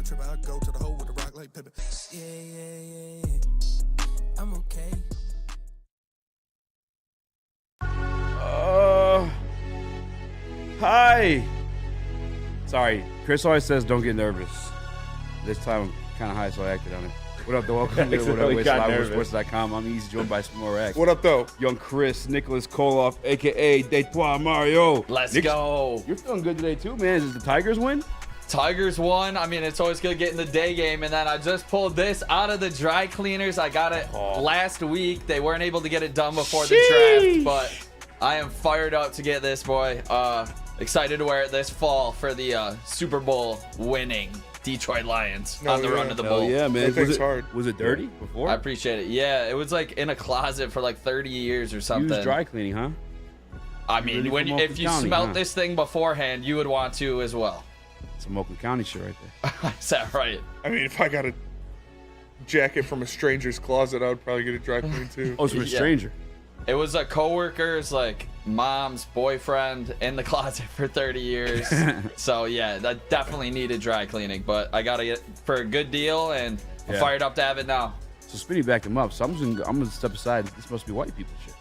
trip. I go to the hole with a rock like pepper. Yeah. I'm okay. Hi. Sorry, Chris always says don't get nervous. This time I'm kind of high, so I acted on it. What up, though? Welcome to Sports.com. I'm Eazy, joined by some more X. What up, though? Young Chris, Nicholas Kohloff, a.k.a. Detroit Mario. Let's go. You're feeling good today, too, man. Is the Tigers win? Tigers won. I mean, it's always good to get in the day game. And then I just pulled this out of the dry cleaners. I got it last week. They weren't able to get it done before the draft, but I am fired up to get this, boy. Excited to wear it this fall for the Super Bowl winning Detroit Lions on the run to the bowl. Yeah, man. Was it dirty before? I appreciate it. Yeah, it was like in a closet for like 30 years or something. Use dry cleaning, huh? I mean, if you smelt this thing beforehand, you would want to as well. It's a Moulton County shit right there. Is that right? I mean, if I got a jacket from a stranger's closet, I would probably get it dry cleaned too. Oh, it's from a stranger. It was a coworker's, like, mom's boyfriend in the closet for 30 years. So, yeah, that definitely needed dry cleaning. But I got it for a good deal, and I'm fired up to have it now. So, Spinny backed him up. So, I'm gonna step aside. This must be white people shit.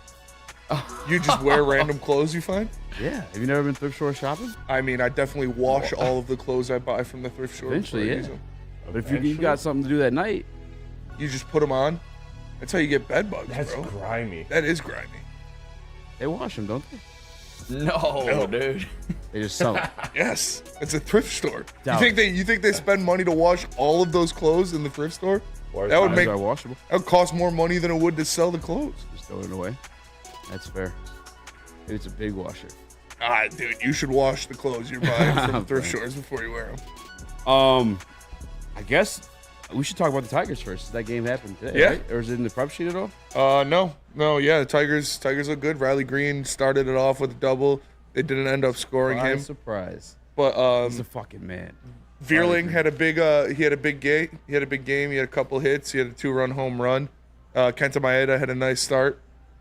You just wear random clothes you find? Yeah. Have you never been thrift store shopping? I mean, I definitely wash all of the clothes I buy from the thrift store. Eventually, yeah. But if you got something to do that night, you just put them on. That's how you get bed bugs, That's bro. grimy. That is grimy. they wash them, don't they? No, dude. They just sell them. Yes, it's a thrift store. Doubt You think they spend money to wash all of those clothes in the thrift store? That would are washable. That would cost more money than it would to sell the clothes. Just throw it away. That's fair. Maybe it's a big washer. Dude, you should wash the clothes you're buying from thrift stores before you wear them. I guess we should talk about the Tigers first. Does that game happen today? Yeah. Right? Or is it in the prep sheet at all? No, yeah, the Tigers look good. Riley Green started it off with a double. They didn't end up scoring him. Surprise. But he's a fucking man. Vierling had a big game. He had a couple hits. He had a 2-run home run. Kenta Maeda had a nice start.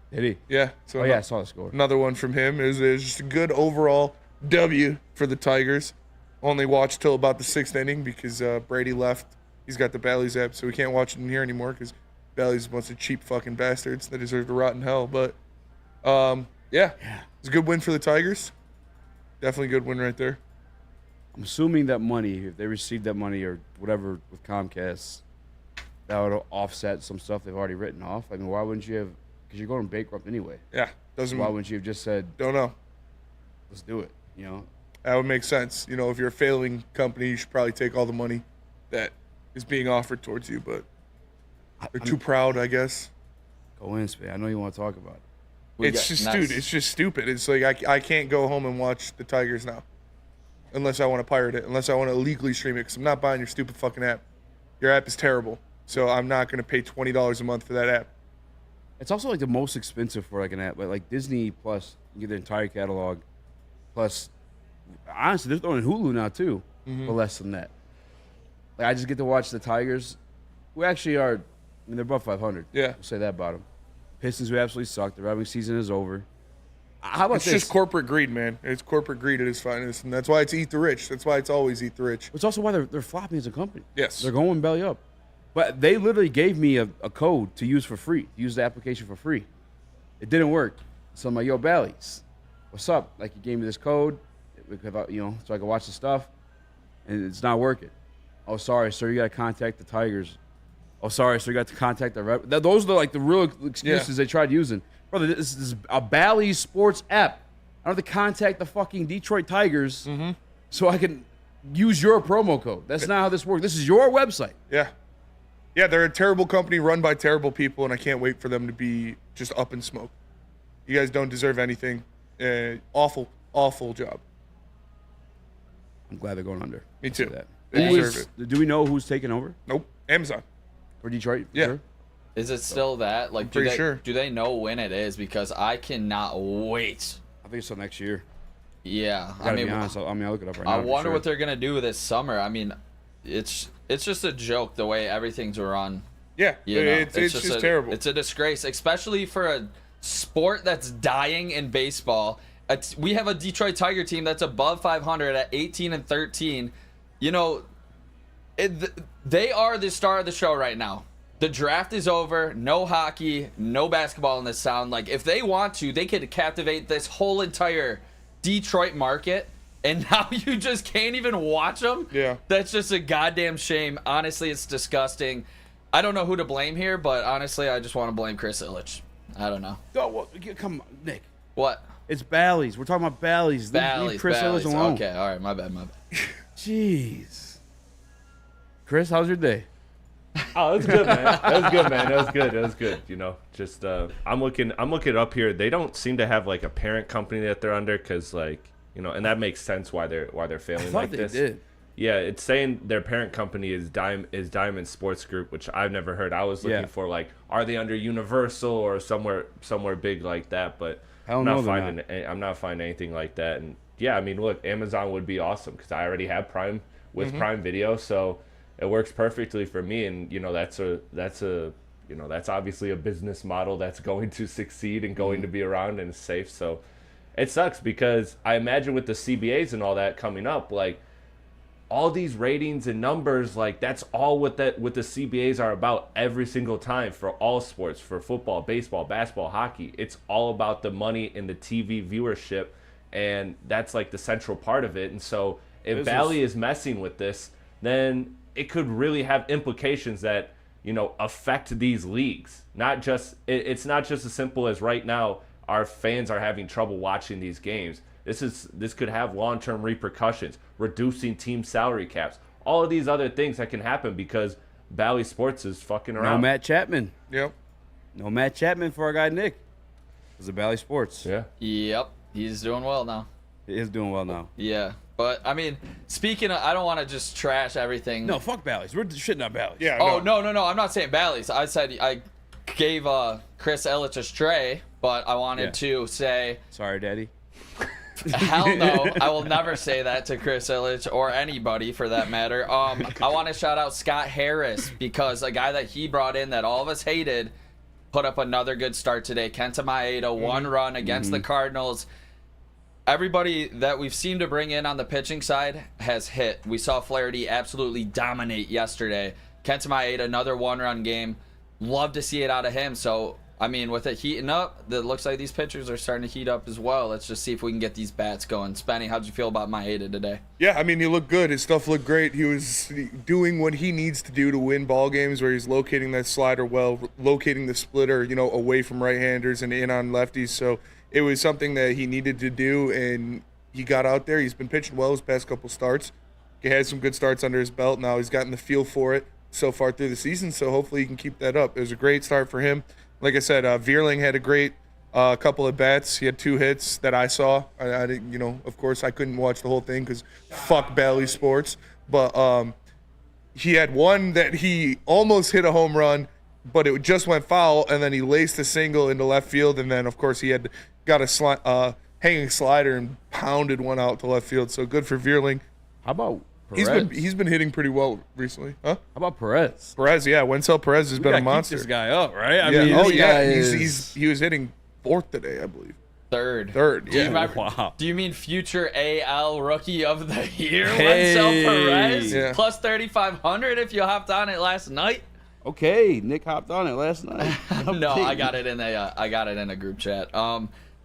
Did he? Yeah. So I saw the score. Another one from him. It was just a good overall W for the Tigers. Only watched till about the 6th inning because Brady left. He's got the Bally's app, so we can't watch it in here anymore because Bally's a bunch of cheap fucking bastards that deserve to rot in hell. But it's a good win for the Tigers. Definitely a good win right there. I'm assuming that money, if they received that money or whatever with Comcast, that would offset some stuff they've already written off. I mean, why wouldn't you have? Because you're going bankrupt anyway. Yeah, doesn't. Why wouldn't you have just said, Don't know. let's do it? You know, That would make sense. You know, if you're a failing company, you should probably take all the money that is being offered towards you. But they're too proud, I guess. Go in, Spade. I know you want to talk about it. It's just stupid. It's like I can't go home and watch the Tigers now, unless I want to pirate it, unless I want to illegally stream it. Because I'm not buying your stupid fucking app. Your app is terrible, so I'm not going to pay $20 a month for that app. It's also like the most expensive for like an app, like Disney Plus. You get the entire catalog. Plus, honestly, they're throwing Hulu now too, for less than that. Like I just get to watch the Tigers, who actually are. I mean, they're above 500. Yeah, we'll say that about them. Pistons, who absolutely suck. The rivalry season is over. How about it's this? just corporate greed, man. It's corporate greed at its finest, and that's why it's eat the rich. That's why it's always eat the rich. It's also why they're flopping as a company. Yes, they're going belly up. But they literally gave me a code to use for free, to use the application for free. It didn't work. So I'm like, yo, Bally's, what's up? Like, you gave me this code, so I could watch the stuff, and it's not working. Oh, sorry, sir, you got to contact the Tigers. Oh, sorry, sir, you got to contact the rep. Those are like the real excuses they tried using. Brother, this is a Bally's sports app. I don't have to contact the fucking Detroit Tigers so I can use your promo code. That's not how this works. This is your website. Yeah. Yeah, they're a terrible company run by terrible people, and I can't wait for them to be just up in smoke. You guys don't deserve anything. Awful, awful job. I'm glad they're going under. Me too. That. They deserve it. Do we know who's taking over? Nope. Amazon. For Detroit? Yeah. Sure? Is it still that? Like, pretty sure. Do they know when it is? Because I cannot wait. I think it's till next year. Yeah. I mean, be honest. I'll look it up right now. I wonder what they're going to do this summer. I mean, it's just a joke the way everything's run. Yeah, it's just terrible. It's a disgrace, especially for a sport that's dying in baseball. We have a Detroit Tiger team that's above 500 at 18-13. You know, They are the star of the show right now. The draft is over. No hockey, no basketball in this town. Like, if they want to, they could captivate this whole entire Detroit market. And now you just can't even watch them? Yeah. That's just a goddamn shame. Honestly, it's disgusting. I don't know who to blame here, but honestly, I just want to blame Chris Ilitch. I don't know. Oh, well, come on, Nick. What? It's Bally's. We're talking about Bally's. Leave Chris Ilitch alone. Okay, all right, my bad. Jeez. Chris, how's your day? Oh, it was good, man. That was good, man. That was good. You know, just I'm looking up here. They don't seem to have like a parent company that they're under, because like, you know, and that makes sense why they're failing like this. Did. Yeah, it's saying their parent company is Diamond Sports Group, which I've never heard. I was looking for like, are they under Universal or somewhere big like that? But I'm not finding anything like that. And yeah, I mean, look, Amazon would be awesome because I already have Prime with Prime Video, so it works perfectly for me. And you know, that's obviously a business model that's going to succeed and going to be around and safe. So it sucks because I imagine with the CBAs and all that coming up, like, all these ratings and numbers, like, that's all what the CBAs are about every single time for all sports, for football, baseball, basketball, hockey. It's all about the money and the TV viewership, and that's like the central part of it. And so if Bally is messing with this, then it could really have implications that, you know, affect these leagues. It's not just as simple as right now our fans are having trouble watching these games. This could have long-term repercussions, reducing team salary caps, all of these other things that can happen because Bally Sports is fucking around. No Matt Chapman. Yep. No Matt Chapman for our guy Nick. It was a Bally Sports. Yeah. Yep, he's doing well now. He is doing well now. Yeah, but I mean, speaking of, I don't want to just trash everything. No, fuck Bally's. We're shitting on Bally's. Yeah. Oh, no. I'm not saying Bally's. I said I gave Chris Ilitch a stray, but I wanted to say, sorry, Daddy. hell no, I will never say that to Chris Ilitch or anybody for that matter. I want to shout out Scott Harris because a guy that he brought in that all of us hated put up another good start today. Kenta Maeda, one run against the Cardinals. Everybody that we've seemed to bring in on the pitching side has hit. We saw Flaherty absolutely dominate yesterday. Kenta Maeda, another one-run game. Love to see it out of him. So, I mean, with it heating up, it looks like these pitchers are starting to heat up as well. Let's just see if we can get these bats going. Spenny, how'd you feel about Maeda today? Yeah, I mean, he looked good. His stuff looked great. He was doing what he needs to do to win ball games, where he's locating that slider well, locating the splitter, you know, away from right-handers and in on lefties. So it was something that he needed to do, and he got out there. He's been pitching well his past couple starts. He had some good starts under his belt. Now he's gotten the feel for it so far through the season, so hopefully he can keep that up. It was a great start for him. Like I said, Vierling had a great couple of bats. He had 2 hits that I saw. I didn't, you know, of course I couldn't watch the whole thing because fuck Bally Sports. But he had one that he almost hit a home run, but it just went foul, and then he laced a single into left field, and then of course he had got a hanging slider and pounded one out to left field. So good for Vierling. How about Perez? He's been hitting pretty well recently. Huh? How about Perez? Perez, yeah. Wenzel Perez has been a monster. Keep this guy up, right? I Yeah. mean, Oh this yeah. guy is- He was hitting 4th today, I believe. Third. Yeah. Wow. Do you mean future AL Rookie of the Year, Hey. Wenzel Perez? Yeah. Plus 3,500 if you hopped on it last night. Okay, Nick hopped on it last night. No, I got it in a group chat.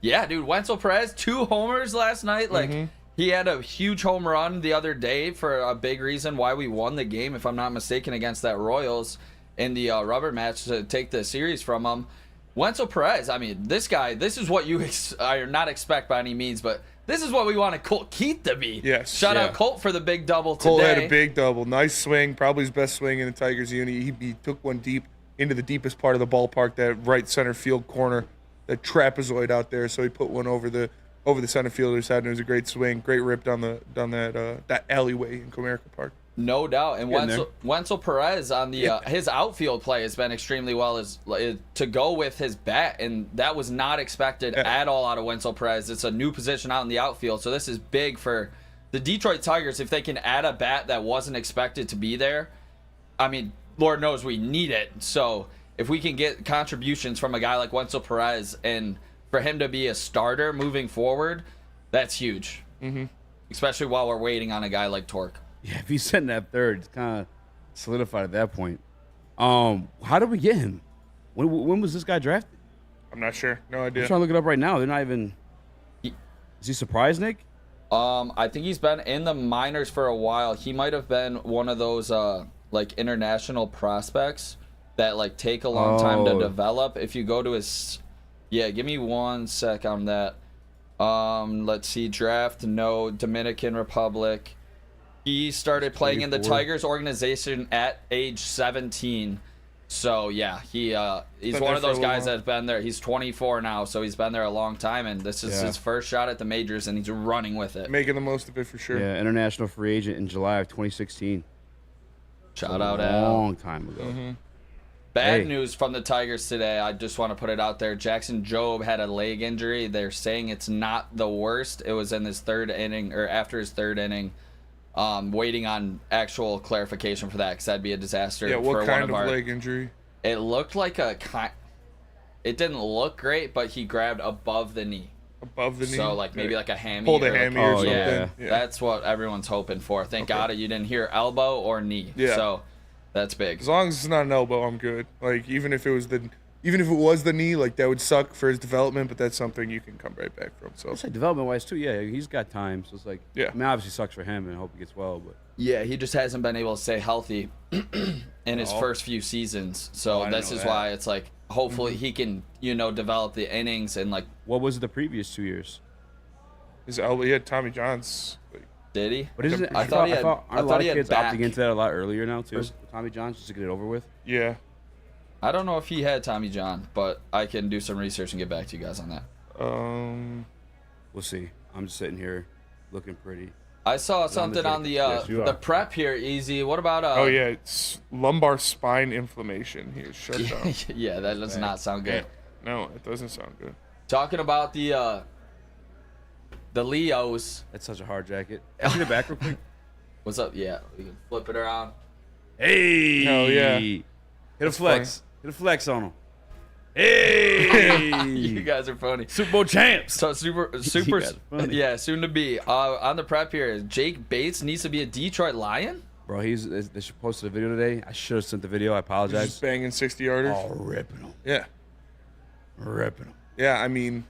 Yeah, dude, Wenzel Perez, 2 homers last night. Like, he had a huge home run the other day for a big reason why we won the game, if I'm not mistaken, against that Royals in the rubber match to take the series from him. Wenzel Perez, I mean, this guy, this is what you are not expect by any means, but this is what we wanted Colt Keith to be. Yes. Shout Yeah. out Colt for the big double today. Cole had a big double. Nice swing. Probably his best swing in the Tigers uni. He took one deep into the deepest part of the ballpark, that right center field corner, that trapezoid out there. So he put one over the center fielder's head, and it was a great swing. Great rip down that alleyway in Comerica Park. No doubt. And Getting Wenzel Perez on the his outfield play has been extremely well to go with his bat, and that was not expected at all out of Wenzel Perez. It's a new position out in the outfield, so this is big for the Detroit Tigers if they can add a bat that wasn't expected to be there. I mean, Lord knows we need it. So if we can get contributions from a guy like Wenzel Perez and for him to be a starter moving forward, that's huge. Especially while we're waiting on a guy like Torque. Yeah, if he's sitting at third, it's kind of solidified at that point. How did we get him? When was this guy drafted? I'm not sure. No idea. I'm trying to look it up right now. They're not even. Is he surprised, Nick? I think he's been in the minors for a while. He might have been one of those like international prospects that like take a long time to develop. If you go to his, give me 1 sec on that. Let's see, draft, no, Dominican Republic. He started playing in the Tigers organization at age 17. So yeah, he's one of those guys that's been there. He's 24 now, so he's been there a long time, and this is his first shot at the majors, and he's running with it. Making the most of it for sure. Yeah, international free agent in July of 2016. Shout out, a Al. long time ago. Bad news from the Tigers today. I just want to put it out there. Jackson Jobe had a leg injury. They're saying it's not the worst. It was in his third inning, or after his third inning. Waiting on actual clarification for that, because that'd be a disaster. Yeah, what for kind one of our, leg injury? It looked like it didn't look great, but he grabbed above the knee. Above the knee? So, like, maybe like a hammy. Pulled a or hammy like, or something. yeah. That's what everyone's hoping for. Thank God you didn't hear elbow or knee. Yeah. So, that's big. As long as it's not an elbow, I'm good. Like, even if it was the knee, like, that would suck for his development, but that's something you can come right back from. So I'd say development-wise, too, yeah, he's got time. So it's like, Yeah. I mean, obviously sucks for him, and I hope he gets well, but. Yeah, he just hasn't been able to stay healthy in his first few seasons. So, I didn't this know is that. why it's like, hopefully he can, develop the innings and, like, What was it the previous 2 years? his elbow, he had Tommy John's. Like, did he? But isn't it? I thought he had. aren't I a lot thought of he had kids back. opting into that a lot earlier now too. With Tommy John, just to get it over with. yeah. I don't know if he had Tommy John, but I can do some research and get back to you guys on that. We'll see. I'm just sitting here, looking pretty. I saw something on the Yes, you the are. prep here, Easy. What about Oh, yeah. It's lumbar spine inflammation. He was shut down. yeah, that does not sound good. No, it doesn't sound good. Talking about the Leos. That's such a hard jacket. Can I see the back real quick? What's up? Yeah, we can flip it around. Hey! Hell yeah. Hit a flex. Hit a flex on him. Hey! You guys are funny. Super Bowl champs. So super, guys are funny. yeah, soon to be. On the prep here, Jake Bates needs to be a Detroit Lion. Bro, they should posted a video today. I should have sent the video. I Just apologize. banging 60-yarders. Oh, ripping them. Yeah. Ripping them. Yeah, I mean,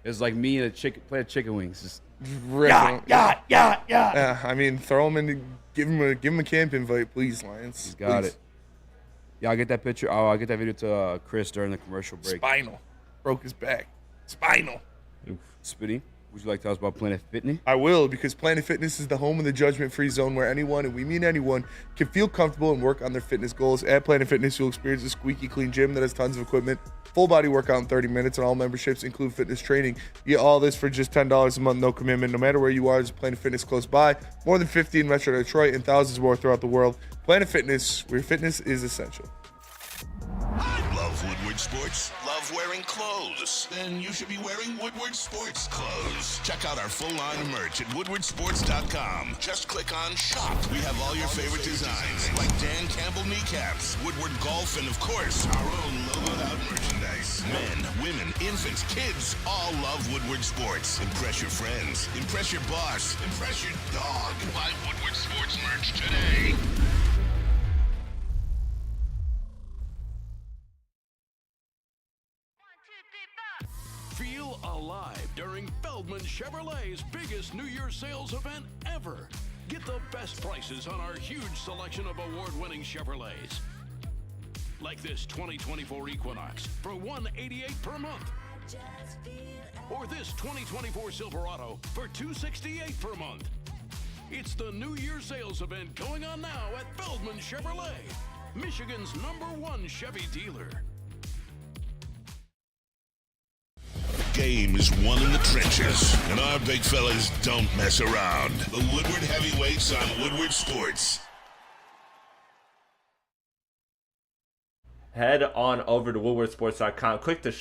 It was like me and a chicken, play chicken wings. Just, ripping. yeah. Yeah, I mean, throw him in, give him a camp invite, please, Lions. He's got Please. it. Yeah, I'll get that picture. Oh, I'll get that video to Chris during the commercial break. Spinal. Broke his back. Spinal. Spitty, would you like to tell us about Planet Fitness? I will, because Planet Fitness is the home of the judgment-free zone where anyone, and we mean anyone, can feel comfortable and work on their fitness goals. At Planet Fitness, you'll experience a squeaky clean gym that has tons of equipment, full body workout in 30 minutes, and all memberships include fitness training. You get all this for just $10 a month, no commitment. No matter where you are, there's a Planet Fitness close by. More than 50 in Metro Detroit and thousands more throughout the world. Planet Fitness, where fitness is essential. Love Woodward Sports? Love wearing clothes? Then you should be wearing Woodward Sports clothes. Check out our full line of merch at woodwardsports.com. Just click on shop. We have all your favorite designs, like Dan Campbell kneecaps, Woodward golf, and of course, our own logoed out merchandise. Men, women, infants, kids all love Woodward Sports. Impress your friends. Impress your boss. Impress your dog. Buy Woodward Sports merch today. Feel alive during Feldman Chevrolet's biggest New Year's sales event ever. Get the best prices on our huge selection of award-winning Chevrolets. Like this 2024 Equinox for $188 per month. Or this 2024 Silverado for $268 per month. It's the New Year's sales event going on now at Feldman Chevrolet, Michigan's #1 Chevy dealer. Game is won in the trenches, and our big fellas don't mess around. The Woodward Heavyweights on Woodward Sports. Head on over to woodwardsports.com. Click the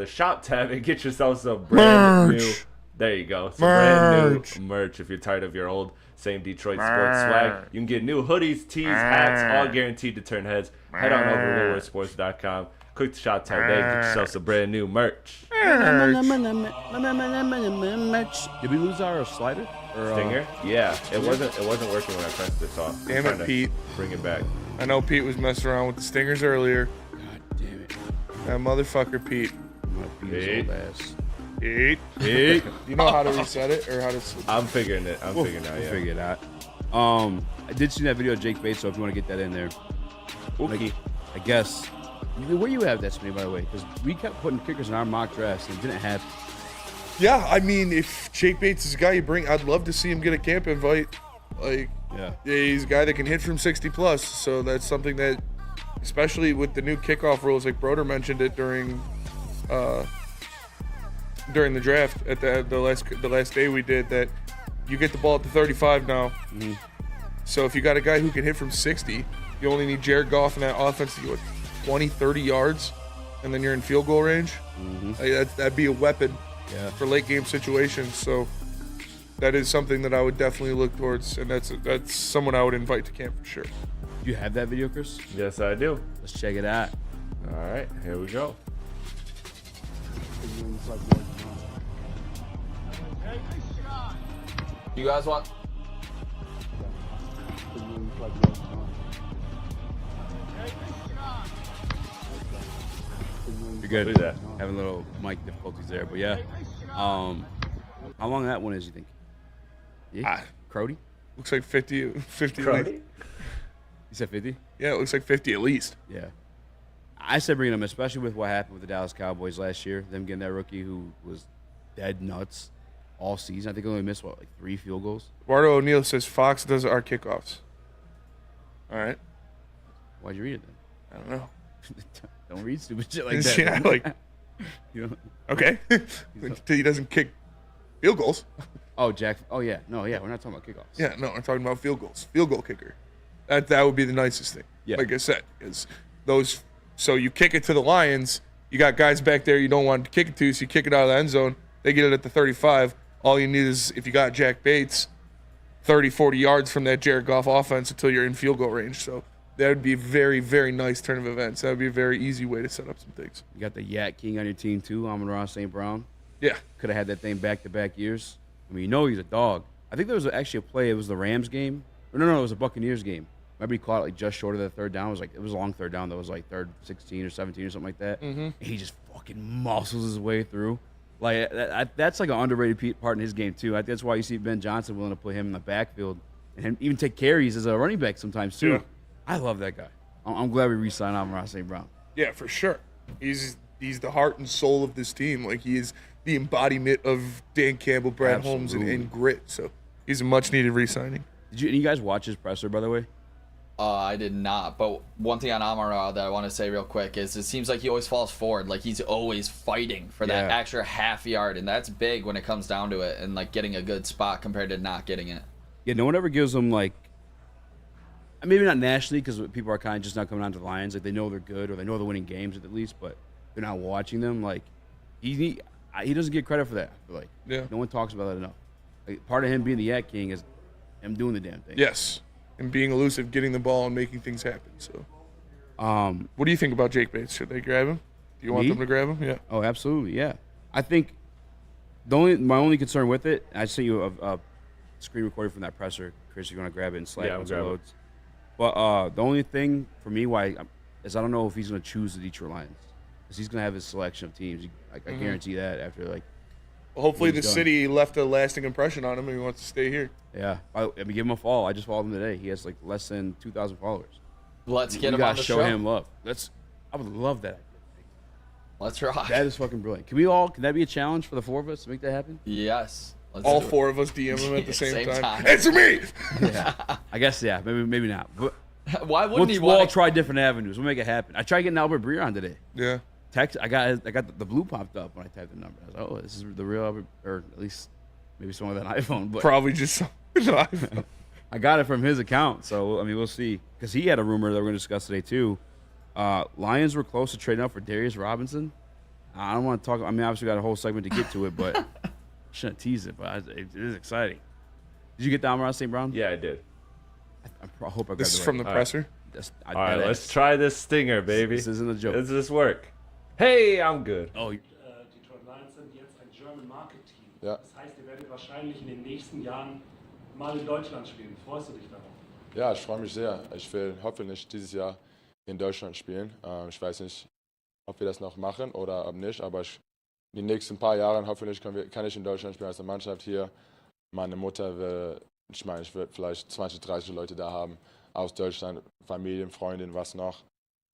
shop tab and get yourself some brand new. There you go. Some brand new merch. If you're tired of your old same Detroit sports swag, you can get new hoodies, tees, hats, all guaranteed to turn heads. Head on over to woodwardsports.com. Click the shop tab there. Get yourself some brand new merch. Did we lose our slider? Or, Stinger? Yeah, it wasn't working when I pressed this off. Damn it, Pete. Bring it back. I know Pete was messing around with the stingers earlier. God damn it. That motherfucker, Pete. I'm gonna beat his old ass. Pete. Pete. Do you know how to reset it or how to? I'm figuring it. I'm figuring it out. We'll Yeah. figure it out. I did see that video of Jake Bates, so if you want to get that in there. Okay. I guess. Where you have that, Smitty, by the way? Because we kept putting kickers in our mock drafts and it didn't happen. Yeah, I mean, if Jake Bates is a guy you bring, I'd love to see him get a camp invite. Like, Yeah. he's a guy that can hit from 60 plus, so that's something that, especially with the new kickoff rules, like Broder mentioned it during the draft at the last day we did, that you get the ball at the 35 now. Mm-hmm. So if you got a guy who can hit from 60, you only need Jared Goff in that offense to go 20, 30 yards, and then you're in field goal range. Mm-hmm. Like, that'd be a weapon for late game situations. So that is something that I would definitely look towards, and that's someone I would invite to camp for sure. Do you have that video, Chris? Yes, I do. Let's check it out. All right, here we go. You guys want? You're good. Look at that. Having a little mic difficulties there, but yeah. How long that one is, you think? Yeah. Crody? Looks like 50 at least. You said 50? Yeah, it looks like 50 at least. Yeah. I said bring him, especially with what happened with the Dallas Cowboys last year. Them getting that rookie who was dead nuts all season. I think he only missed, like 3 field goals? Eduardo O'Neill says Fox does our kickoffs. All right. Why'd you read it then? I don't know. Don't read stupid shit like that. Yeah, like, You know? okay. Until he doesn't kick field goals. Oh, Jack. Oh, yeah. No, yeah. We're not talking about kickoffs. Yeah, no, I'm talking about field goals. Field goal kicker. That would be the nicest thing. Yeah. Like I said, is those. So you kick it to the Lions. You got guys back there you don't want to kick it to, so you kick it out of the end zone. They get it at the 35. All you need is, if you got Jack Bates, 30, 40 yards from that Jared Goff offense until you're in field goal range. So that would be a very, very nice turn of events. That would be a very easy way to set up some things. You got the Yak King on your team, too, Amon-Ra St. Brown. Yeah. Could have had that thing back-to-back years. I mean, you know he's a dog. I think there was actually a play. It was the Rams game. Or no, it was a Buccaneers game. Remember he caught it like just short of the third down. It was a long third down. That was like third 16 or 17 or something like that. Mm-hmm. And he just fucking muscles his way through. Like that's like an underrated part in his game too. I think that's why you see Ben Johnson willing to put him in the backfield and even take carries as a running back sometimes too. Yeah. I love that guy. I'm glad we re-signed Amon-Ra St. Brown. Yeah, for sure. He's the heart and soul of this team. Like, he is the embodiment of Dan Campbell, Brad Holmes, and grit. So he's a much-needed re-signing. Did you guys watch his presser, by the way? I did not. But one thing on Amon-Ra that I want to say real quick is it seems like he always falls forward. Like, he's always fighting for that extra half yard, and that's big when it comes down to it, and like getting a good spot compared to not getting it. Yeah, no one ever gives him like, maybe not nationally because people are kind of just not coming on to the Lions. Like, they know they're good or they know they're winning games at least, but they're not watching them. Like, he doesn't get credit for that. I feel like no one talks about that enough. Like, part of him being the Yak King is him doing the damn thing. Yes, and being elusive, getting the ball, and making things happen. So, what do you think about Jake Bates? Should they grab him? Do you want them to grab him? Yeah. Oh, absolutely. Yeah. I think my only concern with it, I sent you a screen recording from that presser, Chris. You're gonna grab it and slide it once it loads. But the only thing for me is I don't know if he's gonna choose the Detroit Lions because he's gonna have his selection of teams. I guarantee that after like. Well, hopefully the city left a lasting impression on him and he wants to stay here. Yeah, I mean, give him a follow. I just followed him today. He has like less than 2,000 followers. Let's get him on the show. Show him love. I would love that. Let's rock. That is fucking brilliant. Can that be a challenge for the 4 of us to make that happen? Yes. All 4 of us DM him at the same time. Answer me. Yeah. I guess maybe not. But why wouldn't we'll all try different avenues. We'll make it happen. I tried getting Albert Breer on today. Yeah. I got the blue popped up when I typed the number. I was like, oh, this is the real Albert, or at least maybe someone with an iPhone. But probably just an iPhone. I got it from his account, so I mean we'll see. Because he had a rumor that we're going to discuss today too. Lions were close to trading up for Darius Robinson. I don't want to talk. I mean, obviously we got a whole segment to get to it, but I shouldn't tease it. But it is exciting. Did you get the Amon-Ra St. Brown? Yeah, I did. I hope I got this is from the presser. All right, let's try this stinger, baby. This isn't a joke. Does this work? Hey, I'm good. Oh. Detroit Lions sind jetzt ein German Market Team. Ja. Das heißt, ihr werdet wahrscheinlich in den nächsten Jahren mal in Deutschland spielen. Freust du dich darauf? Ja, ich freue mich sehr. Ich will hoffentlich dieses Jahr in Deutschland spielen. Ich weiß nicht, ob wir das noch machen oder ob nicht, aber die nächsten paar Jahre hoffentlich kann ich in Deutschland spielen als eine Mannschaft hier. Meine Mutter will, ich würde vielleicht 20, 30 Leute da haben aus Deutschland, Familien, Freundinnen, was noch.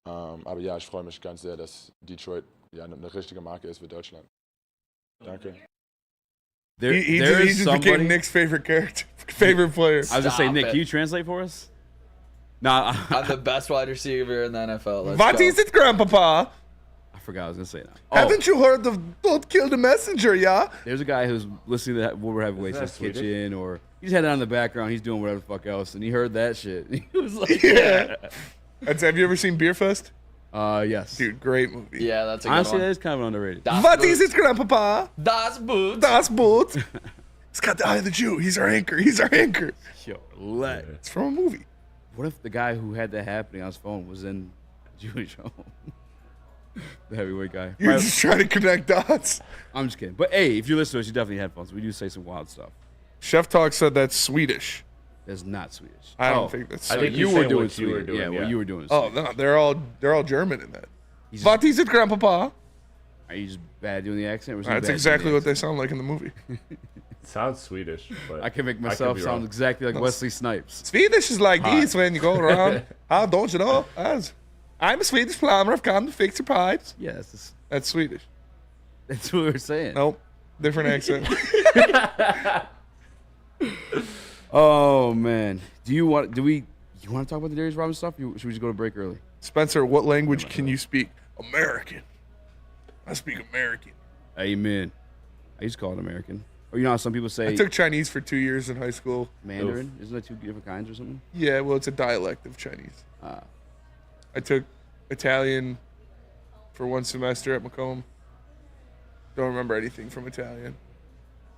Aber ja, ich freue mich ganz sehr, dass Detroit ja eine richtige Marke ist für Deutschland. Danke. There He is just somebody. became Nick's favorite player. I was just saying, Stop Nick, it. can you translate for us? Nah, I'm the best wide receiver in the NFL. Let's What go. is it, Grandpapa? I forgot I was gonna say that. Haven't you heard of Don't Kill the Messenger, yeah? There's a guy who's listening to that Woodward Heavyweights in his that Swedish? kitchen, or he's had it on in the background. He's doing whatever the fuck else, and he heard that shit. He was like, Yeah. Have you ever seen Beer Fest? Yes. Dude, great movie. Yeah, that's a good Honestly, that one. is kind of underrated. Das What Boot. is it, Grandpapa? Das Boot. Das Boot. He's got the eye of the Jew. He's our anchor. He's our anchor. Yo, let. It's from a movie. What if the guy who had that happening on his phone was in a Jewish home? The heavyweight guy. You're Right. just trying to connect dots. I'm just kidding. But hey, if you listen to us, you definitely had fun. So we do say some wild stuff. Chef Talk said that's Swedish. That's not Swedish. I don't think that's I So think Swedish. you he's were saying doing what you were Swedish. doing, Yeah, what yeah. you were doing. Oh, Swedish. no, they're all German in that. He's What is it, Grandpapa? Are you just bad doing the accent? Or is he That's bad exactly doing what the they sound like in the movie. It sounds Swedish, but I can make could myself be sound wrong. exactly like Wesley Snipes. Swedish is like Hi. this when you go around. How don't you know? I'm a Swedish plumber. I've come to fix your pipes. Yeah, that's That's Swedish. what we were saying. Nope. Different accent. Oh man, you want to talk about the Darius Robinson stuff? Should we just go to break early? Spencer, what language can you speak? American. I speak American. Amen. I used to call it American. Or you know how some people say I took Chinese for 2 years in high school. Mandarin? Isn't that two different kinds or something? Yeah, well, it's a dialect of Chinese. Ah. I took Italian for 1 semester at Macomb. Don't remember anything from Italian.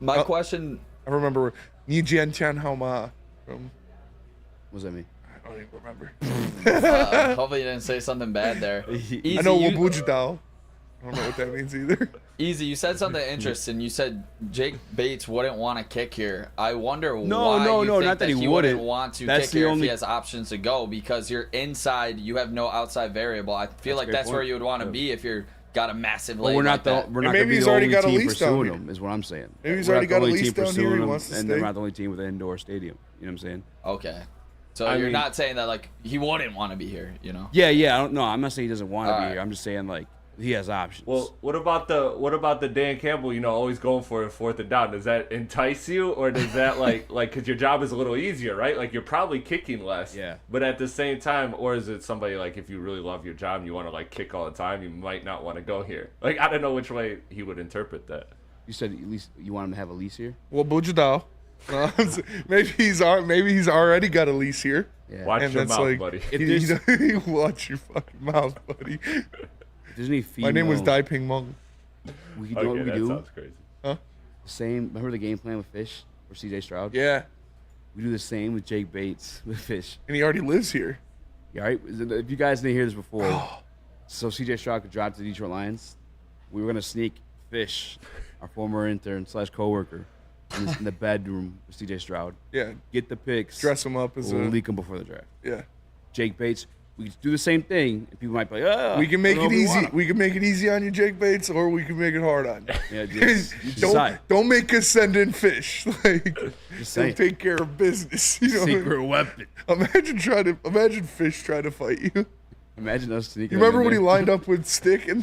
My Oh. question. I remember Ni Jian Tian Hao Ma from, What does that mean? I don't even remember. Hopefully you didn't say something bad there. Easy, I know you, Wubujidao. I don't know what that means either. Easy, you said something interesting. You said Jake Bates wouldn't want to kick here. I wonder No, why no, you no, think not that he wouldn't wouldn't. want to That's kick the here if only- he has options to go, because you're inside, you have no outside variable. I feel like a great that's where point. you would want to be if you're got a massive But leg we're like not that. we're not maybe gonna be he's the already only got a team lease down pursuing here. him, is what I'm saying. Maybe he's We're already not the got a only lease team down here, pursuing he him, wants to and stay. we're not the only team with an indoor stadium. You know what I'm saying? Okay. So I you're mean- not saying that like he wouldn't want to be here, you know? Yeah, yeah. I don't know. I'm not saying he doesn't want to be Alright. here. I'm just saying like he has options. Well, what about the Dan Campbell? You know, always going for it 4th and down. Does that entice you, or does that like because your job is a little easier, right? Like you're probably kicking less. Yeah. But at the same time, or is it somebody like if you really love your job and you want to like kick all the time, you might not want to go here. Like I don't know which way he would interpret that. You said at least you want him to have a lease here. Wubujidao. Maybe he's already got a lease here. Yeah. Watch And your that's mouth, like, buddy. If watch your fucking mouth, buddy. There's any female. My name was Dai Ping Meng. We can do what Okay, we that do. sounds crazy. Same. Remember the game plan with Fish or CJ Stroud? Yeah, We do the same with Jake Bates with Fish. and he already lives here. Yeah, all right. If you guys didn't hear this before, so CJ Stroud could drop to the Detroit Lions. We were gonna sneak Fish, our former intern / coworker, in the bedroom with CJ Stroud. Yeah, Get the picks. dress him up as a Leak them before the draft. yeah. Jake Bates. We could do the same thing, and people might be like, "Oh, We can make I don't it know if we easy. wanna." We can make it easy on you, Jake Bates, or we can make it hard on you. Yeah, just you decide. don't make us send in Fish. Like he'll saying. take care of business. You know, Secret weapon. imagine Fish trying to fight you. Imagine us sneaking. You remember him in when he there. lined up with Stick in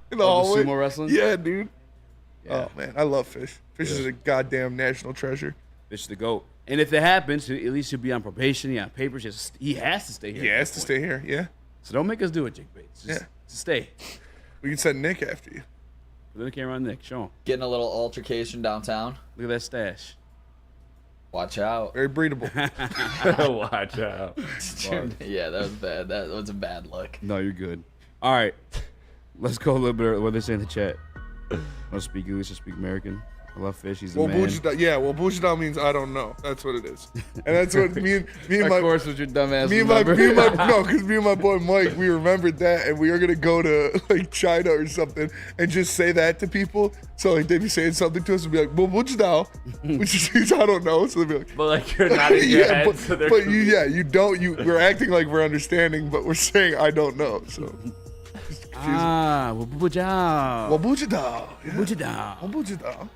the the hallway? sumo wrestling? Yeah, dude. Yeah. Oh man, I love Fish. Fish is a goddamn national treasure. Fish the goat. And if it happens, at least he'll be on probation. Yeah, papers. He has to stay here. He at has that to point. stay here. Yeah, So don't make us do it, Jake Bates. Just stay. we can send Nick after you. Put the camera on Nick. Show him. Getting a little altercation downtown. Look at that stash. Watch out. Very breedable. Watch out. Yeah, that was bad. That was a bad look. No, you're good. All right. Let's go a little bit. What they say in the chat. Want to speak English or speak American? I love fish. He's a Well, man. Bujidal means I don't know. That's what it is. And that's what me and my Of course, with your dumbass. because me and my boy Mike, we remembered that, and we were gonna go to like China or something and just say that to people. So like they'd be saying something to us and be like, Bujidal, which means I don't know. So they'd be like, But like you're not in your head, so they're we're acting like we're understanding, but we're saying I don't know. So. Bujidal. Bujidal. Bujidal.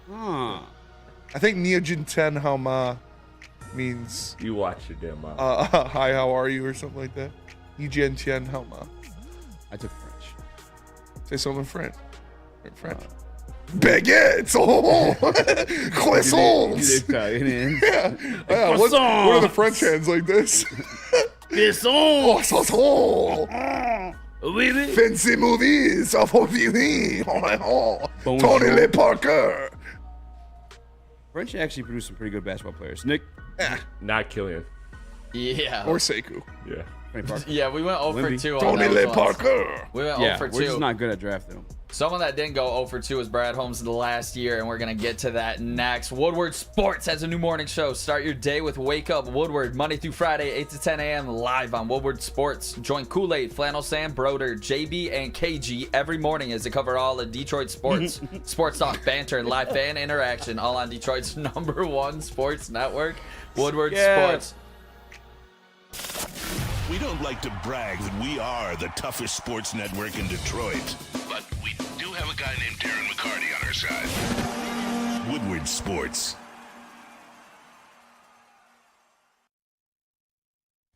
I think Niajin Ten Hauma means You watch your damn mouth. hi, how are you, or something like that. Niajin Ten Hauma. I took French. Say something in French. Baguettes! Oh! Croissants! Italian. Yeah. What are the French hands like this? Oh, fancy movies. Tony Lee Parker. French actually produced some pretty good basketball players. Nick. Not Killian. Yeah. Or Sekou. Yeah. Yeah, we went 0 for Wemby. 2 on Tony those Lee ones. Parker. We went 0 Yeah, for we're 2. just not good at drafting them. Someone that didn't go 0 for 2 was Brad Holmes in the last year, and we're going to get to that next. Woodward Sports has a new morning show. Start your day with Wake Up Woodward, Monday through Friday, 8 to 10 a.m. live on Woodward Sports. Join Kool-Aid, Flannel Sam, Broder, JB, and KG every morning as they cover all of Detroit sports. Sports talk, banter, and live fan interaction, all on Detroit's #1 sports network, Woodward Sports. We don't like to brag that we are the toughest sports network in Detroit, but we do have a guy named Darren McCarty on our side. Woodward Sports.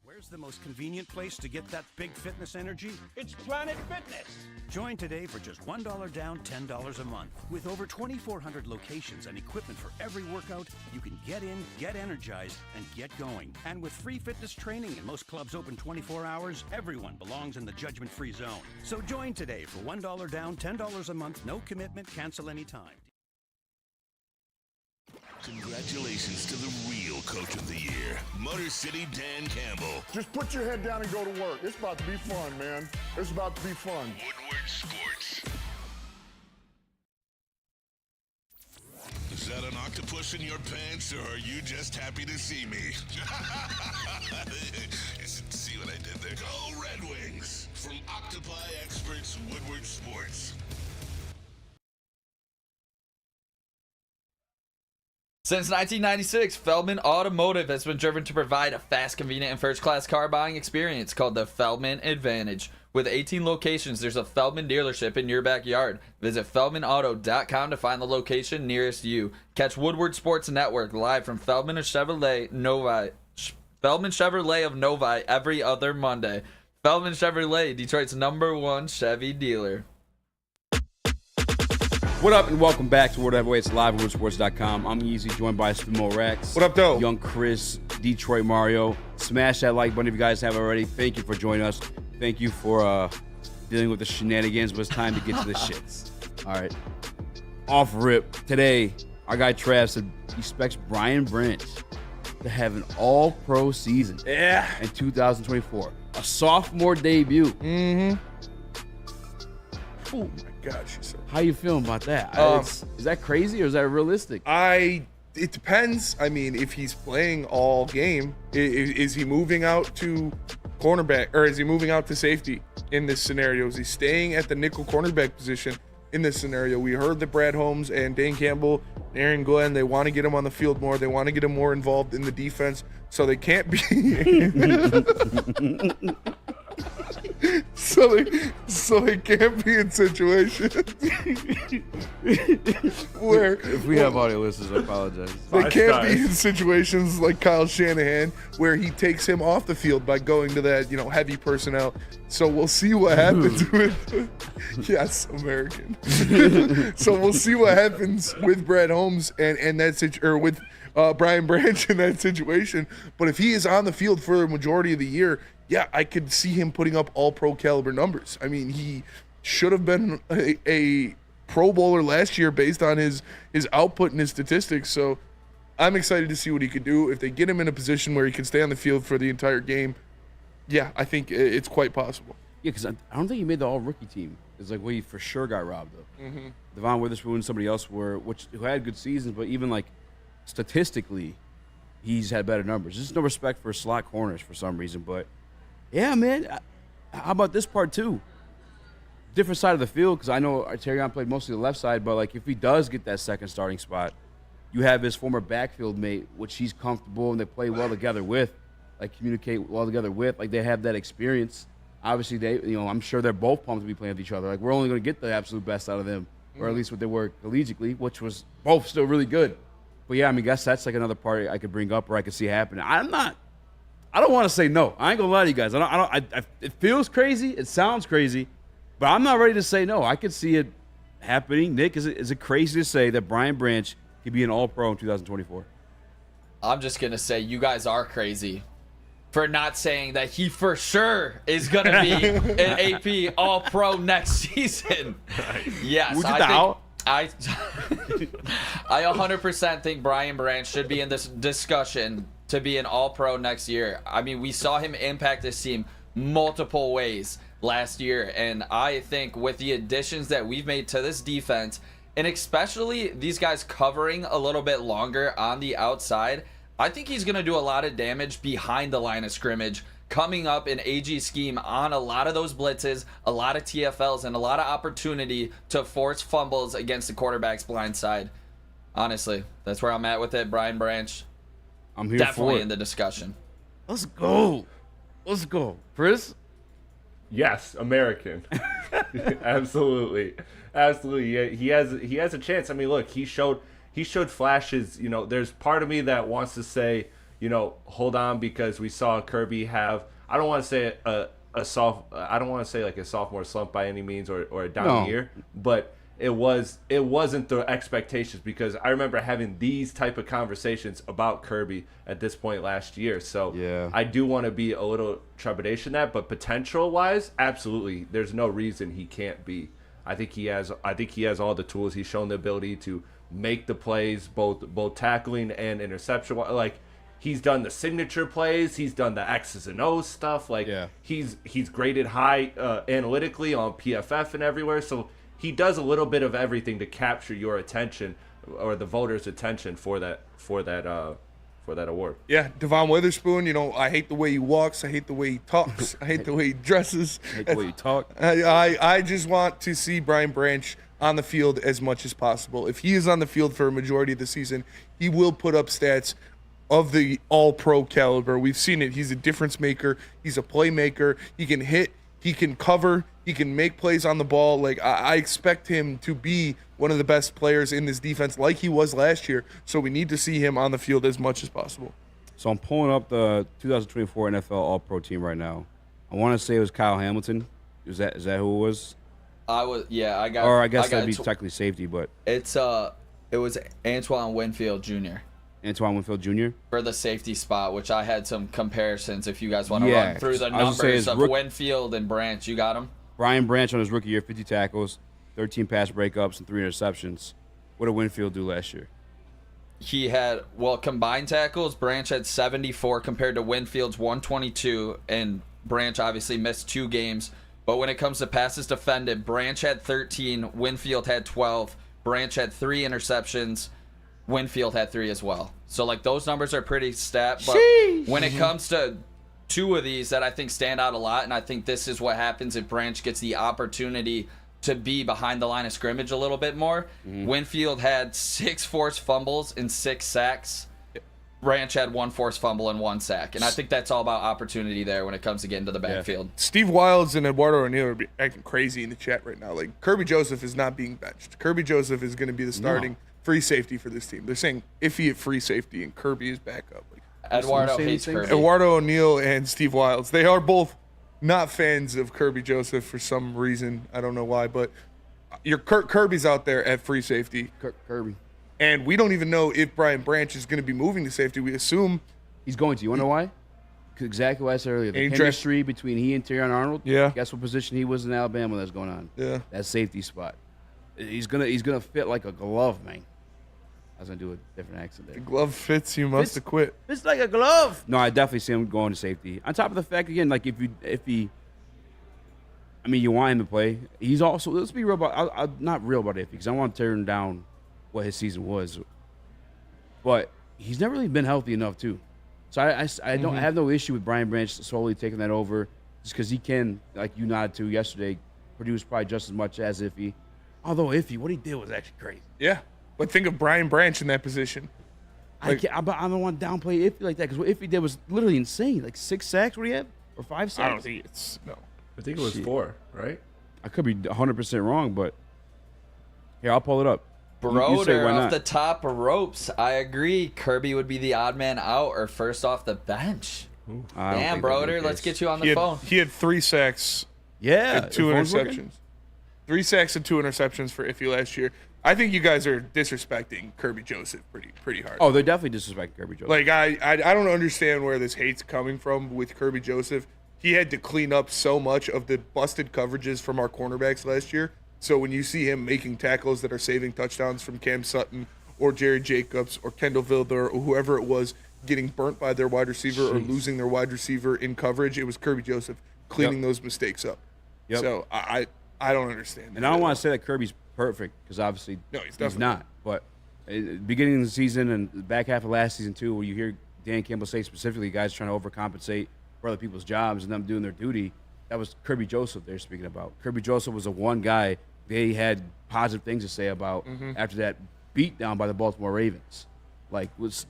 Where's the most convenient place to get that big fitness energy? It's Planet Fitness. Join today for just $1 down, $10 a month. With over 2,400 locations and equipment for every workout, you can get in, get energized, and get going. And with free fitness training and most clubs open 24 hours, everyone belongs in the judgment-free zone. So join today for $1 down, $10 a month, no commitment, cancel anytime. Congratulations to the real coach of the year, Motor City Dan Campbell. Just put your head down and go to work. It's about to be fun, man. It's about to be fun. Woodward Sports. Is that an octopus in your pants, or are you just happy to see me? See what I did there? Go Red Wings! From Octopi Experts, Woodward Sports. Since 1996, Feldman Automotive has been driven to provide a fast, convenient, and first-class car buying experience called the Feldman Advantage. With 18 locations, there's a Feldman dealership in your backyard. Visit FeldmanAuto.com to find the location nearest you. Catch Woodward Sports Network live from Feldman Chevrolet of Novi every other Monday. Feldman Chevrolet, Detroit's #1 Chevy dealer. What up, and welcome back to World Heavyweights live at woodsports.com. I'm Eazy, joined by Spimo Rax. What up, though? Young Chris, Detroit Mario. Smash that like button if you guys have already. Thank you for joining us. Thank you for dealing with the shenanigans, but it's time to get to the shits. All right. Off rip. Today, our guy Trav said he expects Brian Branch to have an all-pro season in 2024. A sophomore debut. Mm-hmm. Oh, my gosh. How you feeling about that? Is that crazy or is that realistic? It depends. I mean, if he's playing all game, is he moving out to cornerback, or is he moving out to safety in this scenario? Is he staying at the nickel cornerback position in this scenario? We heard that Brad Holmes and Dane Campbell, Aaron Glenn, they want to get him on the field more. They want to get him more involved in the defense, so they can't be so they can't be in situations where, if we have audio listeners, I apologize. They can't be in situations like Kyle Shanahan where he takes him off the field by going to that, heavy personnel. So we'll see what happens with yes, American. So we'll see what happens with Brad Holmes and that or with Brian Branch in that situation. But if he is on the field for the majority of the year, yeah, I could see him putting up all pro caliber numbers. I mean, he should have been a Pro Bowler last year based on his output and his statistics. So I'm excited to see what he could do. If they get him in a position where he can stay on the field for the entire game, yeah, I think it's quite possible. Yeah, because I don't think he made the all-rookie team. is like we for sure got robbed of. Devon Witherspoon and somebody else who had good seasons, but even like statistically, he's had better numbers. There's no respect for slot corners for some reason, but yeah, man. How about this part too? Different side of the field, because I know Terrion played mostly the left side, but like if he does get that second starting spot, you have his former backfield mate, which he's comfortable and they play well together with, like communicate well together with, like they have that experience. Obviously, I'm sure they're both pumped to be playing with each other. Like we're only going to get the absolute best out of them, or at least what they were collegiately, which was both still really good. But yeah, I mean, guess that's like another part I could bring up or I could see happening. I don't want to say no. I ain't gonna lie to you guys. It feels crazy. It sounds crazy. But I'm not ready to say no. I could see it happening. Nick, is it crazy to say that Brian Branch could be an All-Pro in 2024? I'm just going to say you guys are crazy for not saying that he for sure is going to be an AP All-Pro next season. Yes, I 100% think Brian Branch should be in this discussion to be an All-Pro next year. I mean, we saw him impact this team multiple ways last year, and I think with the additions that we've made to this defense, and especially these guys covering a little bit longer on the outside, I think he's going to do a lot of damage behind the line of scrimmage, coming up in AG scheme on a lot of those blitzes, a lot of TFLs, and a lot of opportunity to force fumbles against the quarterback's blind side. Honestly, that's where I'm at with it. Brian Branch, I'm here definitely for it. in the discussion. Let's go. Chris? Yes, American. Absolutely. Yeah, he has a chance. I mean, look, he showed flashes. There's part of me that wants to say, hold on, because we saw Kirby have, I don't want to say I don't want to say like a sophomore slump by any means or a down year, but it wasn't the expectations, because I remember having these type of conversations about Kirby at this point last year. So yeah. I do want to be a little trepidation that, but potential wise, absolutely, there's no reason he can't be. I think he has all the tools. He's shown the ability to make the plays, both tackling and interception. Like he's done the signature plays, he's done the X's and O's stuff. Like he's graded high analytically on PFF and everywhere. So he does a little bit of everything to capture your attention or the voters' attention for that award. Yeah, Devon Witherspoon, I hate the way he walks. I hate the way he talks. I hate the way he dresses. I hate the way you talk. I just want to see Brian Branch on the field as much as possible. If he is on the field for a majority of the season, he will put up stats of the all-pro caliber. We've seen it. He's a difference maker. He's a playmaker. He can hit. He can cover. He can make plays on the ball. Like I expect him to be one of the best players in this defense like he was last year. So we need to see him on the field as much as possible. So I'm pulling up the 2024 NFL All-Pro team right now. I want to say it was Kyle Hamilton. Is that who it was? I got. Or I guess that'd be technically safety, but it was Antoine Winfield Jr. Antoine Winfield Jr. for the safety spot, which I had some comparisons. If you guys want to run through the numbers of Winfield and Branch, you got them. Brian Branch on his rookie year, 50 tackles, 13 pass breakups, and 3 interceptions. What did Winfield do last year? He had, combined tackles, Branch had 74 compared to Winfield's 122, and Branch obviously missed 2 games. But when it comes to passes defended, Branch had 13, Winfield had 12, Branch had 3 interceptions, Winfield had 3 as well. So, those numbers are pretty stat. But when it comes to 2 of these that I think stand out a lot, and I think this is what happens if Branch gets the opportunity to be behind the line of scrimmage a little bit more. Winfield had 6 forced fumbles and 6 sacks. Branch had 1 forced fumble and 1 sack. And I think that's all about opportunity there when it comes to getting to the backfield. Steve Wilds and Eduardo O'Neal are acting crazy in the chat right now. Kirby Joseph is not being benched. Kirby Joseph is going to be the starting free safety for this team. They're saying iffy at free safety, and Kirby is backup. Eduardo hates Kirby. Eduardo O'Neal and Steve Wilds. They are both not fans of Kirby Joseph for some reason. I don't know why, but Kirby's out there at free safety. Kirby. And we don't even know if Brian Branch is going to be moving to safety. We assume he's going to. You want to know why? Exactly what I said earlier. The chemistry between he and Terrion Arnold. Yeah. Guess what position he was in Alabama that's going on? Yeah. That safety spot. He's gonna fit like a glove, man. I was gonna do a different accent there. The glove fits, you must acquit. It's like a glove. No, I definitely see him going to safety. On top of the fact, again, if he I mean, you want him to play. He's also, let's be real about, I'm not real about it because I want to turn down what his season was. But he's never really been healthy enough, too. So I don't have no issue with Brian Branch slowly taking that over just because he can, like you nodded to yesterday, produce probably just as much as Iffy. Although Iffy, what he did was actually crazy. Yeah. But think of Brian Branch in that position. Like, I don't want to downplay Iffy like that because what Iffy did was literally insane. Like 6 sacks, what do you have? Or 5 sacks? I don't think it's, no. I think it was 4, right? I could be 100% wrong, but here, I'll pull it up. You say Broder why off not. the top ropes. I agree. Kirby would be the odd man out or first off the bench. I don't Damn, think that'd be Broder, the let's case. get you on the phone. He had 3 sacks Yeah. and 2 the phone's interceptions. working? 3 sacks and 2 interceptions for Iffy last year. I think you guys are disrespecting Kirby Joseph pretty hard. Oh, they're definitely disrespecting Kirby Joseph. Like, I don't understand where this hate's coming from with Kirby Joseph. He had to clean up so much of the busted coverages from our cornerbacks last year. So when you see him making tackles that are saving touchdowns from Cam Sutton or Jerry Jacobs or Kendall Vilder or whoever it was getting burnt by their wide receiver or losing their wide receiver in coverage, it was Kirby Joseph cleaning those mistakes up. Yep. So I don't understand. And I don't want to say that Kirby's perfect because obviously No, he's definitely not. But at the beginning of the season and the back half of last season too, where you hear Dan Campbell say specifically guys trying to overcompensate for other people's jobs and them doing their duty, that was Kirby Joseph they're speaking about. Kirby Joseph was the one guy they had positive things to say about after that beat down by the Baltimore Ravens. Like, let's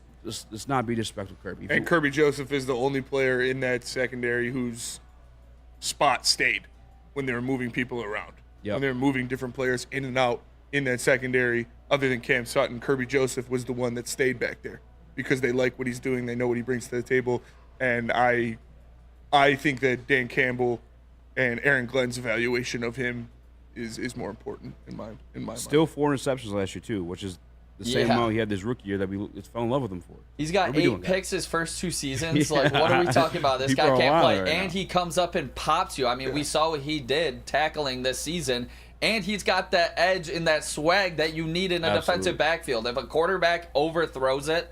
not be disrespectful to Kirby. And Kirby Joseph is the only player in that secondary whose spot stayed when they were moving people around. Yep. When they were moving different players in and out in that secondary, other than Cam Sutton, Kirby Joseph was the one that stayed back there because they like what he's doing. They know what he brings to the table. And I think that Dan Campbell and Aaron Glenn's evaluation of him is more important in my mind. Still 4 interceptions last year too, which is the same Yeah. amount he had this rookie year that we fell in love with him for. He's got What are we 8 doing, picks his first 2 seasons. Yeah. Like, what are we talking about? This People guy are can't wild play. right And now. he comes up and pops you. I mean, we saw what he did tackling this season. And he's got that edge and that swag that you need in a defensive backfield. If a quarterback overthrows it,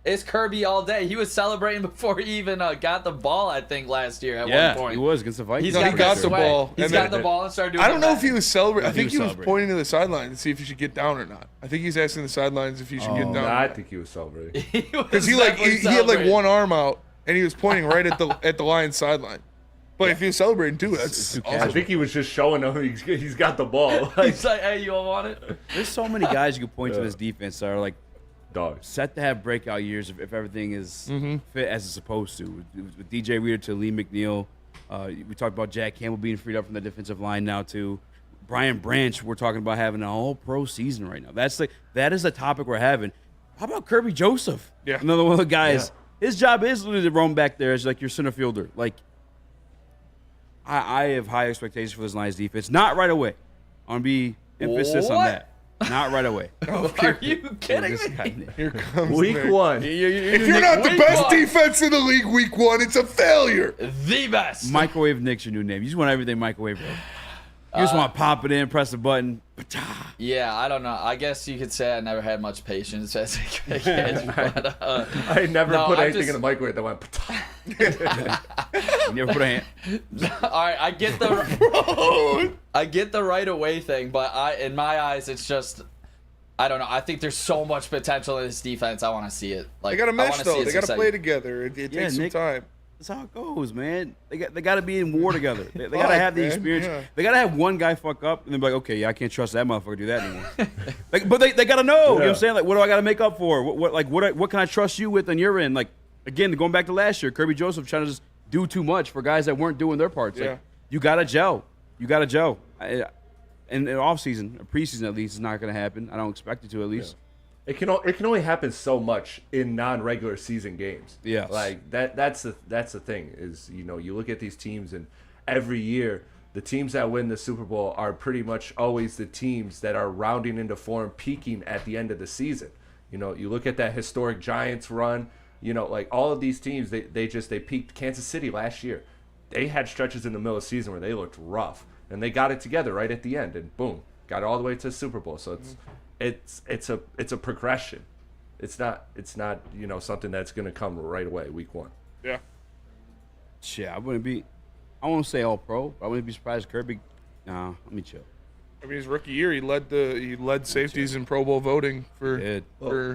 it's Kirby all day. He was celebrating before he even got the ball, I think, last year at one point. He was against the Vikings. No, he got the swag. ball. He's And got then- the ball and started doing I don't know that. if he was celebrating. I He think was he was celebrating. pointing to the sideline to see if he should get down or not. I think he's asking the sidelines if he should get down. No, I think he was celebrating. Because he had like one arm out and he was pointing right at the Lions sideline. But if he was celebrating too, that's I awesome. think he was just showing him he's got the ball. He's like, hey, you all want it? There's so many guys you can point to this defense that are like Dogs. set to have breakout years if everything is fit as it's supposed to. With DJ Reader to Lee McNeil, we talked about Jack Campbell being freed up from the defensive line now too. Brian Branch, we're talking about having an all-pro season right now. That is the topic we're having. How about Kirby Joseph? Yeah. Another one of the guys. His job is literally to roam back there as like your center fielder. Like, I have high expectations for this Lions defense. Not right away. I want to be emphasis on What? that. Not right away. Are you kidding This me? guy- Here comes Week Nick. 1. If you're not the Week best one. defense in the league week 1, it's a failure. The best. Microwave Nick's your new name. You just want everything microwave. Bro. You just want to pop it in, press the button. Pata. Yeah, I don't know. I guess you could say I never had much patience as a kid. But, I never No, put I anything just- in the microwave that went. You never put a hand. all right, I get the right away thing, but in my eyes, it's just I don't know. I think there's so much potential in this defense. I want to see it. Like They got to I mesh wanna see though. it They got to succeed. play together. It Yeah, takes some Nick. time. That's how it goes, man. They got to be in war together. They got to Fuck, have the man, experience. yeah. They got to have one guy fuck up and then be like, okay, yeah, I can't trust that motherfucker to do that anymore. But they got to know. You know what I'm saying? Like, what do I got to make up for? What can I trust you with on your end? Like, again, going back to last year, Kirby Joseph trying to just do too much for guys that weren't doing their parts. Yeah. Like, you got to gel. You got to gel. And in offseason, preseason at least, is not going to happen. I don't expect it to at least. It can only happen so much in non-regular season games. Yes. Like that's the thing is, you know, you look at these teams and every year the teams that win the Super Bowl are pretty much always the teams that are rounding into form, peaking at the end of the season. You know, you look at that historic Giants run, you know, like all of these teams they peaked. Kansas City last year. They had stretches in the middle of the season where they looked rough and they got it together right at the end and boom, got it all the way to the Super Bowl. So it's a progression. It's not something that's going to come right away week 1. Yeah. Shit, I wouldn't be. I won't say all pro, but I wouldn't be surprised if Kirby. Nah, let me chill. I mean, his rookie year, he led safeties in Pro Bowl voting for the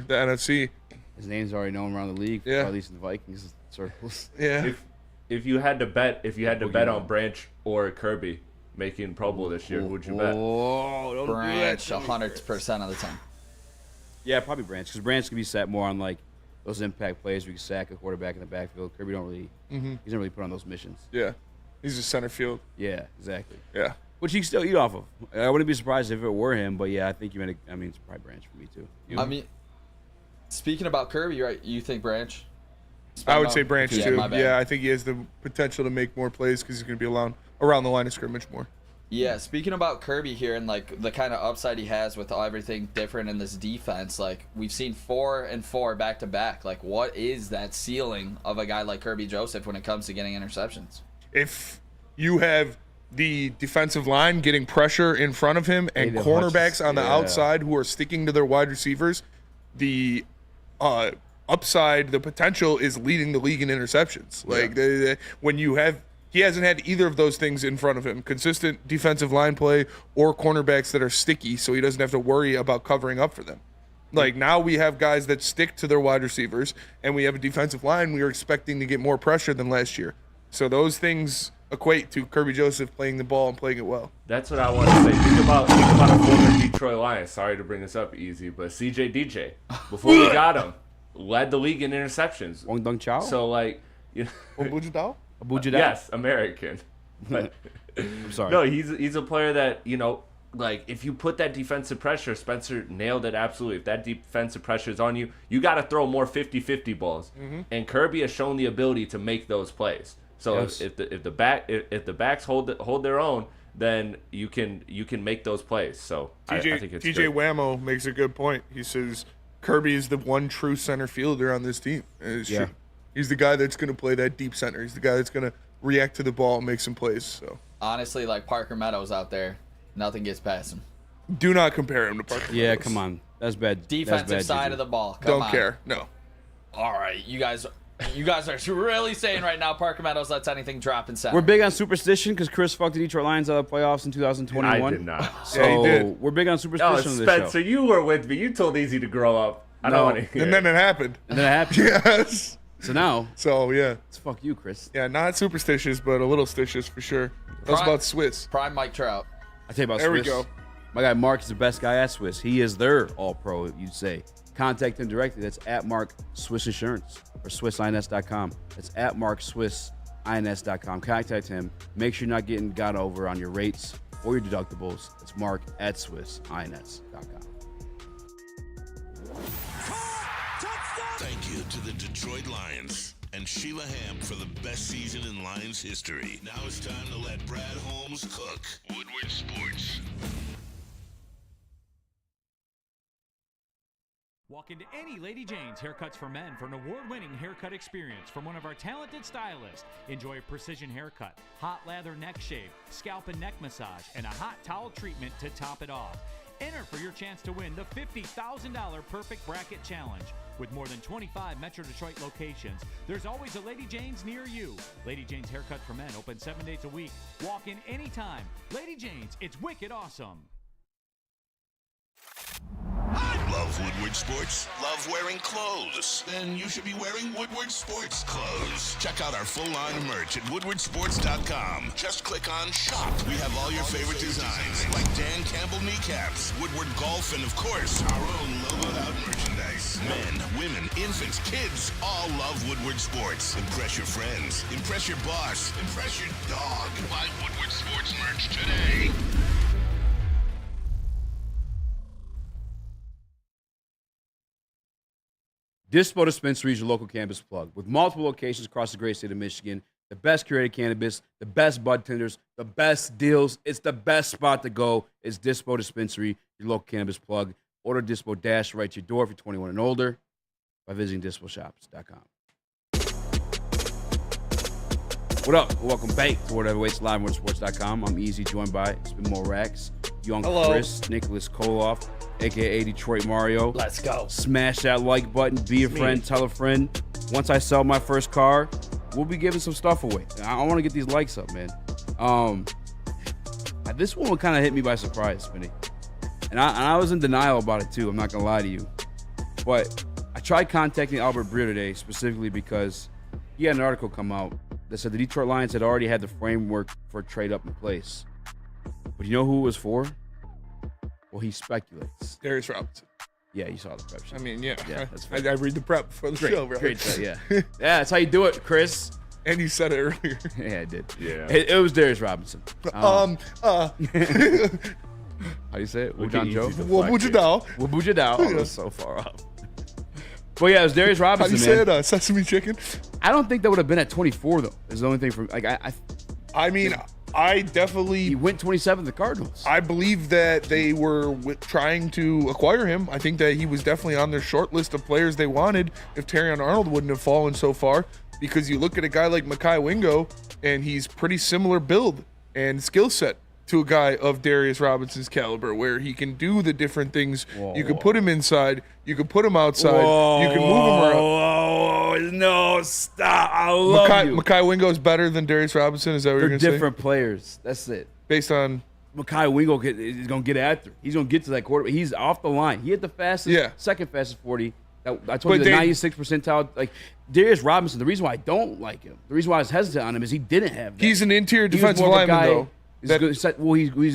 NFC. His name's already known around the league, at least in the Vikings circles. Yeah. If you had to bet on Branch or Kirby making Pro Bowl this year, who would you bet? Oh, Branch 100% of the time. Yeah, probably Branch, because Branch can be set more on like those impact plays where you can sack a quarterback in the backfield. Kirby don't really, he doesn't really put on those missions. Yeah, he's a center field. Yeah, exactly. Yeah, which he can still eat off of. I wouldn't be surprised if it were him, but yeah, I think it's probably Branch for me too. You know? I mean, speaking about Kirby, right? You think Branch? I would say Branch too. my bad. Yeah, I think he has the potential to make more plays because he's going to be around the line of scrimmage more. Yeah, speaking about Kirby here and like the kind of upside he has with everything different in this defense, like we've seen 4-4 back to back. Like, what is that ceiling of a guy like Kirby Joseph when it comes to getting interceptions? If you have the defensive line getting pressure in front of him and cornerbacks on the outside who are sticking to their wide receivers, the upside, the potential is leading the league in interceptions. Like when you have. He hasn't had either of those things in front of him. Consistent defensive line play or cornerbacks that are sticky, so he doesn't have to worry about covering up for them. Like now we have guys that stick to their wide receivers, and we have a defensive line we are expecting to get more pressure than last year. So those things equate to Kirby Joseph playing the ball and playing it well. That's what I want to say. Think about a former Detroit Lions. Sorry to bring this up, Easy, but CJ DJ, before we got him, led the league in interceptions. Wong Dong Chow? So like, you know. Yes, American. But, I'm sorry. No, he's a player that, you know, like if you put that defensive pressure, Spencer nailed it absolutely. If that defensive pressure is on you, you got to throw more 50-50 balls. And Kirby has shown the ability to make those plays. So if the backs hold their own, then you can make those plays. So I think it's TJ Whammo makes a good point. He says Kirby is the one true center fielder on this team. True. He's the guy that's going to play that deep center. He's the guy that's going to react to the ball and make some plays. So honestly, like Parker Meadows out there, nothing gets past him. Do not compare him to Parker Meadows. Yeah, come on. That's bad. Defensive side of the ball. Don't care. No. All right, you guys are really saying right now Parker Meadows lets anything drop in center. We're big on superstition because Chris fucked the Detroit Lions out of the playoffs in 2021. I did not. So yeah, he did. We're big on superstition on this Spencer, show. you were with me. You told Easy to grow up. I don't want to hear And then it happened. Yes. So now. So, yeah. It's fuck you, Chris. Yeah, not superstitious, but a little stitious for sure. That's about Swiss. Prime Mike Trout. I tell you about There Swiss. we go. My guy Mark is the best guy at Swiss. He is their all-pro, you'd say. Contact him directly. That's at Mark Swiss Insurance or SwissINS.com. That's at Mark Swiss INS.com. Contact him. Make sure you're not getting got over on your rates or your deductibles. It's Mark at SwissINS.com. Thank you to the Detroit Lions and Sheila Ham for the best season in Lions history. Now it's time to let Brad Holmes cook. Woodward Sports. Walk into any Lady Jane's Haircuts for Men for an award-winning haircut experience from one of our talented stylists. Enjoy a precision haircut, hot lather neck shave, scalp and neck massage, and a hot towel treatment to top it off. Enter for your chance to win the $50,000 Perfect Bracket Challenge. With more than 25 Metro Detroit locations, there's always a Lady Jane's near you. Lady Jane's Haircut for Men, open 7 days a week. Walk in anytime. Lady Jane's, it's wicked awesome. Love Woodward Sports? Love wearing clothes? Then you should be wearing Woodward Sports clothes. Check out our full line of merch at woodwardsports.com. Just click on shop. We have all your favorite designs, like Dan Campbell kneecaps, Woodward golf, and of course, our own logoed out merchandise. Men, women, infants, kids, all love Woodward Sports. Impress your friends. Impress your boss. Impress your dog. Buy Woodward Sports merch today. Dispo Dispensary is your local cannabis plug. With multiple locations across the great state of Michigan, the best curated cannabis, the best bud tenders, the best deals. It's the best spot to go. It's Dispo Dispensary, your local cannabis plug. Order Dispo Dash right to your door if you're 21 and older by visiting disposhops.com. What up? Welcome back to Whatever Waits Live on Motorsports.com. I'm Eazy, joined by Spin More Rax, Young Chris, Nicholas Kohloff, a.k.a. Detroit Mario. Let's go. Smash that like button. Be a friend. Tell a friend. Once I sell my first car, we'll be giving some stuff away. I want to get these likes up, man. This one kind of hit me by surprise, Spinny. And I was in denial about it too. I'm not gonna lie to you. But I tried contacting Albert Breer today specifically because he had an article come out that said the Detroit Lions had already had the framework for a trade up in place. But you know who it was for? Well, he speculates. Darius Robinson. Yeah, you saw the prep sheet. I mean, yeah. That's I read the prep for the show, bro. Great, yeah. Yeah, that's how you do it, Chris. And you said it earlier. Yeah, I did. Yeah. It was Darius Robinson. How do you say it? Wujan Joe? Wabujadao. Oh, that's so far off. But yeah, it was Darius Robinson, How do you say it? Sesame chicken? I don't think that would have been at 24, though. Is the only thing from, like, I mean, I definitely... He went 27 to the Cardinals. I believe that they were trying to acquire him. I think that he was definitely on their short list of players they wanted if Terrion Arnold wouldn't have fallen so far. Because you look at a guy like Mekhi Wingo, and he's pretty similar build and skill set to a guy of Darius Robinson's caliber, where he can do the different things. You can put him inside. You can put him outside. You can move him around. Oh, no, stop. I love you. Mekhi Wingo is better than Darius Robinson? Is that what you're going to say? They're different players. That's it. Based on... Mekhi Wingo is going to get after. He's going to get to that quarterback. He's off the line. He hit the fastest, second fastest 40. I told you the 96th percentile. Like, Darius Robinson, the reason why I don't like him, the reason why I was hesitant on him is he didn't have that. He's an interior defensive lineman, though. He's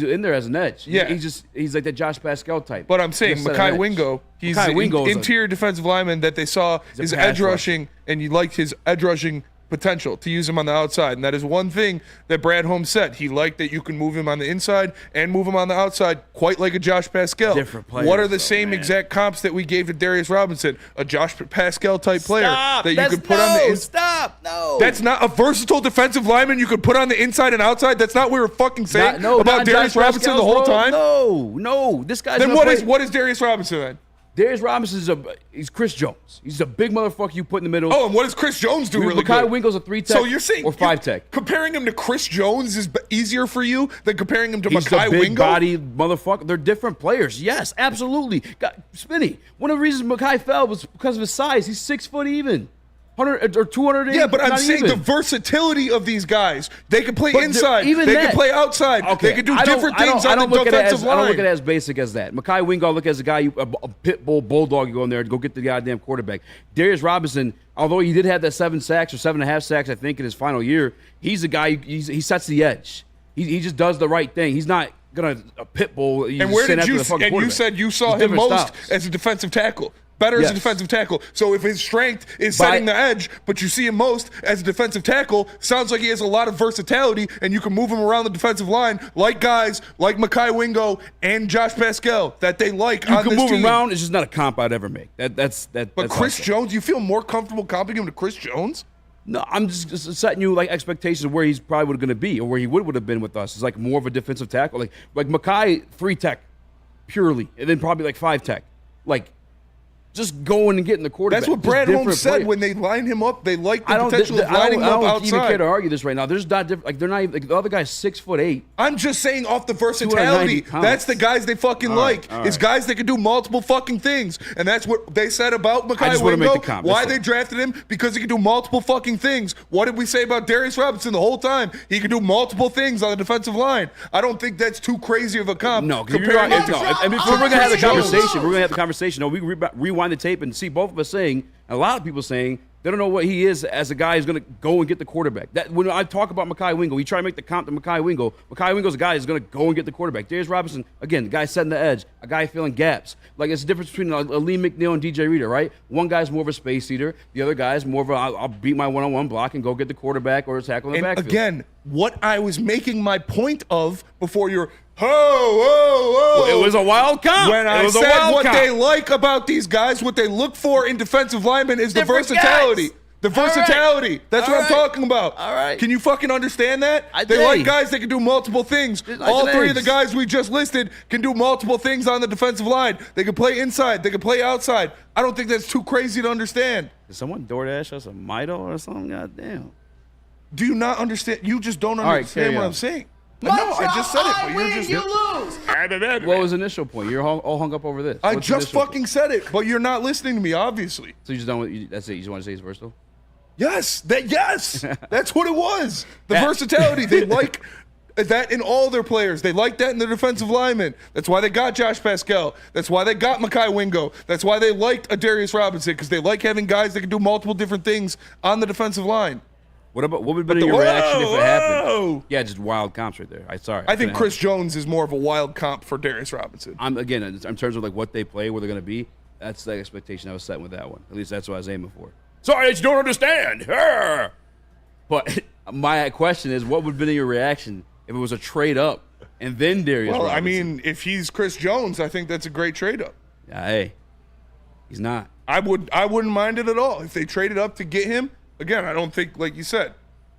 in there as an edge. Yeah. He's like that Josh Pascal type. But I'm saying Mekhi Wingo, he's an interior defensive lineman that they saw his edge rushing, and you liked his edge rushing potential to use him on the outside. And that is one thing that Brad Holmes said. He liked that you can move him on the inside and move him on the outside quite like a Josh Pascal. Different players, what are the same exact comps that we gave to Darius Robinson? A Josh Pascal type player that you could put on the inside. No. That's not a versatile defensive lineman you could put on the inside and outside. That's not what we were fucking saying about Darius Robinson the whole time. No. This guy's then what is Darius Robinson then? Darius Robinson he's Chris Jones. He's a big motherfucker you put in the middle. Oh, and what does Chris Jones do really good? Mekhi Wingo's a 3-tech so you're saying or 5-tech. Comparing him to Chris Jones is easier for you than comparing him to He's Mekhi a big Wingo? body motherfucker. They're different players. Yes, absolutely. Spinny. One of the reasons Mekhi fell was because of his size. He's 6 foot even. 100 or 200. Yeah, but I'm saying the versatility of these guys. They can play inside. Even they can play outside. Okay. They can do different things on the defensive line. I don't look at it as basic as that. Mekhi Wingo, I look at as a guy, a pit bull bulldog, you go in there and go get the goddamn quarterback. Darius Robinson, although he did have that 7 sacks or 7.5 sacks, I think, in his final year, he's a guy, he sets the edge. He just does the right thing. He's not gonna a pit bull. And where did you? And you said you saw him most as a defensive tackle. Better as a defensive tackle. So if his strength is setting the edge, but you see him most as a defensive tackle, sounds like he has a lot of versatility, and you can move him around the defensive line like guys like Mekhi Wingo and Josh Pascal that they like on this team. You can move him around. It's just not a comp I'd ever make. But Chris Jones, you feel more comfortable comping him to Chris Jones? No, I'm just setting you like expectations of where he's probably going to be or where he would have been with us. It's like more of a defensive tackle. Like Mekhi, 3-tech purely, and then probably like 5-tech. Like, just going and getting the quarterback. That's what Brad Holmes said when they line him up. They like the potential of lining him up outside. I don't even care to argue this right now. There's not different. Like, they're not even, like, the other guy's 6'8". I'm just saying off the versatility. That's the guys they fucking like. It's guys that can do multiple fucking things. And that's what they said about Mekhi Wingo. Why they drafted him? Because he can do multiple fucking things. What did we say about Darius Robinson the whole time? He can do multiple things on the defensive line. I don't think that's too crazy of a comp. No, because we're going to have the conversation. We're going to have the conversation. No, we rewind the tape and see both of us saying, a lot of people saying, they don't know what he is as a guy who's going to go and get the quarterback. That when I talk about Mekhi Wingo, we try to make the comp to Mekhi Wingo. Mekhi Wingo's a guy who's going to go and get the quarterback. Darius Robinson, again, the guy setting the edge, a guy filling gaps. Like, it's the difference between Lee McNeil and DJ Reader, right? One guy's more of a space eater. The other guy's more of a, I'll beat my one-on-one block and go get the quarterback or tackle in the backfield. Again, what I was making my point of before you're, well, it was a wild comp. When I said what they like about these guys, what they look for in defensive linemen is the versatility. Guys. The versatility. Right. That's what I'm talking about. All right. Can you fucking understand that? They like guys that can do multiple things. All three of the guys we just listed can do multiple things on the defensive line. They can play inside. They can play outside. I don't think that's too crazy to understand. Did someone DoorDash us a Mito or something? God damn. Do you not understand? You just don't understand what I'm saying. No, I just said it, but you're just... You lose. What was the initial point? You're all hung up over this. I just fucking said it, but you're not listening to me, obviously. So you just don't... That's it? You just want to say he's versatile? Yes, that's what it was. The versatility. They like that in all their players. They like that in their defensive linemen. That's why they got Josh Pascal. That's why they got Mekhi Wingo. That's why they liked Darius Robinson, because they like having guys that can do multiple different things on the defensive line. What would have been your reaction if it happened? Yeah, just wild comps right there. I think Chris Jones is more of a wild comp for Darius Robinson. Again, in terms of like what they play, where they're going to be, that's the expectation I was setting with that one. At least that's what I was aiming for. Sorry that you don't understand. But my question is, what would have been your reaction if it was a trade up and then Darius Robinson? I mean, if he's Chris Jones, I think that's a great trade up. Yeah, hey, he's not. I wouldn't mind it at all if they traded up to get him. Again, I don't think, like you said,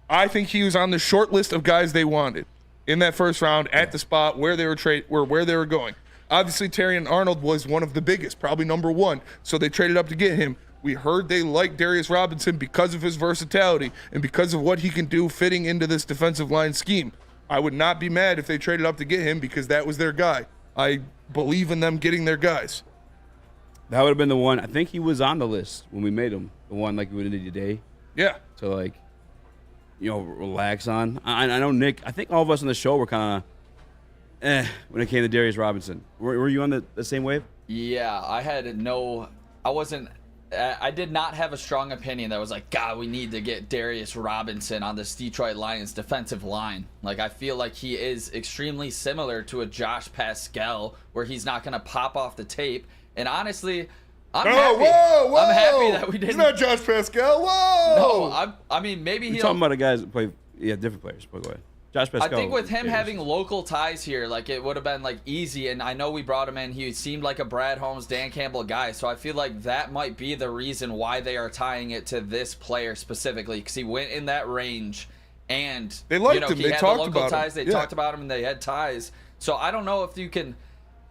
I think he was on the short list of guys they wanted in that first round at the spot where they were going. Obviously, Terrion Arnold was one of the biggest, probably number one. So they traded up to get him. We heard they liked Darius Robinson because of his versatility and because of what he can do fitting into this defensive line scheme. I would not be mad if they traded up to get him because that was their guy. I believe in them getting their guys. That would have been the one. I think he was on the list when we made him. The one like we did today. Yeah. To like, relax on. I know Nick. I think all of us on the show were kind of when it came to Darius Robinson. Were you on the same wave? Yeah, I did not have a strong opinion that was like, God, we need to get Darius Robinson on this Detroit Lions defensive line. Like, I feel like he is extremely similar to a Josh Pascal, where he's not going to pop off the tape. And honestly, I'm happy. Whoa! I'm happy that we didn't. He's not Josh Pascal. Whoa! No, I mean, maybe We're he'll. talking about the guys that play, different players. But go ahead. Josh Pascal. I think with him having local ties here, like it would have been like easy. And I know we brought him in. He seemed like a Brad Holmes, Dan Campbell guy. So I feel like that might be the reason why they are tying it to this player specifically, because he went in that range and they liked him. He They had talked the local about ties. him. They talked about him and they had ties. So I don't know if you can.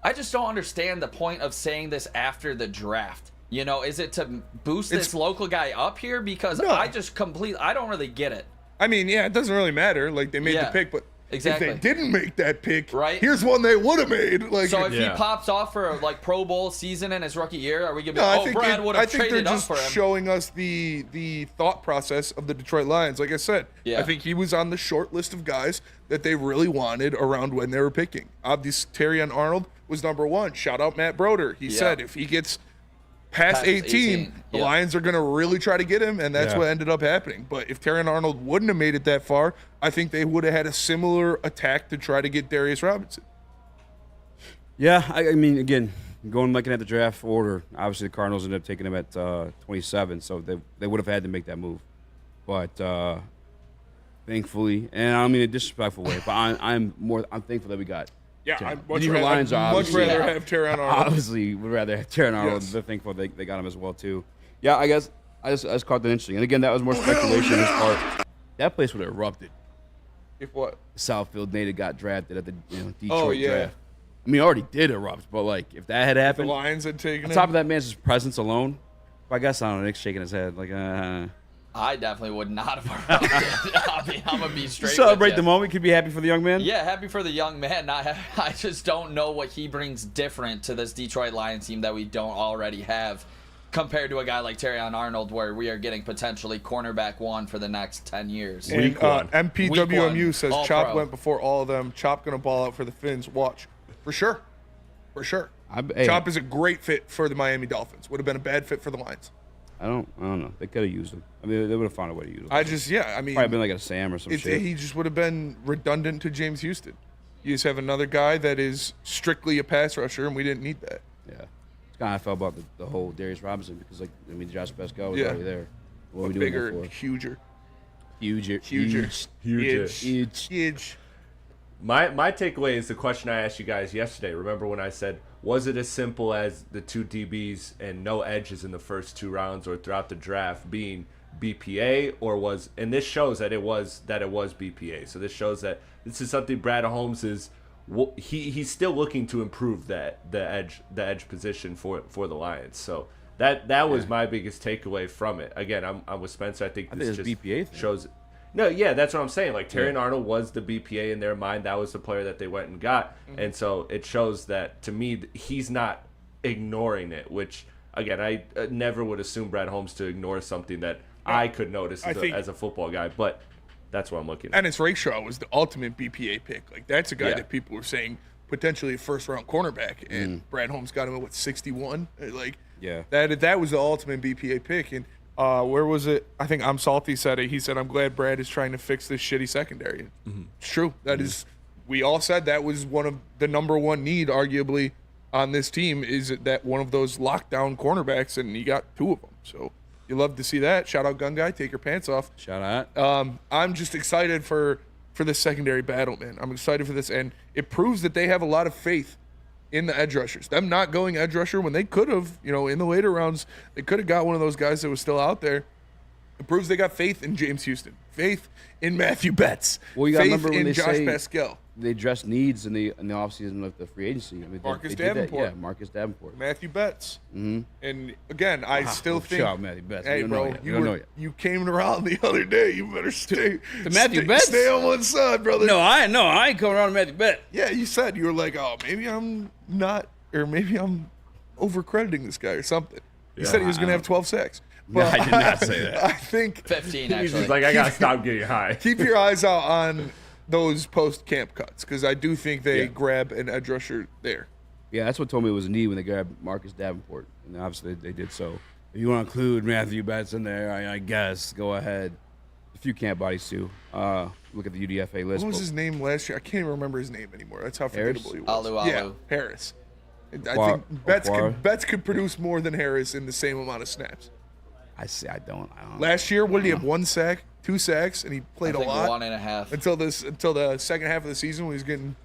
I just don't understand the point of saying this after the draft. Is it to boost this local guy up here? Because I don't really get it. I mean, yeah, it doesn't really matter. Like, they made the pick, but exactly. if they didn't make that pick, right? Here's one they would have made. Like, so if he pops off for a Pro Bowl season in his rookie year, are we gonna be? Brad would have traded up for him. I think they're just showing us the thought process of the Detroit Lions. Like I said, I think he was on the short list of guys that they really wanted around when they were picking. Obviously, Terrion Arnold was number one. Shout out Matt Broder. He said if he gets past 18, the Lions are going to really try to get him, and that's what ended up happening. But if Terrion Arnold wouldn't have made it that far, I think they would have had a similar attack to try to get Darius Robinson. Yeah, I mean, again, looking at the draft order, obviously the Cardinals ended up taking him at 27, so they would have had to make that move. But thankfully, and I don't mean in a disrespectful way, but I'm thankful that we got. Yeah, I'd much rather have Terrion Arnold. Obviously, would rather have Terrion Arnold. They're thankful they got him as well too. Yeah, I guess I just caught that interesting. And again, that was more speculation on his part. That place would have erupted. If what? Southfield native got drafted at the Detroit draft. I mean, it already did erupt, but like if that had happened, the Lions had taken on top of that man's presence alone. I guess I don't know. Nick's shaking his head like. I definitely would not have erupted. I'm gonna be straight. Celebrate the moment. Could be happy for the young man. Yeah, happy for the young man. I just don't know what he brings different to this Detroit Lions team that we don't already have, compared to a guy like Terrion Arnold, where we are getting potentially cornerback one for the next 10 years. And MPWMU says Chop went before all of them. Chop gonna ball out for the Finns. Watch, for sure. Chop is a great fit for the Miami Dolphins. Would have been a bad fit for the Lions. I don't know. They could have used him. I mean, they would have found a way to use him. Probably been like a Sam or some shit. He just would have been redundant to James Houston. You just have another guy that is strictly a pass rusher, and we didn't need that. Yeah. It's kind of how I felt about the whole Darius Robinson because, Josh Pascal was already there. What are we doing bigger, for? huger. Huge. My takeaway is the question I asked you guys yesterday. Remember when I said, was it as simple as the two DBs and no edges in the first 2 rounds or throughout the draft being BPA, or was, and this shows that it was BPA. So this shows that this is something Brad Holmes is he's still looking to improve the edge position for the Lions. So that was my biggest takeaway from it. Again, I'm with Spencer. I think this just BPA thing. shows. No, yeah, that's what I'm saying. Like, Terrion Arnold was the BPA in their mind. That was the player that they went and got. Mm-hmm. And so it shows that, to me, he's not ignoring it, which, again, I never would assume Brad Holmes to ignore something that I could notice I think- as a football guy, but that's what I'm looking at. Ennis Rakestraw was the ultimate BPA pick. Like, that's a guy Yeah. that people were saying potentially a first-round cornerback, and Brad Holmes got him at, 61? Like, Yeah. that was the ultimate BPA pick. And where was it? I think I'm Salty said it. He said, I'm glad Brad is trying to fix this shitty secondary. It's true. That is, we all said that was one of the number one need, arguably, on this team, is that one of those lockdown cornerbacks, and he got 2 of them. So you love to see that. Shout out Gun Guy. Take your pants off. Shout out. I'm just excited for this secondary battle, man. I'm excited for this, and it proves that they have a lot of faith in the edge rushers. Them not going edge rusher when they could have, in the later rounds, they could have got one of those guys that was still out there. It proves they got faith in James Houston, faith in Matthew Betts, Well, you got to faith remember when in they Josh say Pascal. they address needs in the offseason with the free agency. I mean, Marcus they did that. Davenport. Yeah, Marcus Davenport. Matthew Betts. And again, I still Well, think. shout out Matthew Betts. Hey, We don't know bro, yet. We don't know yet. you came around the other day. You better stay. To Matthew Betts? Stay on one side, brother. No, I ain't coming around to Matthew Betts. Yeah, you said you were like, oh, maybe I'm not, or maybe I'm overcrediting this guy or something. You said he was going to have 12 sacks. No, I did not say that. I think 15, He's actually. just like, I gotta stop getting high. keep your eyes out on those post-camp cuts, because I do think they Yeah. grab an edge rusher there. Yeah, that's what told me it was a need when they grabbed Marcus Davenport, and obviously they did so. If you want to include Matthew Betts in there, I guess go ahead. A few camp bodies too. Look at the UDFA list. What was his name last year? I can't even remember his name anymore. That's how Harris? forgettable he was. Alu. Yeah, Harris. I Okwara. think Betts could produce more than Harris in the same amount of snaps. I don't. Last year, what did he have? 1 sack, 2 sacks, and he played I think a lot 1.5. until the second half of the season when he was getting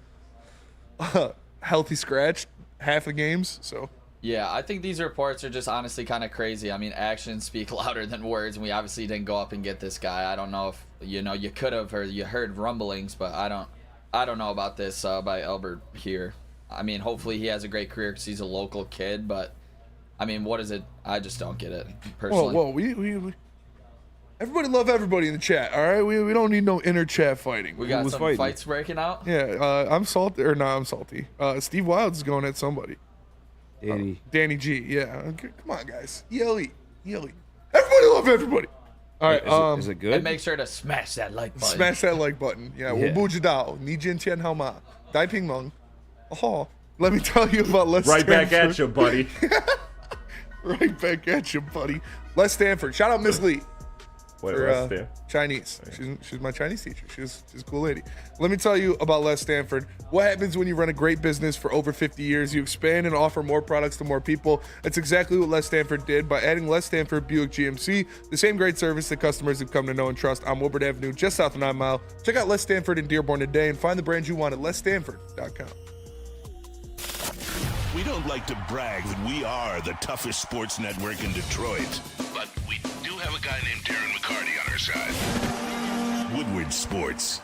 healthy scratched half the games. So Yeah, I think these reports are just honestly kind of crazy. I mean, actions speak louder than words, and we obviously didn't go up and get this guy. I don't know if you could have, or you heard rumblings, but I don't know about this by Albert here. I mean, hopefully he has a great career because he's a local kid, but I mean, what is it? I just don't get it personally. whoa, we everybody love everybody in the chat. All right, we don't need no inner chat fighting. We got was some fighting? fights breaking out. Yeah, I'm salty, or not? I'm salty. Steve Wilds is going at somebody. Danny G. Yeah, okay, come on, guys. ELE. Everybody love everybody. All right, is it good? And make sure to smash that like button. smash that like button. Yeah, Yeah. 我不知道你今天好吗? Dai Ping Meng. Oh, let me tell you about Les Right back Stanford. at you, buddy. Right back at you, buddy. Les Stanford. Shout out Miss Lee. Wait, for, what's there? Chinese. She's my Chinese teacher. She's a cool lady. Let me tell you about Les Stanford. What happens when you run a great business for over 50 years? You expand and offer more products to more people. That's exactly what Les Stanford did by adding Les Stanford Buick GMC, the same great service that customers have come to know and trust on Woodward Avenue, just south of 9 Mile. Check out Les Stanford in Dearborn today and find the brand you want at lesstanford.com. We don't like to brag that we are the toughest sports network in Detroit, but we do have a guy named Darren McCarty on our side. Woodward Sports.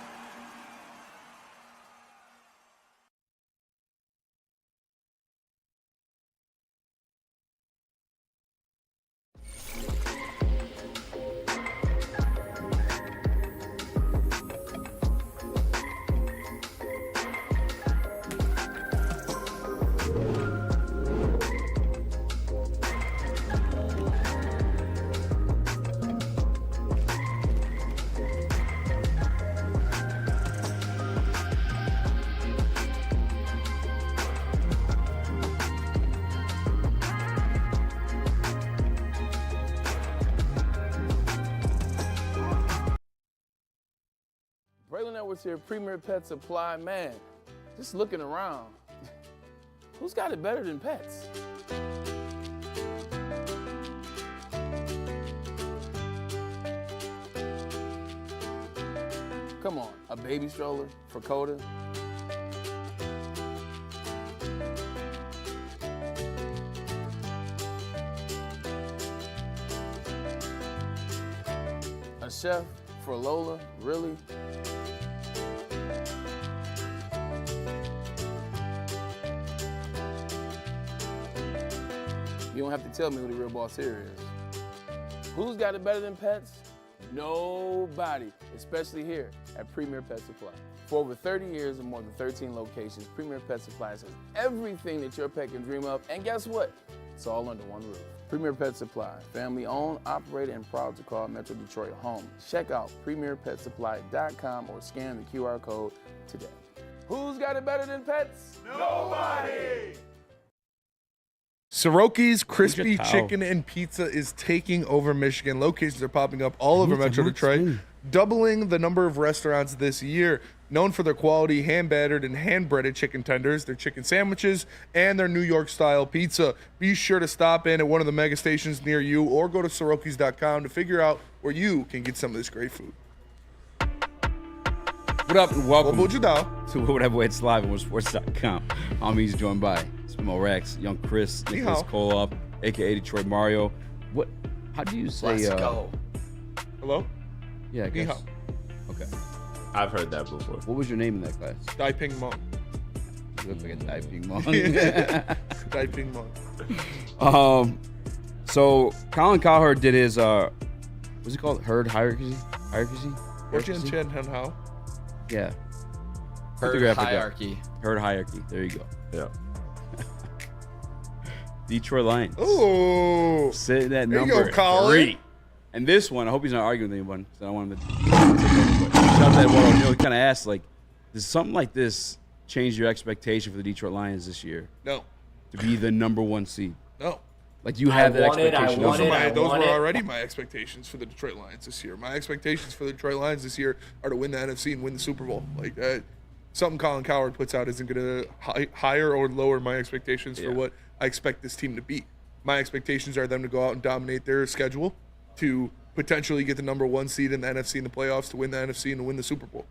Braylon Edwards here, Premier Pet Supply. Man, just looking around, who's got it better than pets? Come on, a baby stroller for Coda? A chef for Lola, really? You don't have to tell me who the real boss here is. Who's got it better than pets? Nobody, especially here at Premier Pet Supply. For over 30 years and more than 13 locations, Premier Pet Supplies has everything that your pet can dream of. And guess what? It's all under one roof. Premier Pet Supply, family owned, operated, and proud to call Metro Detroit home. Check out premierpetsupply.com or scan the QR code today. Who's got it better than pets? Nobody! Soroki's Crispy Chicken and Pizza is taking over Michigan. Locations are popping up all over Metro Detroit, doubling the number of restaurants this year. Known for their quality hand-battered and hand-breaded chicken tenders, their chicken sandwiches, and their New York-style pizza. Be sure to stop in at one of the mega stations near you or go to Sorokis.com to figure out where you can get some of this great food. What up and welcome to Whatever It's Live on WoodSports.com. I'm Eazy, joined by Rax, Young Chris, Nicholas Kohloff, a.k.a. Detroit Mario. How do you say? Let's go. Hello? Yeah, I guess. Okay. I've heard that before. What was your name in that class? Dai Ping Mong. You look like a Dai Ping Mong. Dai Ping Mong. So Colin Cowherd did his what's it called? Herd hierarchy? Yeah. Herd hierarchy. Herd hierarchy. There you go. Yeah. Detroit Lions. Oh. Sitting at There you number go, Colin. 3. And this one, I hope he's not arguing with anyone, because I don't want him to take over. But shout out to Eduardo O'Neill. He kind of asked, like, does something like this change your expectation for the Detroit Lions this year? No. To be the number 1 seed? No. Like, you have that expectation? Those were already my expectations for the Detroit Lions this year. My expectations for the Detroit Lions this year are to win the NFC and win the Super Bowl. Like, something Colin Cowherd puts out isn't going to higher or lower my expectations for what I expect this team to be. My expectations are them to go out and dominate their schedule, to potentially get the number 1 seed in the NFC in the playoffs, to win the NFC and to win the Super Bowl.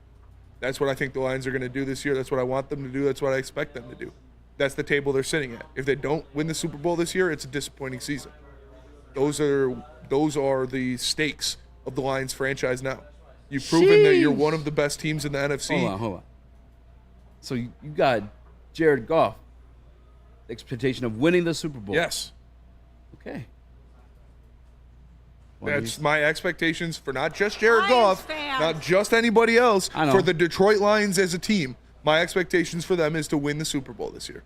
That's what I think the Lions are going to do this year. That's what I want them to do. That's what I expect them to do. That's the table they're sitting at. If they don't win the Super Bowl this year, it's a disappointing season. Those are the stakes of the Lions franchise now. You've proven that you're one of the best teams in the NFC. Hold on. So you got Jared Goff, the expectation of winning the Super Bowl. Yes. Okay. That's my expectations for not just Jared Goff, not just anybody else, for the Detroit Lions as a team. My expectations for them is to win the Super Bowl this year.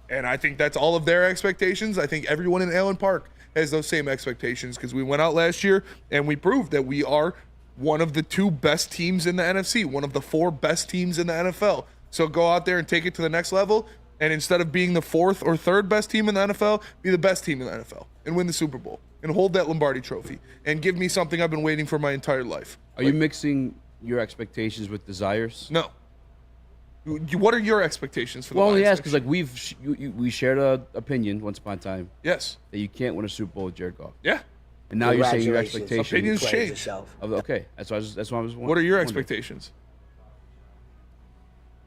And I think that's all of their expectations. I think everyone in Allen Park has those same expectations, because we went out last year and we proved that we are one of the 2 best teams in the NFC, one of the 4 best teams in the NFL. So go out there and take it to the next level, and instead of being the 4th or 3rd best team in the NFL, be the best team in the NFL and win the Super Bowl and hold that Lombardi trophy and give me something I've been waiting for my entire life. Are you mixing your expectations with desires? No. What are your expectations for the Lions? Well, yes, because like we shared an opinion once upon a time. Yes. That you can't win a Super Bowl with Jared Goff. Yeah. And now you're saying your expectations. Opinions change. Okay, that's what I was wondering. What are your expectations?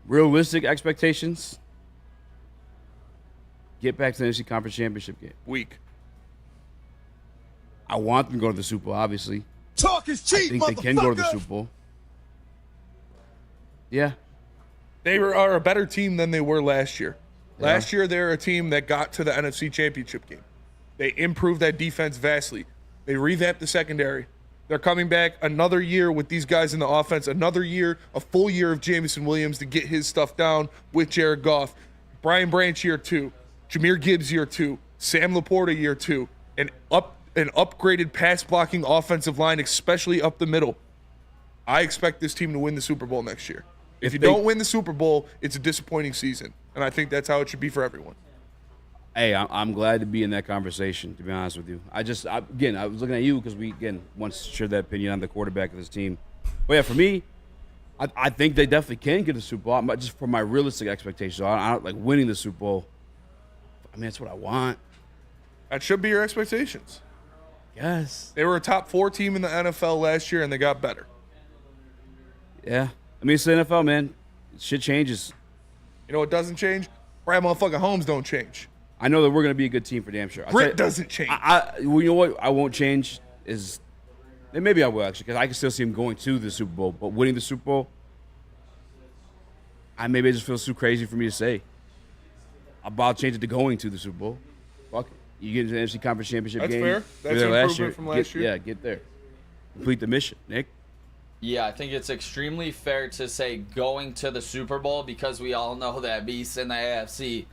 Realistic expectations. Get back to the NFC Conference Championship game. Weak. I want them to go to the Super Bowl, obviously. Talk is cheap, I think they can go to the Super Bowl. Yeah. They are a better team than they were last year. Yeah. Last year, they were a team that got to the NFC Championship game. They improved that defense vastly. They revamped the secondary. They're coming back another year with these guys in the offense, another year, a full year of Jameson Williams to get his stuff down with Jared Goff. Brian Branch year 2, Jahmyr Gibbs year 2, Sam Laporta year 2, an upgraded pass blocking offensive line, especially up the middle. I expect this team to win the Super Bowl next year. If you don't win the Super Bowl, it's a disappointing season, and I think that's how it should be for everyone. Hey, I'm glad to be in that conversation, to be honest with you. I was looking at you because we, once shared that opinion on the quarterback of this team. But yeah, for me, I think they definitely can get the Super Bowl. Just for my realistic expectations. So I don't like winning the Super Bowl. I mean, that's what I want. That should be your expectations. Yes. They were a top 4 team in the NFL last year, and they got better. Yeah. I mean, it's the NFL, man. Shit changes. You know what doesn't change? Brad motherfucking Holmes don't change. I know that we're going to be a good team for damn sure. Grit doesn't change. Well, you know what I won't change is, and maybe I will actually, because I can still see him going to the Super Bowl, but winning the Super Bowl, maybe it just feels too crazy for me to say. I'll change it to going to the Super Bowl. Fuck it. You get into the NFC Conference Championship game. That's fair. That's an improvement from last year. Yeah, get there. Complete the mission. Nick? Yeah, I think it's extremely fair to say going to the Super Bowl, because we all know that beast in the AFC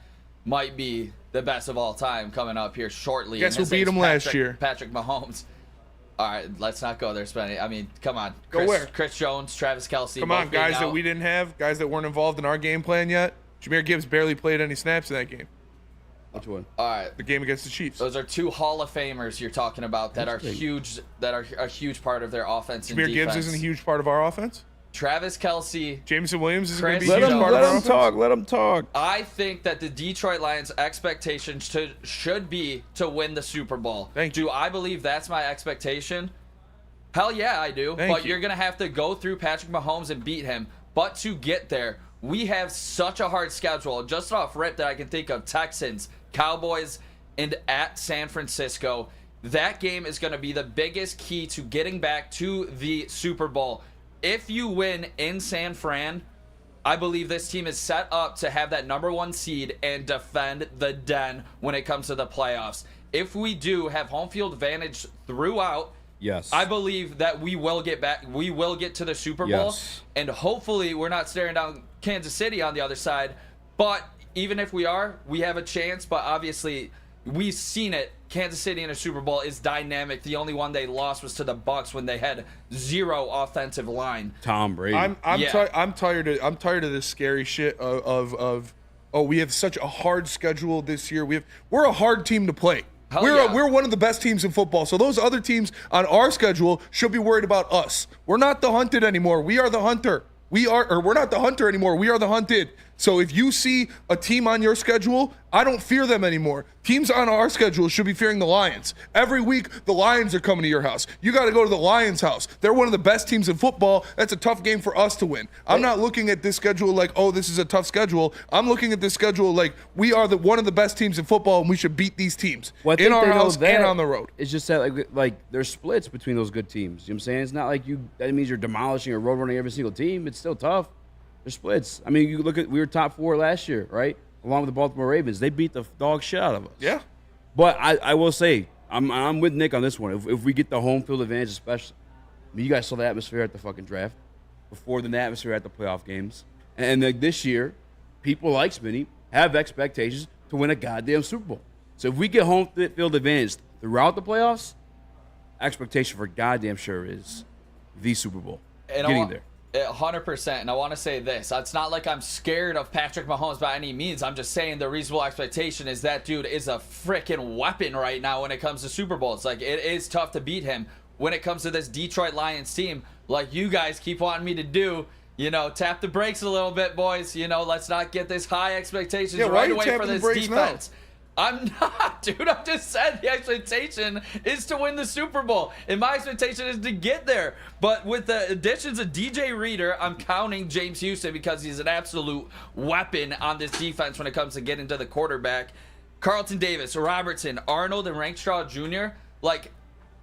might be the best of all time coming up here shortly. Guess and who beat his him name's last year? Patrick Mahomes. All right, let's not go there, Spenny. I mean, come on. Go where? Chris Jones, Travis Kelce. Come on, both being guys that out. we didn't have, guys that weren't involved in our game plan yet. Jameer Gibbs barely played any snaps in that game. Which one? All right. The game against the Chiefs. Those are two Hall of Famers you're talking about that are huge. That are a huge part of their offense and Jameer defense. Gibbs isn't a huge part of our offense. Travis Kelce. Jameson Williams is going to Chris be a huge Jones. part of our offense. Let him talk. I think that the Detroit Lions' expectations should be to win the Super Bowl. Thank you. Do I believe that's my expectation? Hell yeah, I do. Thank But you. you're going to have to go through Patrick Mahomes and beat him. But to get there, we have such a hard schedule. Just off rip that I can think of Texans, Cowboys, and at San Francisco. That game is going to be the biggest key to getting back to the Super Bowl. If you win in San Fran, I believe this team is set up to have that #1 seed and defend the den when it comes to the playoffs. If we do have home field advantage throughout, Yes. I believe that we will get back. We will get to the Super Bowl, Yes. and hopefully we're not staring down Kansas City on the other side. But even if we are, we have a chance. But obviously, we've seen it. Kansas City in a Super Bowl is dynamic. The only one they lost was to the Bucs when they had zero offensive line. Tom Brady. I'm tired of this scary shit of we have such a hard schedule this year. We're a hard team to play. Hell We're yeah. we're one of the best teams in football. So those other teams on our schedule should be worried about us. We're not the hunted anymore. We are the hunter. We're not the hunter anymore. We are the hunted. So if you see a team on your schedule, I don't fear them anymore. Teams on our schedule should be fearing the Lions. Every week, the Lions are coming to your house. You got to go to the Lions' house. They're one of the best teams in football. That's a tough game for us to win. I'm not looking at this schedule like, oh, this is a tough schedule. I'm looking at this schedule like we are one of the best teams in football, and we should beat these teams Well, I think in our they know house that. and on the road. It's just that like there's splits between ththose good teams. You know what I'm saying? It's not like that means you're demolishing or road running every single team. It's still tough. There's splits. I mean, you look at we were top 4 last year, right? Along with the Baltimore Ravens. They beat the dog shit out of us. Yeah. But I will say, I'm with Nick on this one. If we get the home field advantage, especially, I mean, you guys saw the atmosphere at the fucking draft, before the atmosphere at the playoff games, and like this year, people like Smitty have expectations to win a goddamn Super Bowl. So if we get home field advantage throughout the playoffs, expectation for goddamn sure is the Super Bowl. And Getting there. 100%. And I want to say this. It's not like I'm scared of Patrick Mahomes by any means. I'm just saying the reasonable expectation is that dude is a freaking weapon right now when it comes to Super Bowls. Like, it is tough to beat him. When it comes to this Detroit Lions team, like you guys keep wanting me to do, tap the brakes a little bit, boys. Let's not get this high expectations Yeah, why are right you away for tapping the this brakes now? defense. I'm not, dude. I just said the expectation is to win the Super Bowl, and my expectation is to get there. But with the additions of DJ Reader, I'm counting James Houston because he's an absolute weapon on this defense when it comes to getting to the quarterback. Carlton Davis, Robertson, Arnold, and Rankstraw Jr. Like,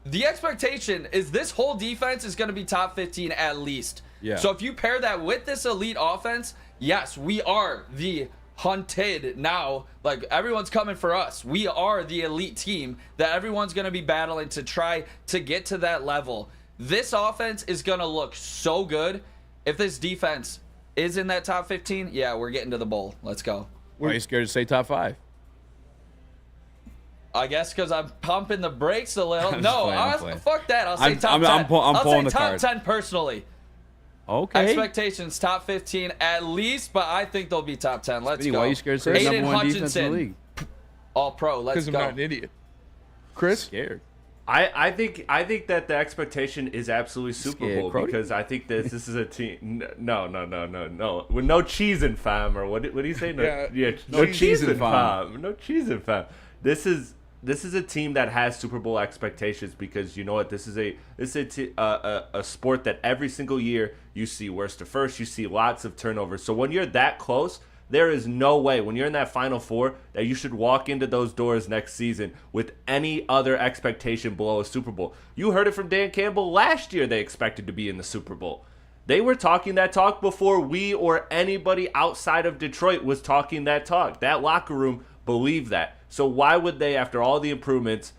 the expectation is this whole defense is going to be top 15 at least. Yeah. So if you pair that with this elite offense, yes, we are the hunted now. Like, everyone's coming for us. We are the elite team that everyone's going to be battling to try to get to that level. This offense is going to look so good. If this defense is in that top 15, yeah, we're getting to the bowl. Let's go. Why are you scared to say top 5? I guess because I'm pumping the brakes a little. I'm No, just playing. fuck that. I'll say top 10. I'm pulling the I'll say top card. 10 personally. Okay. Expectations top 15 at least, but I think they'll be top 10. Let's Smitty, go. why are you scared to say Aiden number 1 defense in the Hutchinson, league? All pro. Let's Because I'm go. not an idiot. Chris? Scared. I think that the expectation is absolutely Super Scared, Bowl Crody? because I think this is a team. No. With no cheesing, fam, or what do you say? No, Yeah, no cheesing, cheesing, fam. No cheesing, fam. This is a team that has Super Bowl expectations because you know what? This is a sport that every single year you see worst to first. You see lots of turnovers. So when you're that close, there is no way when you're in that Final Four that you should walk into those doors next season with any other expectation below a Super Bowl. You heard it from Dan Campbell last year. They expected to be in the Super Bowl. They were talking that talk before we or anybody outside of Detroit was talking that talk. That locker room believed that. So why would they, after all the improvements,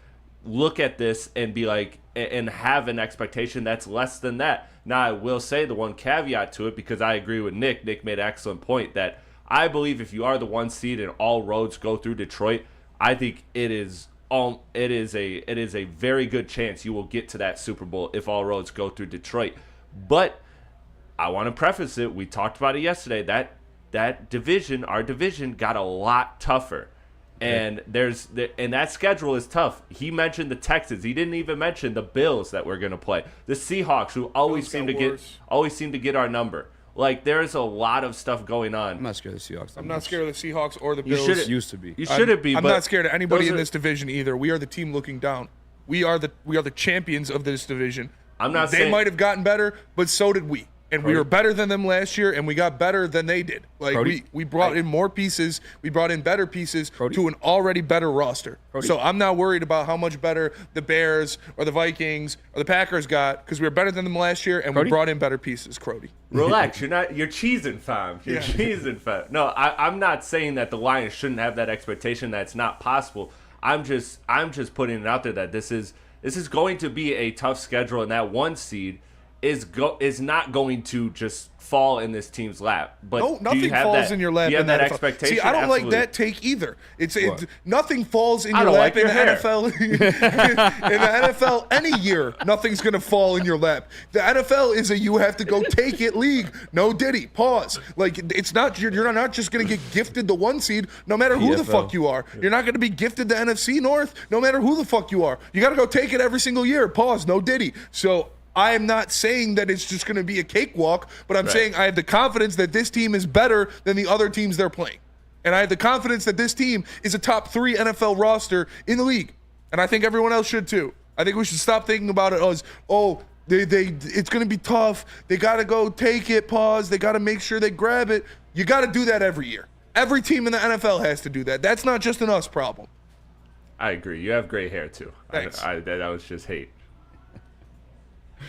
look at this and be like, and have an expectation that's less than that? Now, I will say the one caveat to it, because I agree with Nick. Nick made an excellent point that I believe if you are the 1 seed and all roads go through Detroit, I think it is a very good chance you will get to that Super Bowl if all roads go through Detroit. But I want to preface it. We talked about it yesterday. That division, our division, got a lot tougher. And and that schedule is tough. He mentioned the Texans. He didn't even mention the Bills that we're going to play. The Seahawks, who always seem to get our number. Like, there's a lot of stuff going on. I'm not scared of the Seahawks. I'm not scared of the Seahawks or the Bills. Used to be. You shouldn't be. I'm not scared of anybody in this division either. We are the team looking down. We are the champions of this division. They might have gotten better, but so did we. And we were better than them last year, and we got better than they did. Like, we brought in more pieces. We brought in better pieces to an already better roster. So I'm not worried about how much better the Bears or the Vikings or the Packers got, because we were better than them last year, and we brought in better pieces, Crody. Relax. You're cheesing, fam. You're cheesing, fam. No, I'm not saying that the Lions shouldn't have that expectation. That's not possible. I'm just putting it out there that this is going to be a tough schedule, and that 1 seed is not going to just fall in this team's lap. But no, nothing falls in your lap. Do you have that expectation? See, I don't like that take either. It's nothing falls in your lap in the NFL. In the NFL, any year, nothing's gonna fall in your lap. The NFL is a you have to go take it league. No Diddy. Pause. Like, it's not you're not just gonna get gifted the 1 seed no matter who the fuck you are. You're not gonna be gifted the NFC North no matter who the fuck you are. You gotta go take it every single year. Pause. No Diddy. So I am not saying that it's just going to be a cakewalk, but I'm saying I have the confidence that this team is better than the other teams they're playing. And I have the confidence that this team is a top 3 NFL roster in the league. And I think everyone else should too. I think we should stop thinking about it as, it's going to be tough. They got to go take it, pause. They got to make sure they grab it. You got to do that every year. Every team in the NFL has to do that. That's not just an us problem. I agree. You have gray hair too. Thanks. That was just hate.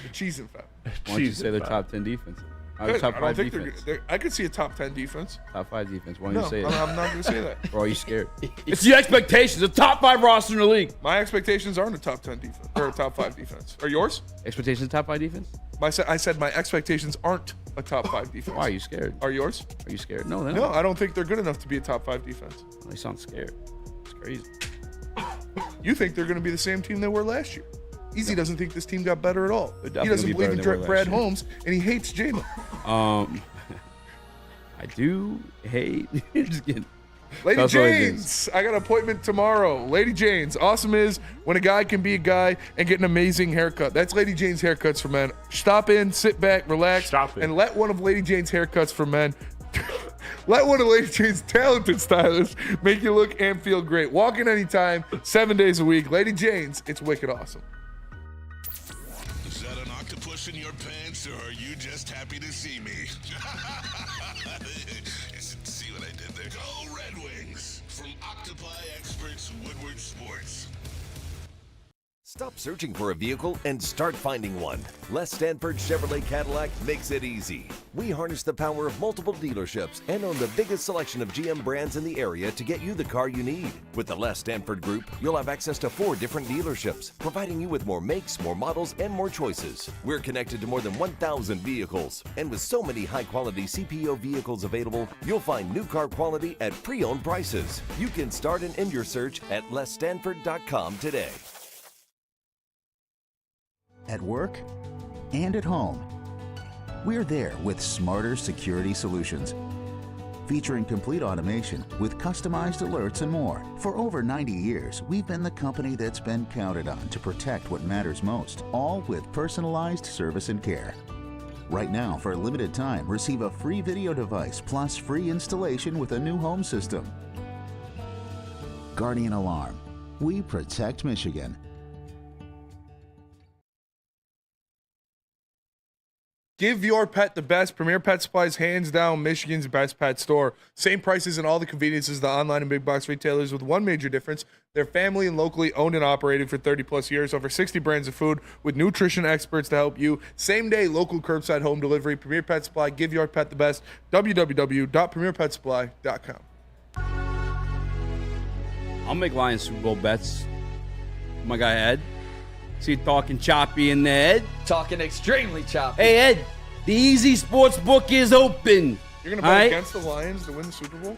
The cheesing fam. Why don't you say they're top 10 defense? Top 5 defense. I could see a top 10 defense. Top 5 defense. Why don't you say it? I'm not going to say that. Or are you scared? It's the expectations. The top 5 roster in the league. My expectations aren't a top 10 defense or a top 5 defense. Are yours? Expectations top 5 defense? I said my expectations aren't a top 5 defense. Why are you scared? Are yours? Are you scared? No, they're No, not. I don't think they're good enough to be a top 5 defense. They sound scared. It's crazy. You think they're going to be the same team they were last year. Eazy doesn't think this team got better at all. He doesn't believe in Brad Holmes, and he hates Jalen. I do hate. Just kidding. Lady Jane's. I got an appointment tomorrow. Lady Jane's. Awesome is when a guy can be a guy and get an amazing haircut. That's Lady Jane's Haircuts for Men. Stop in, sit back, relax, and let one of Lady Jane's Haircuts for Men let one of Lady Jane's talented stylists make you look and feel great. Walk in anytime, 7 days a week. Lady Jane's. It's wicked awesome. Is that an octopus in your pants, or are you just happy to see me? See what I did there? Go Red Wings! From Octopi Experts Woodward Sports. Stop searching for a vehicle and start finding one. Les Stanford Chevrolet Cadillac makes it easy. We harness the power of multiple dealerships and own the biggest selection of GM brands in the area to get you the car you need. With the Les Stanford Group, you'll have access to 4 different dealerships, providing you with more makes, more models, and more choices. We're connected to more than 1,000 vehicles. And with so many high-quality CPO vehicles available, you'll find new car quality at pre-owned prices. You can start and end your search at lesstanford.com today. At work and at home, we're there with smarter security solutions. Featuring complete automation with customized alerts and more. For over 90 years, we've been the company that's been counted on to protect what matters most, all with personalized service and care. Right now, for a limited time, receive a free video device plus free installation with a new home system. Guardian Alarm. We protect Michigan. Give your pet the best. Premier Pet Supplies, hands down, Michigan's best pet store. Same prices and all the conveniences of the online and big box retailers, with one major difference. They're family and locally owned and operated for 30 plus years. Over 60 brands of food with nutrition experts to help you. Same day, local curbside home delivery. Premier Pet Supply, give your pet the best. www.premierpetsupply.com. I'll make Lions Super Bowl bets. My guy Ed. See you talking choppy in there, Ed. Talking extremely choppy. Hey, Ed, the Eazy Sports Book is open. You're going to bet against the Lions to win the Super Bowl?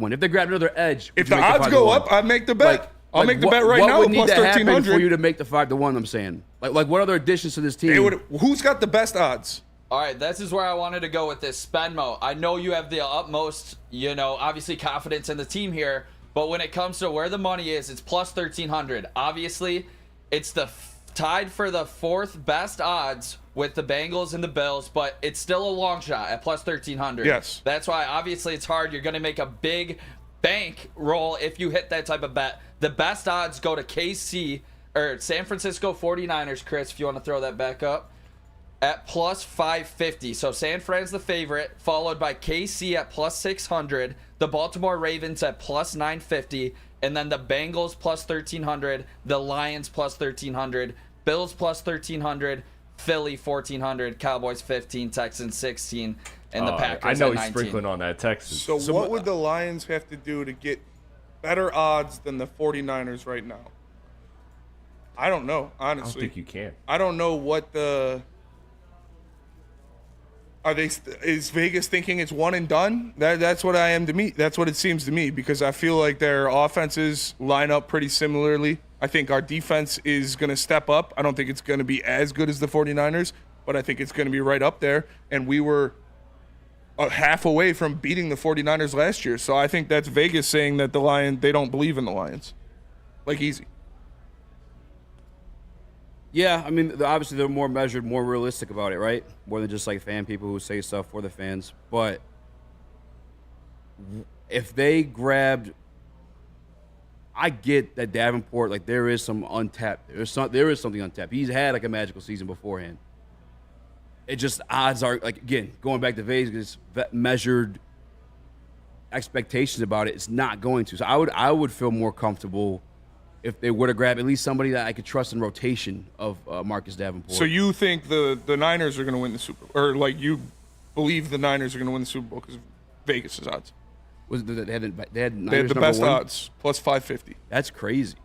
1. If they grab another edge, If would you the make odds 5 to go 1? up, I'd make the bet. I'll make the bet right what now. What would need plus to happen 1300 for you to make the 5 to 1? I'm saying, like what other additions to this team? Who's got the best odds? All right, this is where I wanted to go with this. Spenmo, I know you have the utmost, obviously confidence in the team here, but when it comes to where the money is, it's plus 1300. Obviously, it's the tied for the 4th best odds with the Bengals and the Bills, but it's still a long shot at plus 1,300. Yes. That's why obviously it's hard. You're going to make a big bank roll if you hit that type of bet. The best odds go to KC or San Francisco 49ers, Chris, if you want to throw that back up, at plus 550. So San Fran's the favorite, followed by KC at plus 600, the Baltimore Ravens at plus 950, and then the Bengals plus 1,300, the Lions plus 1,300, Bills plus 1,300, Philly 1,400, Cowboys 15, Texans 16, and the Packers I know at he's 19. sprinkling on that Texans. So what would the Lions have to do to get better odds than the 49ers right now? I don't know, honestly. I don't think you can. I don't know what the... Is Vegas thinking it's one and done? That's what I am to me. That's what it seems to me, because I feel like their offenses line up pretty similarly. I think our defense is going to step up. I don't think it's going to be as good as the 49ers, but I think it's going to be right up there. And we were half away from beating the 49ers last year. So I think that's Vegas saying that they don't believe in the Lions. Like Eazy. Yeah, I mean, obviously they're more measured, more realistic about it, right? More than just like fan people who say stuff for the fans. But if they grabbed, I get that Davenport, like there is some untapped. There is something untapped. He's had like a magical season beforehand. It just odds are like, again, going back to Vegas, measured expectations about it. It's not going to. So I would feel more comfortable if they were to grab at least somebody that I could trust in rotation of Marcus Davenport. So you think the Niners are going to win the Super Bowl? Or like you believe the Niners are going to win the Super Bowl because of Vegas' odds? They had the best odds, plus 550. That's crazy.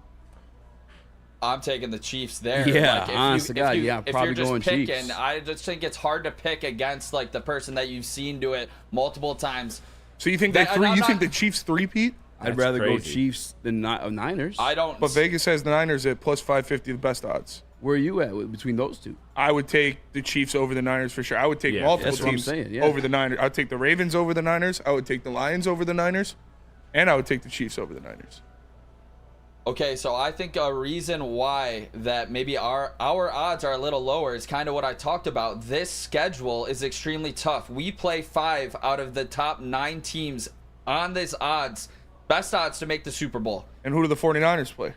I'm taking the Chiefs there. Yeah, like, honest to God, yeah, I'm probably if you're going just picking, Chiefs. I just think it's hard to pick against like the person that you've seen do it multiple times. So you think think the Chiefs three-peat? I'd rather go Chiefs than Niners. I don't. But Vegas has the Niners at plus 550, the best odds. Where are you at between those two? I would take the Chiefs over the Niners for sure. I would take multiple that's what I'm teams saying, yeah. over the Niners. I would take the Ravens over the Niners. I would take the Lions over the Niners. And I would take the Chiefs over the Niners. Okay, so I think a reason why that maybe our odds are a little lower is kind of what I talked about. This schedule is extremely tough. We play 5 out of the top 9 teams on this odds. Best odds to make the Super Bowl. And who do the 49ers play?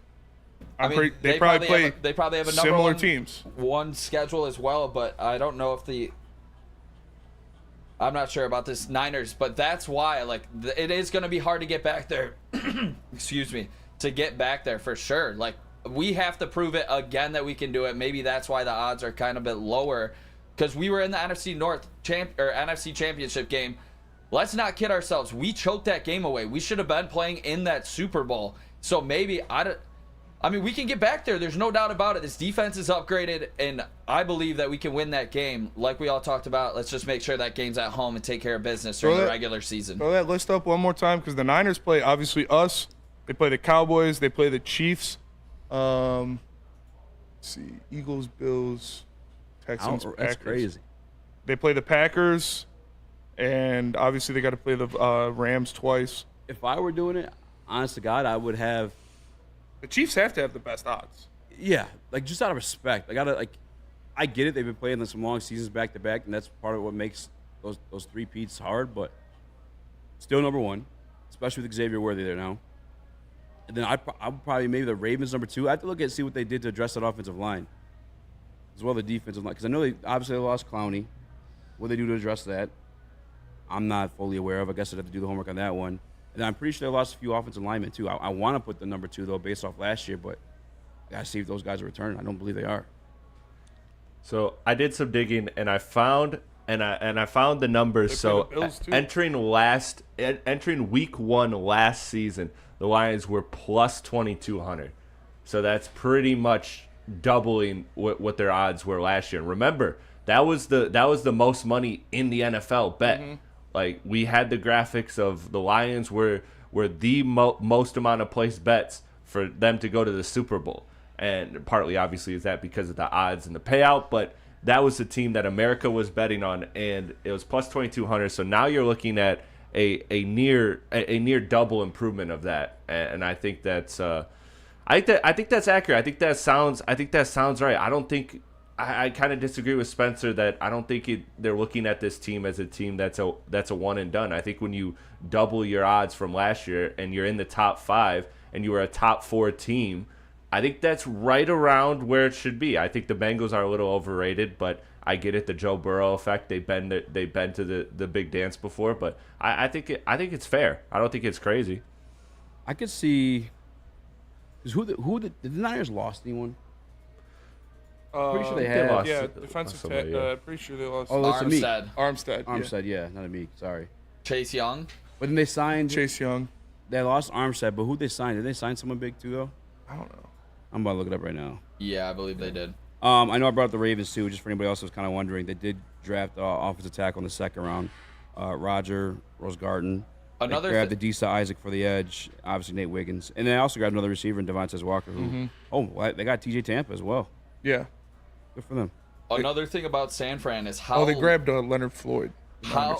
They probably have a number similar teams. One schedule as well, but I don't know if I'm not sure about this Niners, but that's why it is going to be hard to get back there. Excuse me, to get back there for sure. Like we have to prove it again that we can do it. Maybe that's why the odds are kind of a bit lower, because we were in the NFC North NFC Championship game. Let's not kid ourselves. We choked that game away. We should have been playing in that Super Bowl. So maybe we can get back there. There's no doubt about it. This defense is upgraded, and I believe that we can win that game. Like we all talked about, let's just make sure that game's at home and take care of business during the regular season. Throw that list up one more time, because the Niners play, obviously, us. They play the Cowboys. They play the Chiefs. Let's see. Eagles, Bills, Texans, Packers. That's crazy. They play the Packers, and obviously they got to play the Rams twice. If I were doing it, honest to God, I would have. The Chiefs have to have the best odds. Yeah, like just out of respect. I get it. They've been playing some long seasons back to back, and that's part of what makes those three-peats hard. But still number one, especially with Xavier Worthy there now. And then I'd probably maybe the Ravens number 2. I have to look at see what they did to address that offensive line, as well as the defensive line, because I know they obviously lost Clowney. What they do to address that, I'm not fully aware of. I guess I'd have to do the homework on that one. And I'm pretty sure they lost a few offensive linemen, too. I want to put the number 2, though, based off last year, but I got to see if those guys are returning. I don't believe they are. So I did some digging, and I found the numbers. So entering week 1 last season, the Lions were plus 2,200. So that's pretty much doubling what their odds were last year. Remember, that was the most money in the NFL bet. Mm-hmm. Like, we had the graphics of the Lions were the most amount of placed bets for them to go to the Super Bowl. And partly, obviously, is that because of the odds and the payout. But that was the team that America was betting on, and it was plus 2,200. So now you're looking at a near double improvement of that. And I think that's I think that's accurate. I think that sounds right. I don't think I kind of disagree with Spencer that I don't think they're looking at this team as a team that's a one and done. I think when you double your odds from last year and you're in the top 5 and you were a top 4 team, I think that's right around where it should be. I think the Bengals are a little overrated, but I get it, the Joe Burrow effect. They've been to the big dance before, but I think it's fair. I don't think it's crazy. I could see. Because did the Niners lost anyone? Pretty sure they had. Lost defensive pretty sure they lost. Armstead. Yeah, not a Meek. Sorry. Chase Young. But then they signed Chase Young. They lost Armstead, but who they signed? Did they sign someone big too, though? I don't know. I'm about to look it up right now. Yeah, I believe they did. I know I brought up the Ravens too. Just for anybody else who's kind of wondering, they did draft offensive tackle in the second round. Roger Rosegarten. They grabbed the Adisa Isaac for the edge. Obviously Nate Wiggins, and they also grabbed another receiver in Devontae Walker. Who? They got TJ Tampa as well. Yeah. Good for them. Another thing about San Fran is how they grabbed Leonard Floyd. How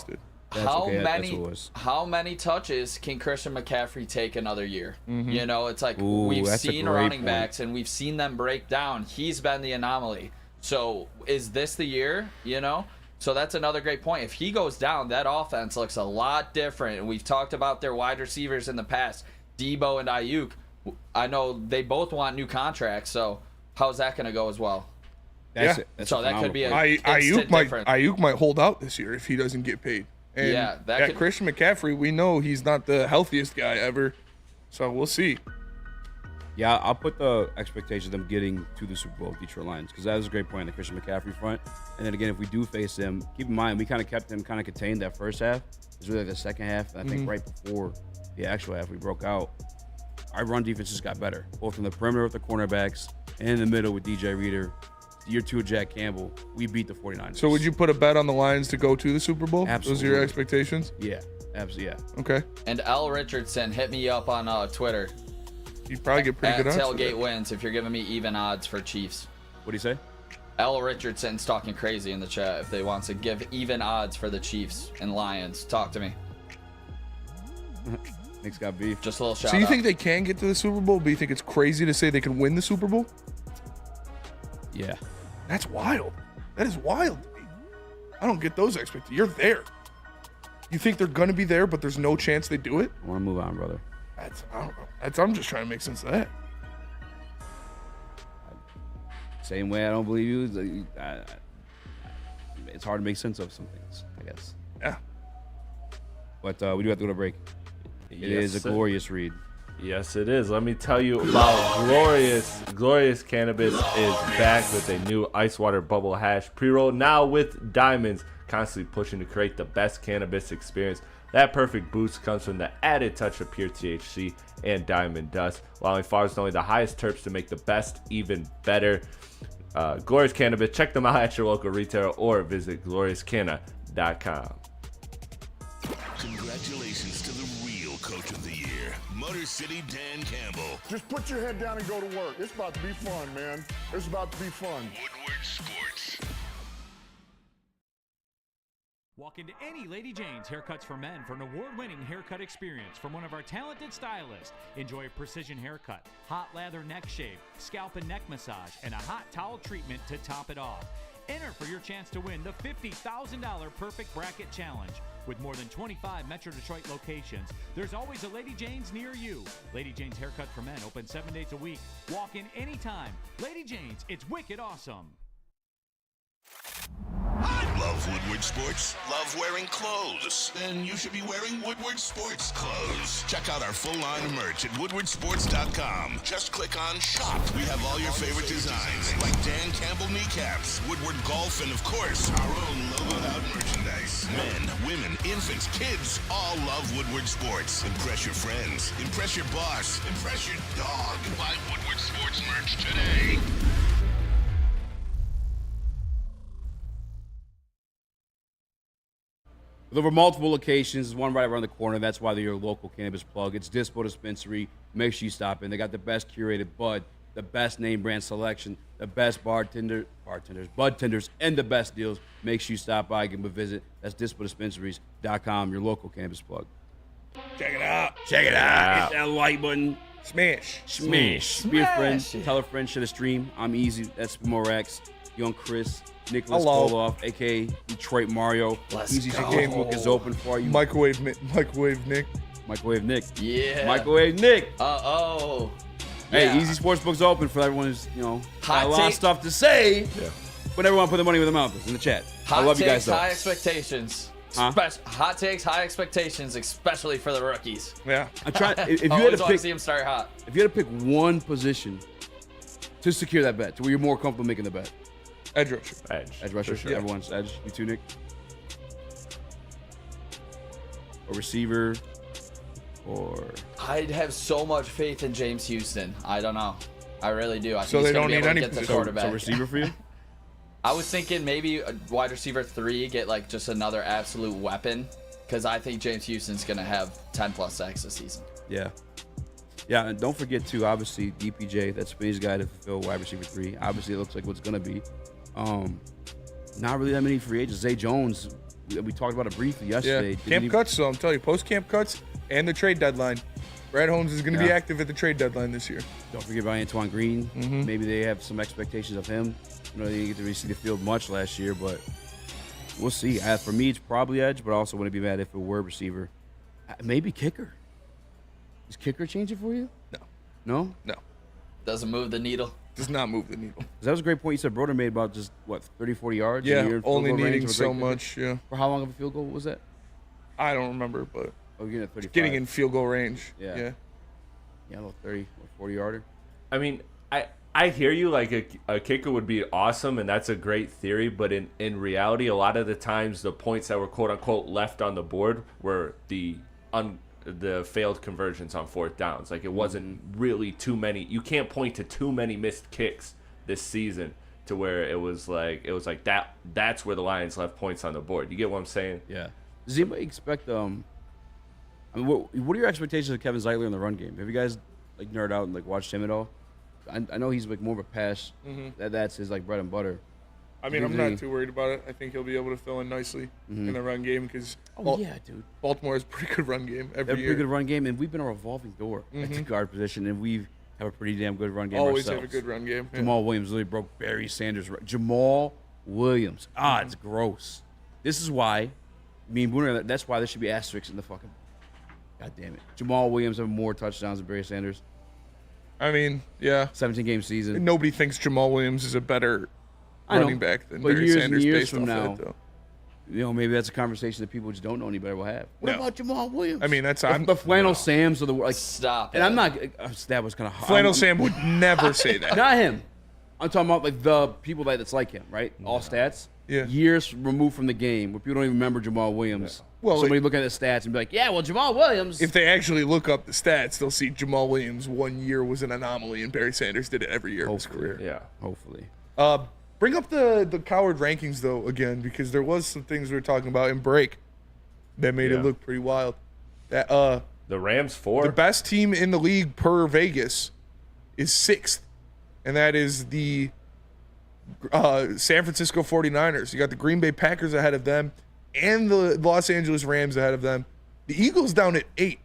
many touches can Christian McCaffrey take another year? Mm-hmm. You know, it's like we've seen running backs and we've seen them break down. He's been the anomaly. So is this the year? You know? So that's another great point. If he goes down, that offense looks a lot different. And we've talked about their wide receivers in the past, Debo and Ayuk. I know they both want new contracts. So how's that going to go as well? That's so that could be a Ayuk might hold out this year if he doesn't get paid. And Christian McCaffrey, we know he's not the healthiest guy ever, so we'll see. Yeah, I'll put the expectation of them getting to the Super Bowl, Detroit Lions, because that was a great point on the Christian McCaffrey front. And then again, if we do face them, keep in mind we kind of kept them kind of contained that first half. It was really the second half. And I think right before the actual half we broke out, our run defense just got better, both from the perimeter with the cornerbacks and in the middle with DJ Reader. Year 2 Jack Campbell, we beat the 49ers. So would you put a bet on the Lions to go to the Super Bowl? Absolutely. Those are your expectations? Yeah, absolutely, yeah. Okay. And L. Richardson, hit me up on Twitter. You'd probably get pretty good odds. Tailgate wins if you're giving me even odds for Chiefs. What do you say? L. Richardson's talking crazy in the chat. If they want to give even odds for the Chiefs and Lions, talk to me. Nick's got beef. Just a little shout out. So you think they can get to the Super Bowl, but you think it's crazy to say they can win the Super Bowl? Yeah. That's wild. That is wild to me. I don't get those expectations. You're there. You think they're going to be there, but there's no chance they do it? I want to move on, brother. I don't know. I'm just trying to make sense of that. Same way I don't believe you. It's hard to make sense of some things, I guess. Yeah. But we do have to go to break. It is a glorious read. Yes, it is. Let me tell you about Glorious Cannabis is back with a new ice water bubble hash pre-roll, now with diamonds, constantly pushing to create the best cannabis experience. That perfect boost comes from the added touch of pure THC and diamond dust, allowing farmers only the highest terps to make the best even better. Glorious Cannabis, check them out at your local retailer or visit gloriouscanna.com. Congratulations to the real coach of the year, Motor City Dan Campbell. Just put your head down and go to work. It's about to be fun, man. It's about to be fun. Woodward Sports. Walk into any Lady Jane's Haircuts for Men for an award-winning haircut experience from one of our talented stylists. Enjoy a precision haircut, hot lather neck shave, scalp and neck massage, and a hot towel treatment to top it off. Enter for your chance to win the $50,000 Perfect Bracket Challenge. With more than 25 Metro Detroit locations, there's always a Lady Jane's near you. Lady Jane's Haircut for Men, open 7 days a week. Walk in anytime. Lady Jane's, it's wicked awesome. Love Woodward Sports? Love wearing clothes? Then you should be wearing Woodward Sports clothes. Check out our full line of merch at woodwardsports.com. Just click on shop. We have all your favorite designs, like Dan Campbell kneecaps, Woodward golf, and of course, our own logoed out merchandise. Men, women, infants, kids all love Woodward Sports. Impress your friends. Impress your boss. Impress your dog. Buy Woodward Sports merch today. With over multiple locations, there's one right around the corner. That's why they're your local cannabis plug. It's Dispo Dispensary. Make sure you stop in. They got the best curated bud, the best name brand selection, the best bud tenders, and the best deals. Make sure you stop by, give them a visit. That's DispoDispensaries.com, your local cannabis plug. Check it out. Check it out. Hit that like button. Smash. Be a friend. Smash. Tell a friend, share the stream. I'm Eazy. That's Morax. Young Chris. Nicholas Hello. Kohloff, a.k.a. Detroit Mario. Let's Eazy go. Facebook is open for you. Microwave Nick. Microwave Nick. Yeah. Microwave Nick. Uh-oh. Hey, Yeah. Easy Sportsbook's open for everyone who's, got Hot a lot of take. stuff to say. Yeah. But everyone put their money where their mouth is in the chat. Hot I love you takes, guys, though. high expectations. Huh? Hot takes, high expectations, especially for the rookies. Yeah. I'm trying. If you had Always to want to pick, see them start hot. if you had to pick one position to secure that bet, to where you're more comfortable making the bet, Edge rusher. edge rusher, sure. Yeah. everyone's edge. You too, Nick. A receiver, or I'd have so much faith in James Houston. I don't know. I really do. I think So he's they gonna don't be need able to any get the position. quarterback. so receiver for you? I was thinking maybe a wide receiver 3, get like just another absolute weapon, because I think James Houston's gonna have 10+ sacks this season. Yeah. Yeah, and don't forget too, obviously, DPJ, that's Spain's guy to fulfill wide receiver 3. Obviously, it looks like what's gonna be. Not really that many free agents. Zay Jones, we talked about it briefly yesterday. Yeah. Camp cuts, so I'm telling you, post-camp cuts and the trade deadline. Brad Holmes is going to be active at the trade deadline this year. Don't forget about Antoine Green. Maybe they have some expectations of him. They didn't get to really see the field much last year, but we'll see. For me, it's probably edge, but I also wouldn't be mad if it were receiver. Maybe kicker. Is kicker changing for you? No. No? No. Doesn't move the needle. Does not move the needle. That was a great point you said Broder made about just, 30, 40 yards? Yeah, a year in field only goal range needing of a so great kicker? much, yeah. For how long of a field goal was that? I don't remember, but Oh, you're getting at 35. getting in field goal range. Yeah. Yeah. Yeah, a little 30 or 40 yarder. I mean, I hear you. Like a kicker would be awesome, and that's a great theory. But in reality, a lot of the times, the points that were quote unquote left on the board were the failed conversions on fourth downs. Like it wasn't really too many. You can't point to too many missed kicks this season to where it was like that. That's where the Lions left points on the board. You get what I'm saying? Yeah. Does anybody expect I mean, what are your expectations of Kevin Zeitler in the run game? Have you guys nerd out and watched him at all? I know he's more of a pass. That's his bread and butter. I mean, I'm not too worried about it. I think he'll be able to fill in nicely in the run game because dude, Baltimore has a pretty good run game they have every a year. pretty good run game, and we've been a revolving door at the guard position, and we have a pretty damn good run game Always ourselves. have a good run game. Yeah. Jamal Williams literally broke Barry Sanders. Jamal Williams. It's gross. This is why, that's why there should be asterisks in the fucking. God damn it. Jamal Williams have more touchdowns than Barry Sanders. I mean, yeah. 17-game season. Nobody thinks Jamal Williams is a better running back than Barry years Sanders and years based from off now, that, though. maybe that's a conversation that people just don't know any better will have. What about Jamal Williams? I mean, that's the Flannel Sams of the world. Stop. And I'm not. That was kind of Flannel Sam would never say that. Not him. I'm talking about the people that's like him, right? All stats. Yeah. Years removed from the game where people don't even remember Jamal Williams. Well, somebody look at the stats and be like, yeah, well, Jamal Williams. If they actually look up the stats, they'll see Jamal Williams 1 year was an anomaly, and Barry Sanders did it every year of his career. Yeah. Hopefully. Bring up the coward rankings though again, because there was some things we were talking about in break that made it look pretty wild. That the Rams 4. The best team in the league per Vegas is 6th, and that is the San Francisco 49ers. You got the Green Bay Packers ahead of them, and the Los Angeles Rams ahead of them. The Eagles down at 8.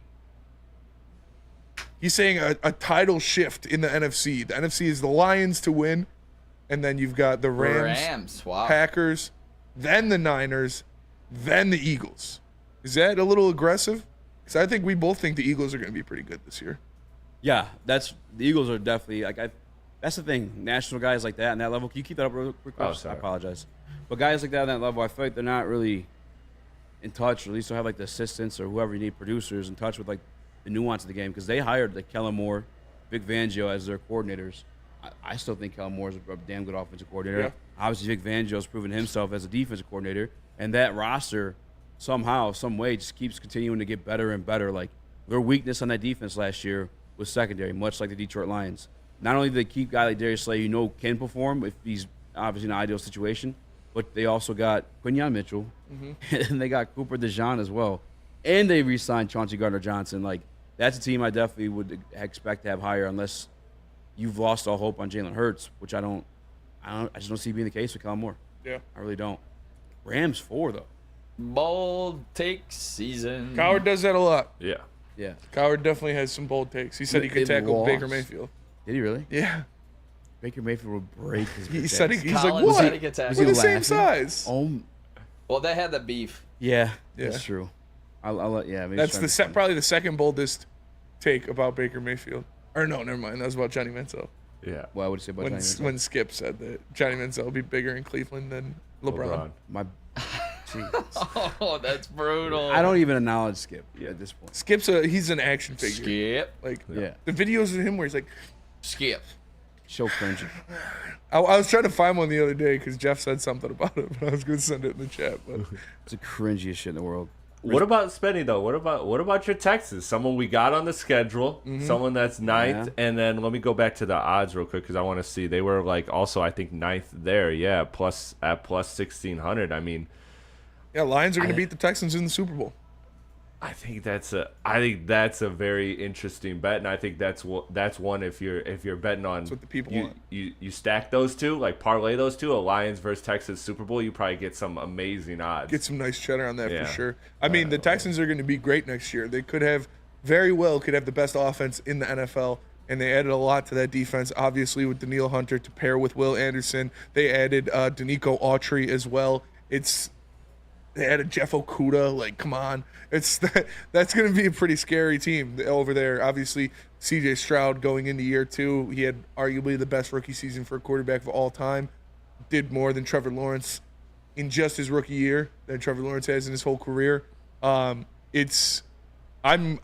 He's saying a title shift in the NFC. The NFC is the Lions to win, and then you've got the Rams, Wow. Packers, then the Niners, then the Eagles. Is that a little aggressive? Because I think we both think the Eagles are going to be pretty good this year. Yeah, the Eagles are definitely that's the thing. National guys like that and that level. Can you keep that up real quick? Oh, I sorry. apologize. But guys like that on that level, I feel like they're not really in touch, or at least don't have the assistants or whoever you need, producers, in touch with the nuance of the game, because they hired Kellen Moore, Vic Fangio as their coordinators. I still think Kellen Moore is a damn good offensive coordinator. Yeah. Obviously, Vic Fangio has proven himself as a defensive coordinator, and that roster somehow, some way, just keeps continuing to get better and better. Their weakness on that defense last year was secondary, much like the Detroit Lions. Not only do they keep a guy like Darius Slay, can perform if he's obviously in an ideal situation, but they also got Quinyon Mitchell, and they got Cooper DeJean as well, and they re-signed Chauncey Gardner-Johnson. That's a team I definitely would expect to have higher, unless you've lost all hope on Jalen Hurts, which I just don't see being the case with Kellen Moore. Yeah, I really don't. Rams 4 though. Bold take season. Coward does that a lot. Yeah. Yeah. Coward definitely has some bold takes. He said he could They tackle lost. Baker Mayfield. Did he really? Yeah. Baker Mayfield would break his. He said he's like, Colin what? said he could tackle. We're the same laughing? size. Oh, Well, they had the beef. yeah, Yeah. that's true. I'll let maybe That's try the to find- probably the second boldest take about Baker Mayfield. Or no, never mind. That was about Johnny Manziel. Yeah. What I would say about When, Johnny Manziel? when Skip said that Johnny Manziel would be bigger in Cleveland than LeBron. My, Jesus. Oh, that's brutal. I don't even acknowledge Skip at this point. He's an action figure. Skip. Like Yeah. the videos of him where he's like, Skip. So cringy. I was trying to find one the other day because Jeff said something about it, but I was going to send it in the chat. But It's the cringiest shit in the world. What about Spenny though? What about your Texans? Someone we got on the schedule, someone that's ninth, and then let me go back to the odds real quick because I want to see. They were like also I think ninth there, yeah, plus 1,600. I mean, yeah, Lions are going to beat the Texans in the Super Bowl. I think that's a very interesting bet, and I think that's one if you're betting on. That's what the people want. You stack those two, like parlay those two, a Lions versus Texans Super Bowl, you probably get some amazing odds. Get some nice cheddar on that Yeah. for sure. I mean, the Texans are going to be great next year. They could have the best offense in the NFL, and they added a lot to that defense, obviously with Danielle Hunter to pair with Will Anderson. They added Danico Autry as well. They added Jeff Okuda. Like, come on. That's going to be a pretty scary team over there. Obviously, C.J. Stroud going into year 2, he had arguably the best rookie season for a quarterback of all time. Did more than Trevor Lawrence in just his rookie year than Trevor Lawrence has in his whole career. I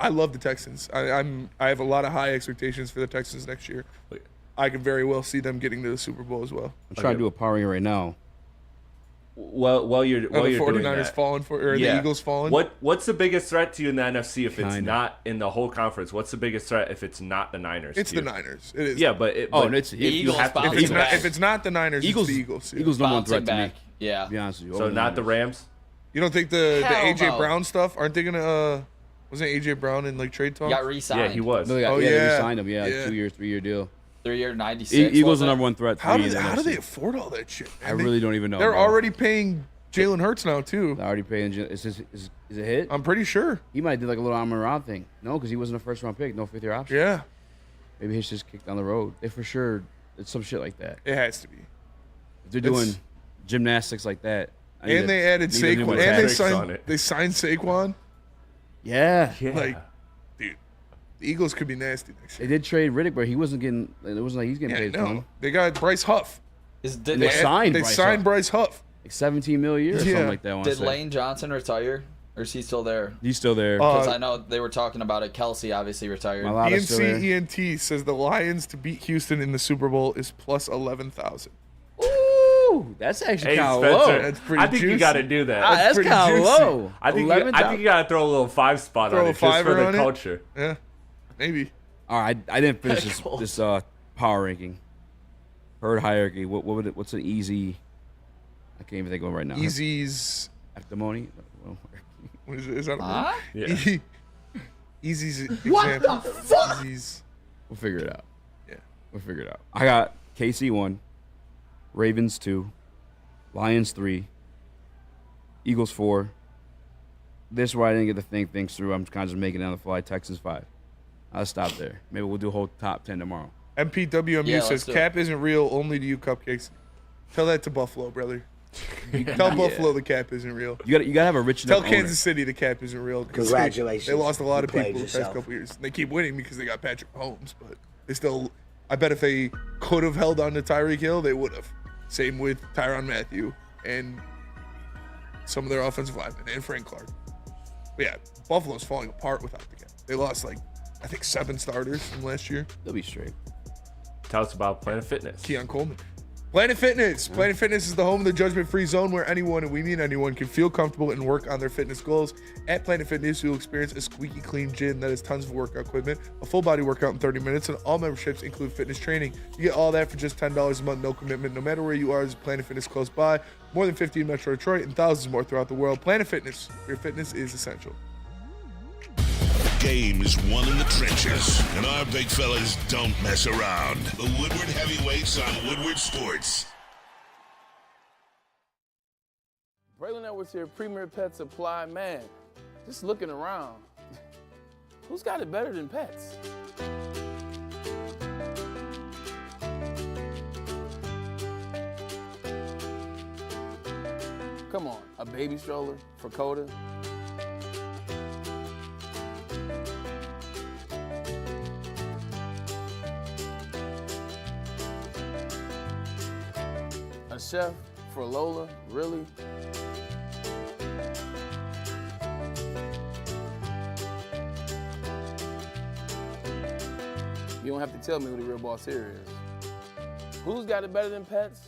love the Texans. I have a lot of high expectations for the Texans next year. I could very well see them getting to the Super Bowl as well. I'm trying to do a power ranking right now. While you're the doing 49ers that, falling the Eagles falling. What's the biggest threat to you in the NFC if it's not in the whole conference? What's the biggest threat if it's not the Niners? It's the Niners. It is. Yeah, but it's the Eagles. If it's not the Niners, Eagles, it's the Eagles. Eagles number one threat to me. Yeah. To be honest with you. So not the Rams. You don't think the Hell AJ no. Brown stuff? Aren't they gonna? Wasn't AJ Brown in like trade talks? Got re-signed. Yeah, he was. No, they re-signed him. Yeah, Yeah. 2 year, 3 year deal. 3-year, 96. Eagles wasn't are it? number one threat. How do NFC. they afford all that shit? Man? I really don't even know. They're bro. already paying Jalen Hurts now too. They're already paying. Is it hit? I'm pretty sure. He might do like a little Amon-Ra thing. No, because he wasn't a first round pick. No 5th year option. Yeah, Maybe he's just kicked down the road. They for sure. It's some shit like that. it has to be. If they're doing gymnastics like that. And they added Saquon. And they signed Saquon. Yeah. Like, dude, the Eagles could be nasty next year. They did trade Riddick, but he wasn't getting. It wasn't like he's getting paid. no. ton. They got Bryce Huff. They signed Bryce Huff. Like 17 mil a year or something like that. I wanna Did say. Lane Johnson retire? Or is he still there? He's still there. Because I know they were talking about it. Kelsey obviously retired. ENT says the Lions to beat Houston in the Super Bowl is plus 11,000. Ooh, that's actually kind of low. That's pretty I think juicy. you got to do that. That's kind of low. I think you got to throw a little 5 spot Throw on a it just for fiver the on it? culture. Yeah, maybe. All right, I didn't finish this power ranking. Herd hierarchy. What's an easy? I can't even think of it right now. Easy's actimony. What is it? Is that a Huh? word? Yeah. Easy's What example. the fuck? Easy's. We'll figure it out. Yeah, we'll figure it out. I got KC 1, Ravens 2, Lions 3, Eagles 4. This is where I didn't get to think things through. I'm kind of just making it on the fly. Texans 5. I'll stop there. Maybe we'll do a whole top 10 tomorrow. MPWMU Yeah, says let's do it. cap isn't real. Only to you, cupcakes. Tell that to Buffalo, brother. Tell Buffalo the cap isn't real. You gotta have a rich Tell enough Kansas City the cap isn't real. 'cause Congratulations. They lost a lot You of people played the past yourself. couple years. They keep winning because they got Patrick Mahomes, but they still. I bet if they could have held on to Tyreek Hill, they would have. Same with Tyrann Mathieu and some of their offensive linemen and Frank Clark. But yeah, Buffalo's falling apart without the cap. They lost I think 7 starters from last year. They'll be straight. Tell us about Planet Fitness. Keon Coleman. Planet Fitness. Planet Fitness is the home of the judgment-free zone where anyone, and we mean anyone, can feel comfortable and work on their fitness goals. At Planet Fitness, you'll experience a squeaky clean gym that has tons of workout equipment, a full-body workout in 30 minutes, and all memberships include fitness training. You get all that for just $10 a month, no commitment. No matter where you are, there's a Planet Fitness close by. More than 50 in Metro Detroit and thousands more throughout the world. Planet Fitness. Your fitness is essential. Game is won in the trenches, and our big fellas don't mess around. The Woodward Heavyweights on Woodward Sports. Braylon Edwards here, Premier Pet Supply. Man, just looking around. Who's got it better than pets? Come on, a baby stroller for Coda? A chef for Lola? Really? You don't have to tell me who the real boss here is. Who's got it better than pets?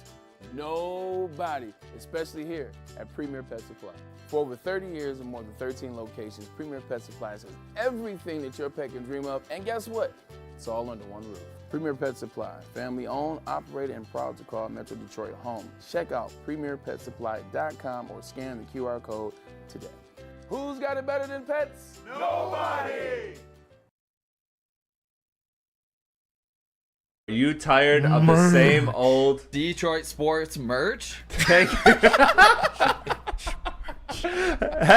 Nobody, especially here at Premier Pet Supply. For over 30 years and more than 13 locations, Premier Pet Supply has everything that your pet can dream of, and guess what? It's all under one roof. Premier Pet Supply, family owned, operated, and proud to call Metro Detroit home. Check out premierpetsupply.com or scan the QR code today. Who's got it better than pets? Nobody! Are you tired of the same old Detroit sports merch? Head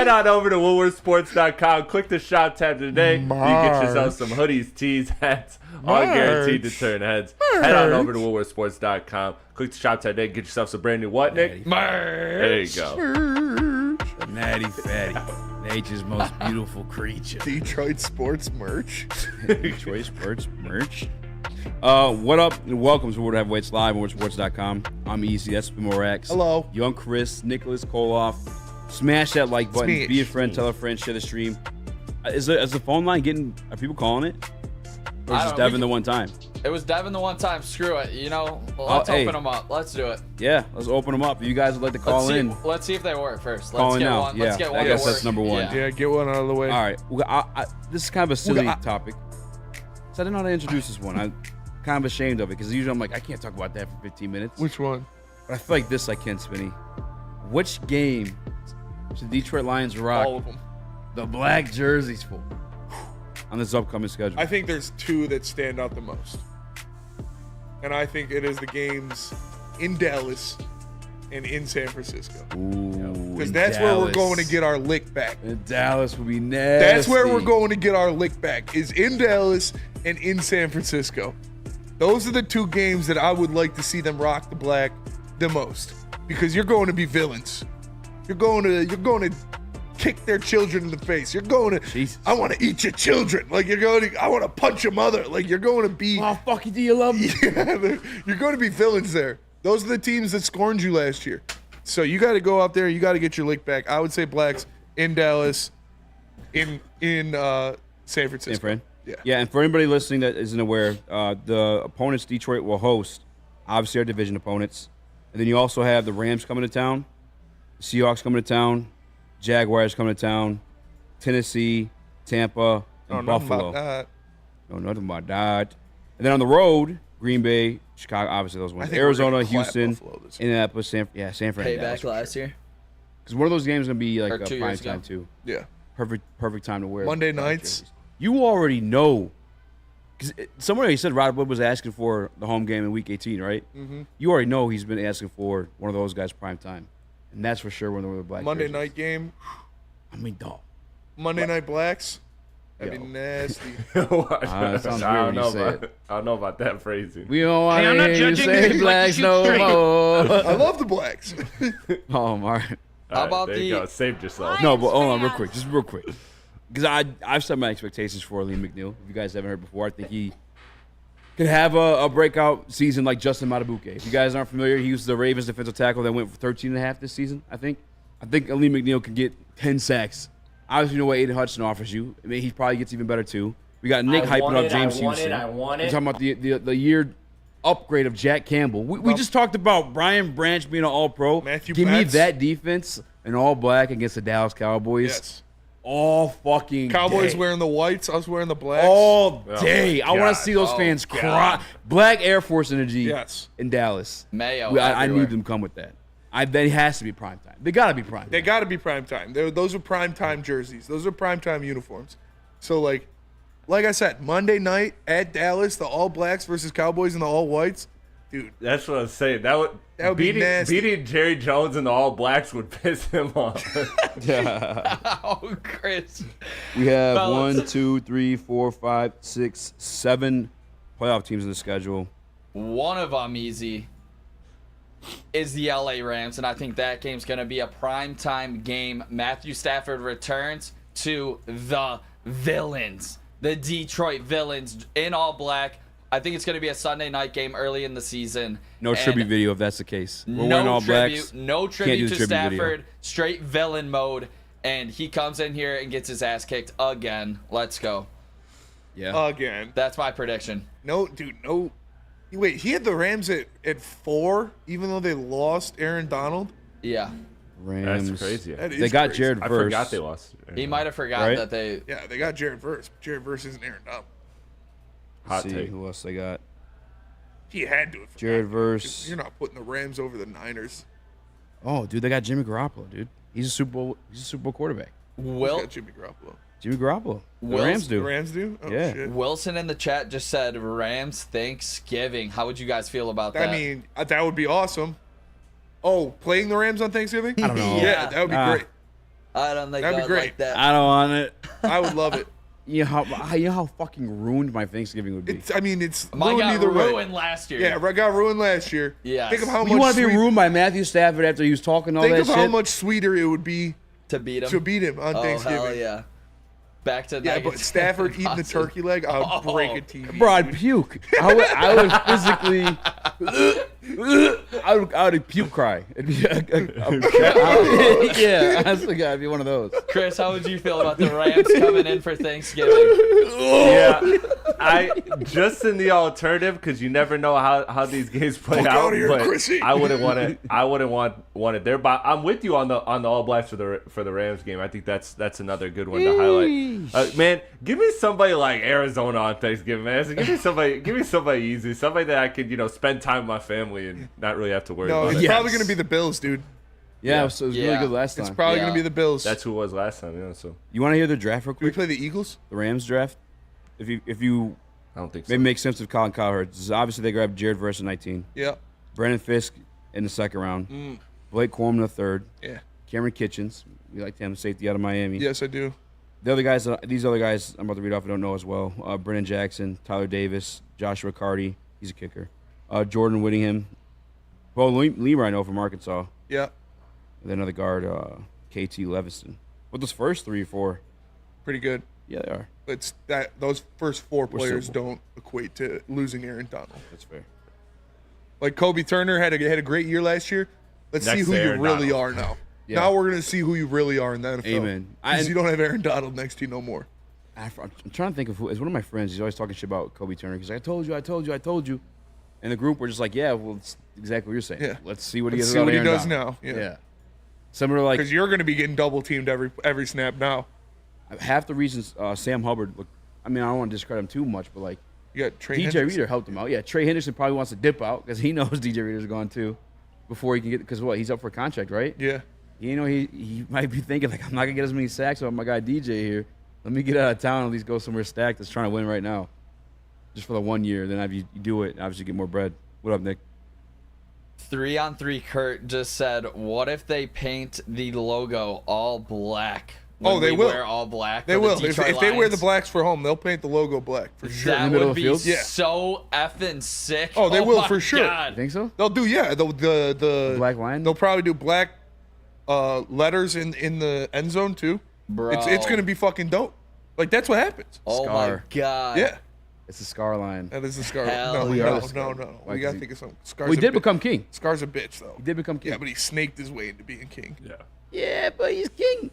on over to WoodwardSports.com. Click the shop tab today. You can get yourself some hoodies, tees, hats, all guaranteed to turn heads. Head on over to WoodwardSports.com. Click the shop tab today. Get yourself some brand new what, Nick? Merch. There you go. The natty fatty. Nature's most beautiful creature. Detroit sports merch. Detroit sports merch. What up? And welcome to Woodward Heavyweights Live on WoodwardSports.com. I'm Eazy. That's Rax. Hello. Young Chris, Nicholas Kohloff. Smash that like button. Smash. Be a friend. Tell a friend. Share the stream. Is the phone line getting? Are people calling it? Or is it Devin the one time? It was Devin the one time. Screw it. You know, let's open them up. Let's do it. Yeah, let's open them up. If you guys would like to call in. Let's see if they work first. Call Let's in get now. one. Yeah, Let's get one. I guess to that's work. number one. Yeah, get one out of the way. All right. Well, this is kind of a silly topic. So I didn't know how to introduce this one. I'm kind of ashamed of it because usually I'm like, I can't talk about that for 15 minutes. Which one? But I feel like this I can, Spinny. Which game should the Detroit Lions rock All of them. the black jerseys for on this upcoming schedule? I think there's two that stand out the most. And I think it is the games in Dallas and in San Francisco. Because that's where we're going to get our lick back. And Dallas would be nasty. That's where we're going to get our lick back, is in Dallas and in San Francisco. Those are the two games that I would like to see them rock the black the most. Because you're going to be villains. You're going to kick their children in the face. You're going to, Jesus. I want to eat your children. Like I want to punch your mother. Like you're going to be. Oh, fuck you, do you love me? Yeah, you're going to be villains there. Those are the teams that scorned you last year. So you got to go out there. You got to get your lick back. I would say blacks in Dallas, in San Francisco. San Fran? Yeah. Yeah, and for anybody listening that isn't aware, the opponents Detroit will host, obviously our division opponents. And then you also have the Rams coming to town, the Seahawks coming to town, Jaguars coming to town, Tennessee, Tampa, and Buffalo. No, nothing about that. And then on the road, Green Bay, Chicago, obviously those ones. Arizona, Houston, Indianapolis, San Fran. Payback last year. Because one of those games is going to be like Or a 2 prime years ago. time, too. Yeah. Perfect time to wear Monday black nights. jerseys. You already know. Because somewhere he said Rod Wood was asking for the home game in Week 18, right? Mm-hmm. You already know he's been asking for one of those guys prime time. And that's for sure one of the black Monday jerseys. night game. I mean, dog. Monday night blacks. That'd be Yo. nasty. That sounds weird when you say it. I don't know about that phrasing. We don't want to say blacks no more. I love the blacks. Oh, my. How about there you go. Saved yourself. No, but hold on real quick. Just real quick. Because I've set my expectations for Liam McNeil. If you guys haven't heard before, I think he could have a breakout season like Justin Matabuke. If you guys aren't familiar, he was the Ravens defensive tackle that went for 13.5 this season, I think. I think Liam McNeil could get 10 sacks. Obviously, you know what Aiden Hudson offers you. I mean, he probably gets even better, too. We got Nick hyping up James Houston. I want it. We're talking about the year upgrade of Jack Campbell. We just talked about Brian Branch being an all-pro. Give me that defense, an all-black against the Dallas Cowboys. Yes. All fucking Cowboys day. wearing the whites, us wearing the blacks. All day. I want to see those Oh, fans God. cry. Black Air Force energy Yes. in Dallas. Mayo I everywhere. need them to come with that. That has to be prime time. They got to be prime time. They got to be prime time. Those are prime time jerseys. Those are prime time uniforms. So like I said, Monday night at Dallas, the all blacks versus Cowboys and the all whites. Dude, That's what I was saying. That would be nasty. Beating Jerry Jones and the All Blacks would piss him off. Yeah. Oh, Chris. We have Fellas. 1, 2, 3, 4, 5, 6, 7 playoff teams in the schedule. One of them, Easy, is the LA Rams, and I think that game's going to be a primetime game. Matthew Stafford returns to the villains, the Detroit Villains in all black. I think it's going to be a Sunday night game early in the season. No And tribute video if that's the case. We're no wearing all tribute, blacks. no Can't do tribute the to tribute video. Stafford. Straight villain mode, and he comes in here and gets his ass kicked again. Let's go. Yeah. Again. That's my prediction. No, dude, no. Wait, he had the Rams at 4, even though they lost Aaron Donald? Yeah. Rams. That's crazy. That is They got crazy. Jared I Verse. forgot they lost. He might have forgotten Right? that they. Yeah, they got Jared Verse. Jared Verse isn't Aaron Donald. Hot Let's see take. who else they got. He had to have Jared forgotten, Verse. 'cause you're not putting the Rams over the Niners. Oh, dude, they got Jimmy Garoppolo, dude. He's a Super Bowl quarterback. Who's got Jimmy Garoppolo? Jimmy Garoppolo. The Wills- Rams do. The Rams do? Oh, Yeah. shit. Wilson in the chat just said Rams Thanksgiving. How would you guys feel about that? I mean, that would be awesome. Oh, playing the Rams on Thanksgiving? I don't know. Yeah, that would be great. I don't think That'd be I'd great. like that. I don't want it. I would love it. You know how fucking ruined my Thanksgiving would be. It's ruined Mine got either way. ruined last year. Yeah, got ruined last year. Yes. Think of how You much want to be sweet- ruined by Matthew Stafford after he was talking all Think that of shit? how much sweeter it would be to beat him. on Oh, Thanksgiving. hell yeah. Back to Yeah, but Nuggets. Stafford eating the Awesome. turkey leg, I would break a TV. Bro, I'd puke. I would physically. I would puke cry. It'd be yeah, honestly, God, it'd be one of those. Chris, how would you feel about the Rams coming in for Thanksgiving? Yeah, I just in the alternative because you never know how these games play Fuck out. outta here, But Chrissy. I wouldn't want it. I wouldn't want it there. But I'm with you on the All Blacks for the Rams game. I think that's another good one to highlight. Man, give me somebody like Arizona on Thanksgiving, man. So give me somebody easy, somebody that I could spend time with my family and not really have to worry No, about it's it. probably going to be the Bills, dude. Yeah, so it was really good last time. It's probably going to be the Bills. That's who it was last time. Yeah. So You want to hear the draft real Did we quick? play the Eagles? The Rams draft. If you I don't think so. maybe make sense of Colin Cowherd. Obviously, they grabbed Jared Verse in 19. Yeah. Brandon Fisk in the second round. Blake Corum in the third. Yeah. Cameron Kitchens. We like him, safety out of Miami. Yes, I do. The other guys, these other guys, I'm about to read off. I don't know as well. Brennan Jackson, Tyler Davis, Joshua Carty. He's a kicker. Jordan Whittingham. Well, Lee I know from Arkansas. Yeah. And then another guard, KT Leviston. But those first 3 or 4, Pretty good. yeah, they are. It's that those first 4 We're players still- don't equate to losing Aaron Donald. That's fair. Like Kobe Turner had a great year last year. Let's Next see who to you Aaron really Donald. are now. Yeah. Now we're gonna see who you really are in the NFL. Amen. Because you don't have Aaron Donald next to you no more. I'm trying to think of who. It's one of my friends. He's always talking shit about Kobe Turner. He's like, I told you. And the group, we're just like, yeah, well, it's exactly what you're saying. Yeah. Let's see what he Let's has see about what he Aaron does Donald. now. Yeah. Some are like, Because you're gonna be getting double teamed every snap now. half the reasons Sam Hubbard, look, I mean, I don't want to discredit him too much, but like, You got Trey DJ Hendrickson. Reader helped him out. Yeah, Trey Henderson probably wants to dip out because he knows DJ Reader's gone too before he can get, because what, he's up for a contract, right? Yeah. He might be thinking, like, I'm not going to get as many sacks with my guy DJ here. Let me get out of town and at least go somewhere stacked that's trying to win right now. Just for the 1 year. Then you do it, obviously you get more bread. What up, Nick? 3-on-3 Kurt just said, what if they paint the logo all black? Oh, they we will. Wear all black. They for the will. If Detroit they wear the Lions? blacks for home, they'll paint the logo black for sure. That middle would of the be field? Yeah. so effing sick. Oh, they will my for sure. God. You think so? They'll do the Black line? They'll probably do black letters in the end zone too. Bro. It's gonna be fucking dope. Like that's what happens. Oh Scar. my God. Yeah, It's the Scar line. that is the Scar. Hell No, yeah. no. Why, We 'cause gotta he- think of something. Scar's Well, he a did bi- become king. Scar's a bitch though. He did become king. Yeah, but he snaked his way into being king. Yeah. Yeah, but he's king.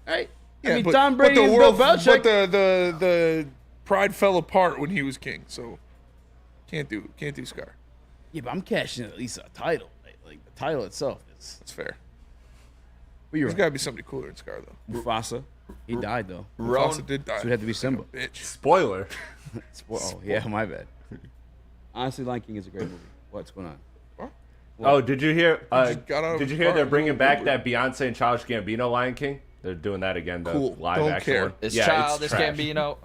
All right. Yeah, I mean, but, Tom Brady but the and world, Bill Belichick. but the pride fell apart when he was king. So can't do Scar. Yeah, but I'm cashing at least a title. Like the title itself is. That's fair. But you're There's right. gotta be somebody cooler than Scar though. Mufasa. He died though. Mufasa did die. So it had to be Simba. Bitch. Spoiler. Oh yeah, my bad. Honestly, Lion King is a great movie. What's going on? Oh, did you hear? just got out of Did you the hear car they're and bringing went back over. that Beyonce and Childish Gambino Lion King? They're doing that again. The Cool. live Don't action care. one. It's Yeah, Childish trash. Gambino.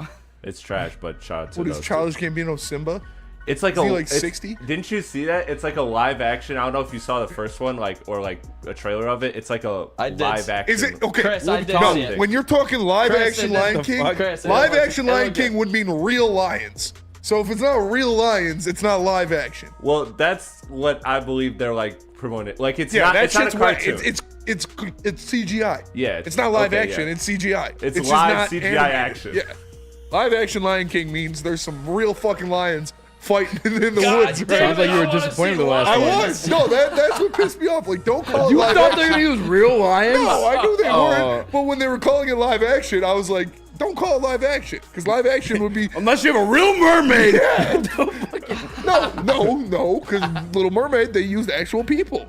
It's trash, but shout out to What is those two. Childish Gambino Simba? It's like Is he like 60? Didn't you see that? It's like a live action. I don't know if you saw the first one, or a trailer of it. It's like a live action. Is it okay? Chris, I did no, see it. when you're talking live Chris, action it Lion looked- King, Chris, it live looked- action it Lion looked King good. would mean real lions. So if it's not real lions, it's not live action. Well, that's what I believe they're like promoting. Like it's Yeah, not. that It's not a shit's whack. cartoon. It's CGI. Yeah, it's not live okay, action. yeah. It's CGI. It's just live not CGI animated. action. Yeah, live action Lion King means there's some real fucking lions fighting in the God woods. damn Sounds like you were I wanna disappointed see with the last I one. was. No, that's what pissed me off. Like, don't call it You live thought action. they were gonna use real lions? No, I knew they Oh. weren't. But when they were calling it live action, I was like, don't call it live action. Because live action would be... Unless you have a real mermaid. Yeah. No. Because Little Mermaid, they used actual people.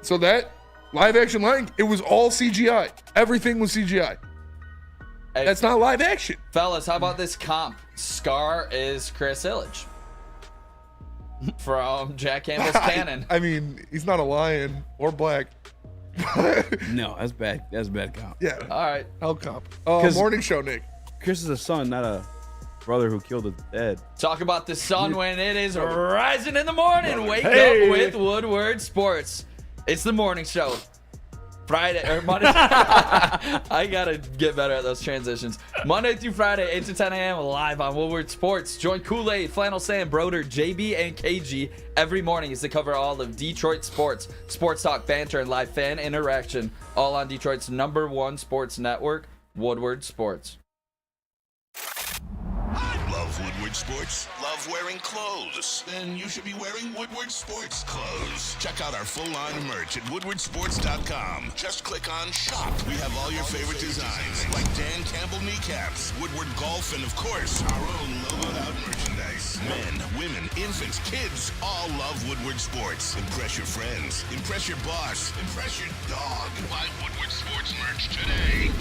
So that live action Lion, it was all CGI. Everything was CGI. Hey, That's not live action. fellas, how about this comp? Scar is Chris Illich from Jack Campbell's Canon. I mean, he's not a lion or black. No, that's bad. That's a bad count. Yeah. All right. Hell comp. 'Cause- Morning show, Nick. Chris is a son, not a brother who killed a dad. Talk about the sun when it is rising in the morning. Wake Hey. up with Woodward Sports. It's the morning show. Friday or Monday. I gotta get better at those transitions. Monday through Friday, 8 to 10 a.m. live on Woodward Sports. Join Kool-Aid, Flannel Sam, Broder, JB, and KG every morning as they cover all of Detroit sports, sports talk, banter, and live fan interaction. All on Detroit's #1 sports network, Woodward Sports. Love Woodward Sports? Love wearing clothes? Then you should be wearing Woodward Sports clothes. Check out our full line of merch at woodwardsports.com. Just click on shop. We have all your favorite designs, like Dan Campbell kneecaps, Woodward golf, and of course, our own logoed out merchandise. Men, women, infants, kids all love Woodward Sports. Impress your friends. Impress your boss. Impress your dog. Buy Woodward Sports merch today.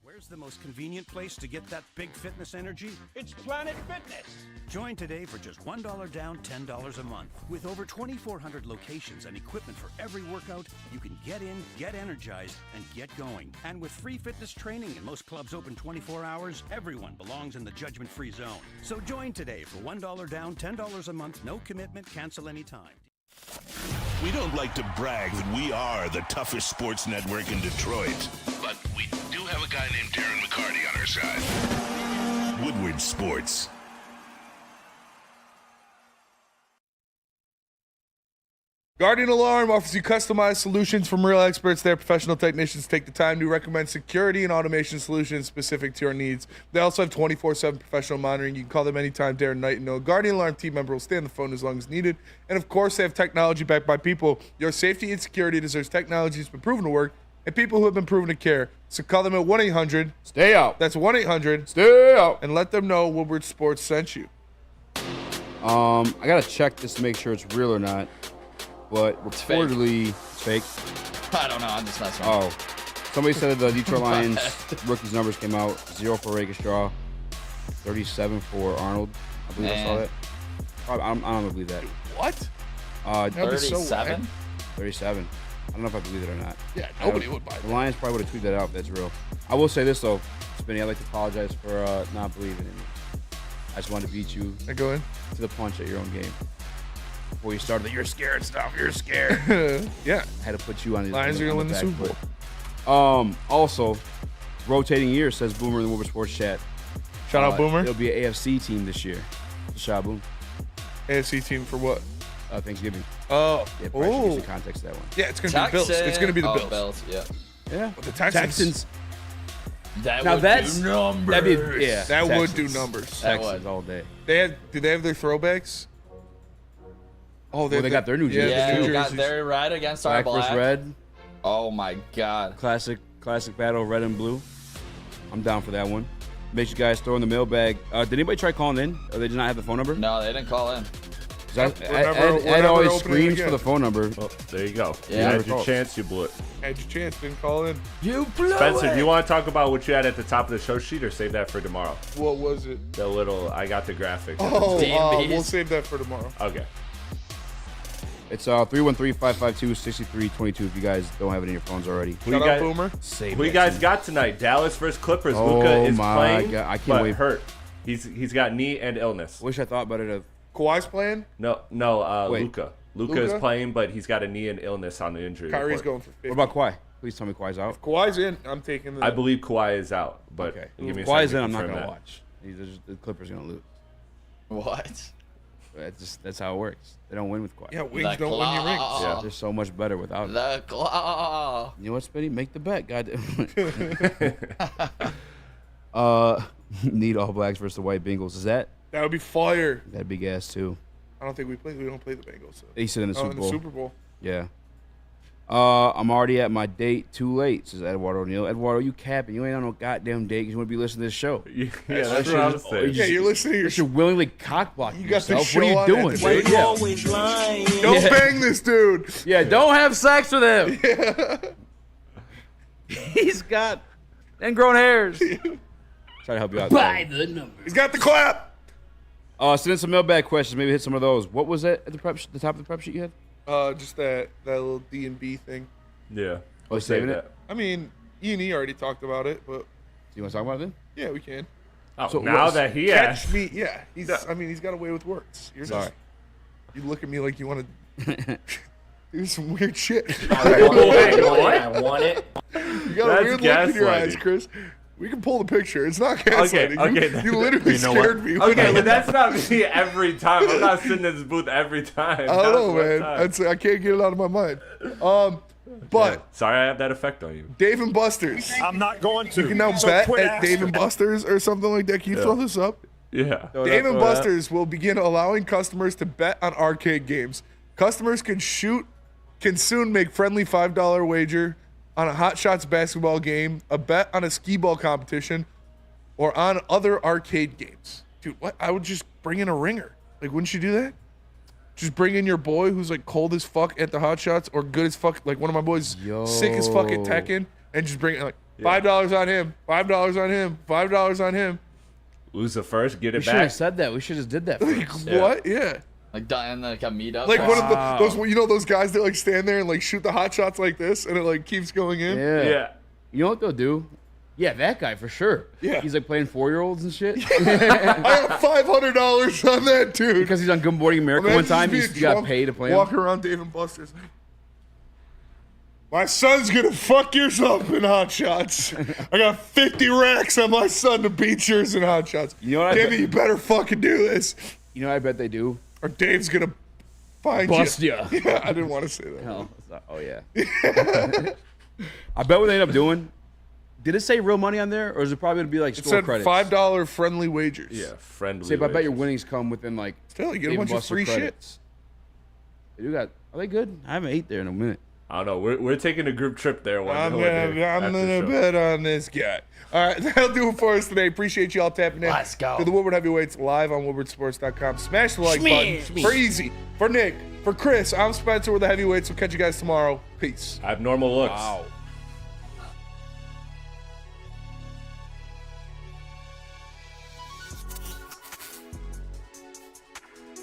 Where's the most convenient place to get that big fitness energy? It's Planet Fitness. Join today for just $1 down, $10 a month. With over 2,400 locations and equipment for every workout, you can get in, get energized, and get going. And with free fitness training and most clubs open 24 hours, everyone belongs in the judgment-free zone. So join today for $1 down, $10 a month, no commitment, cancel anytime. We don't like to brag that we are the toughest sports network in Detroit, but we do have a guy named Darren McCarty on our side. Woodward Sports. Guardian Alarm offers you customized solutions from real experts. Their professional technicians take the time to recommend security and automation solutions specific to your needs. They also have 24/7 professional monitoring. You can call them anytime, day or night, and no Guardian Alarm team member will stay on the phone as long as needed. And of course, they have technology backed by people. Your safety and security deserves technology that's been proven to work and people who have been proven to care. So call them at 1-800. Stay out. That's 1-800. Stay out. And let them know Woodward Sports sent you. I gotta check this to make sure it's real or not. But fake. reportedly, it's fake. I don't know. I'm just messing around. Oh, somebody said the Detroit Lions rookies numbers came out: 0 for Raxter, 37 for Arnold. I believe I saw Man. that. Probably, I'm not gonna believe that. What? That'd be so 37? whack. 37. I don't know if I believe it or not. Yeah, nobody would buy The that. Lions probably would have tweeted that out if that's real. I will say this though, Spinny, I'd like to apologize for not believing in me. I just wanted to beat you I go in. to the punch at your own game. Before you started the "you're scared" stuff, you're scared. Yeah. I had to put you on his. Lions are gonna win the Super Bowl. Also, rotating year says Boomer in the Woodward Sports chat. Shout out Boomer. It'll be an AFC team this year. Shout out Boom. AFC team for what? Thanksgiving. Oh. Yeah, probably should give Oh. some context to that one. Yeah, it's gonna be the Bills. It's gonna be the Oh, Bills. Yeah. Yeah. The Texans. That Now would that's do numbers. that'd be, yeah. That would do Texans. numbers. That Texans would. all day. Do they have their throwbacks? Oh, Well, they got their new jerseys. Yeah, the we new got jerseys. their red against our Black versus black. red. Oh my god. Classic battle, red and blue. I'm down for that one. Make sure you guys throw in the mailbag. Did anybody try calling in? Or they did not have the phone number? No, they didn't call in. 'Cause We're Ed never always opening screams again. for the phone number. Oh, there you go. Yeah. You had Never your called. chance, you blew it. Had your chance, didn't call in. You blew Spencer, it. do you want to talk about what you had at the top of the show sheet or save that for tomorrow? What was it? The little, I got the graphics. Oh, D&Bs. we'll save that for tomorrow. Okay. It's 313-552-6322 if you guys don't have it in your phones already. Shout out Boomer. Who you guys got tonight? Dallas versus Clippers. Luka is playing, God. I can't but wait. hurt. He's got knee and illness. Wish I thought about it. Kawhi's playing? No, Luka. Luka is playing, but he's got a knee and illness on the injury Kyrie's report. going for 50. What about Kawhi? Please tell me Kawhi's out. If Kawhi's in, I'm taking the... I believe Kawhi is out, but Okay. give me a Kawhi's second in, to I'm not confirm going to that. watch. The Clippers are going to lose. What? That's how it works. They don't win with Kawhi. Yeah, wings don't win your rings. Yeah, they're so much better without the claw. You know what, Spinny? Make the bet, goddamn. Need All Blacks versus the White Bengals. Is that? That would be fire. That big ass too. I don't think we don't play the Bengals. So. They said in the Super Bowl. In the Super Bowl. Yeah. I'm already at my date. Too late, says Eduardo O'Neal. Eduardo, you capping? You ain't on no goddamn date because you want to be listening to this show. Yeah, that's what I'm saying. Yeah, you're listening to You're willingly cockblocking You got the yourself. show What are on you at doing, the dude? same Yeah. Always lying. Don't bang this dude. Yeah, don't have sex with him. He's got ingrown hairs. Try to help you out. By the numbers. He's got the clap. Send in some mailbag questions. Maybe hit some of those. What was it at the top of the prep sheet you had? Just that little D&B thing. Yeah. Oh, saving it? I mean, E&E already talked about it, but... You want to talk about it then? Yeah, we can. Oh, so now that he catch asked. me, yeah. He's got a way with words. You're Sorry. Just, you look at me like you want to do some weird shit. I want it. You got a weird look in your eyes, Chris. We can pull the picture. It's not gaslighting. Okay. You literally scared me. Okay, but that's not me every time. I'm not sitting in this booth every time. I don't know, man. I can't get it out of my mind. But sorry, I have that effect on you. Dave and Buster's. I'm not going to. You can now bet at Dave and Buster's or something like that. Can you throw this up? Yeah. Dave and Buster's will begin allowing customers to bet on arcade games. Customers can soon make friendly $5 wager on a Hot Shots basketball game, a bet on a skee ball competition, or on other arcade games. Dude, what? I would just bring in a ringer. Like, wouldn't you do that? Just bring in your boy who's like cold as fuck at the Hot Shots or good as fuck, like one of my boys sick as fuck at Tekken, and just bring it like $5 on him, $5 on him, $5 on him. Lose the first, get it We should back. have said that. We should have did that first. What? Yeah. Like dying like a meetup. Like one of those, those guys that like stand there and like shoot the hot shots like this, and it like keeps going in. Yeah. You know what they'll do? Yeah, that guy for sure. Yeah. He's like playing 4-year-olds and shit. I got $500 on that dude. Because he's on Good Morning America one time, he got paid to play him. Walking around Dave and Buster's. My son's gonna fuck yours up in Hot Shots. I got 50 racks on my son to beat yours in Hot Shots. You know what? Damn it, you better fucking do this. You know what I bet they do? Or Dave's gonna find Bust you. ya. Yeah, I didn't want to say that. No, it's not. Oh, yeah. I bet what they end up doing. Did it say real money on there, or is it probably going to be like It store said credits? $5 friendly wagers. Yeah, friendly. Say, but I bet your wagers. winnings come within like. Still, you get a Dave bunch and of free Buster shit. credits. They do got. Are they good? I haven't ate there in a minute. I don't know. We're taking a group trip there one I'm day. after gonna the show. bet on this guy. All right, that'll do it for us today. Appreciate you all tapping in. Let's go. To the Woodward Heavyweights live on woodwardsports.com. Smash the like button. For Eazy, for Nick, for Chris, I'm Spencer with the Heavyweights. We'll catch you guys tomorrow. Peace. Abnormal looks. Wow.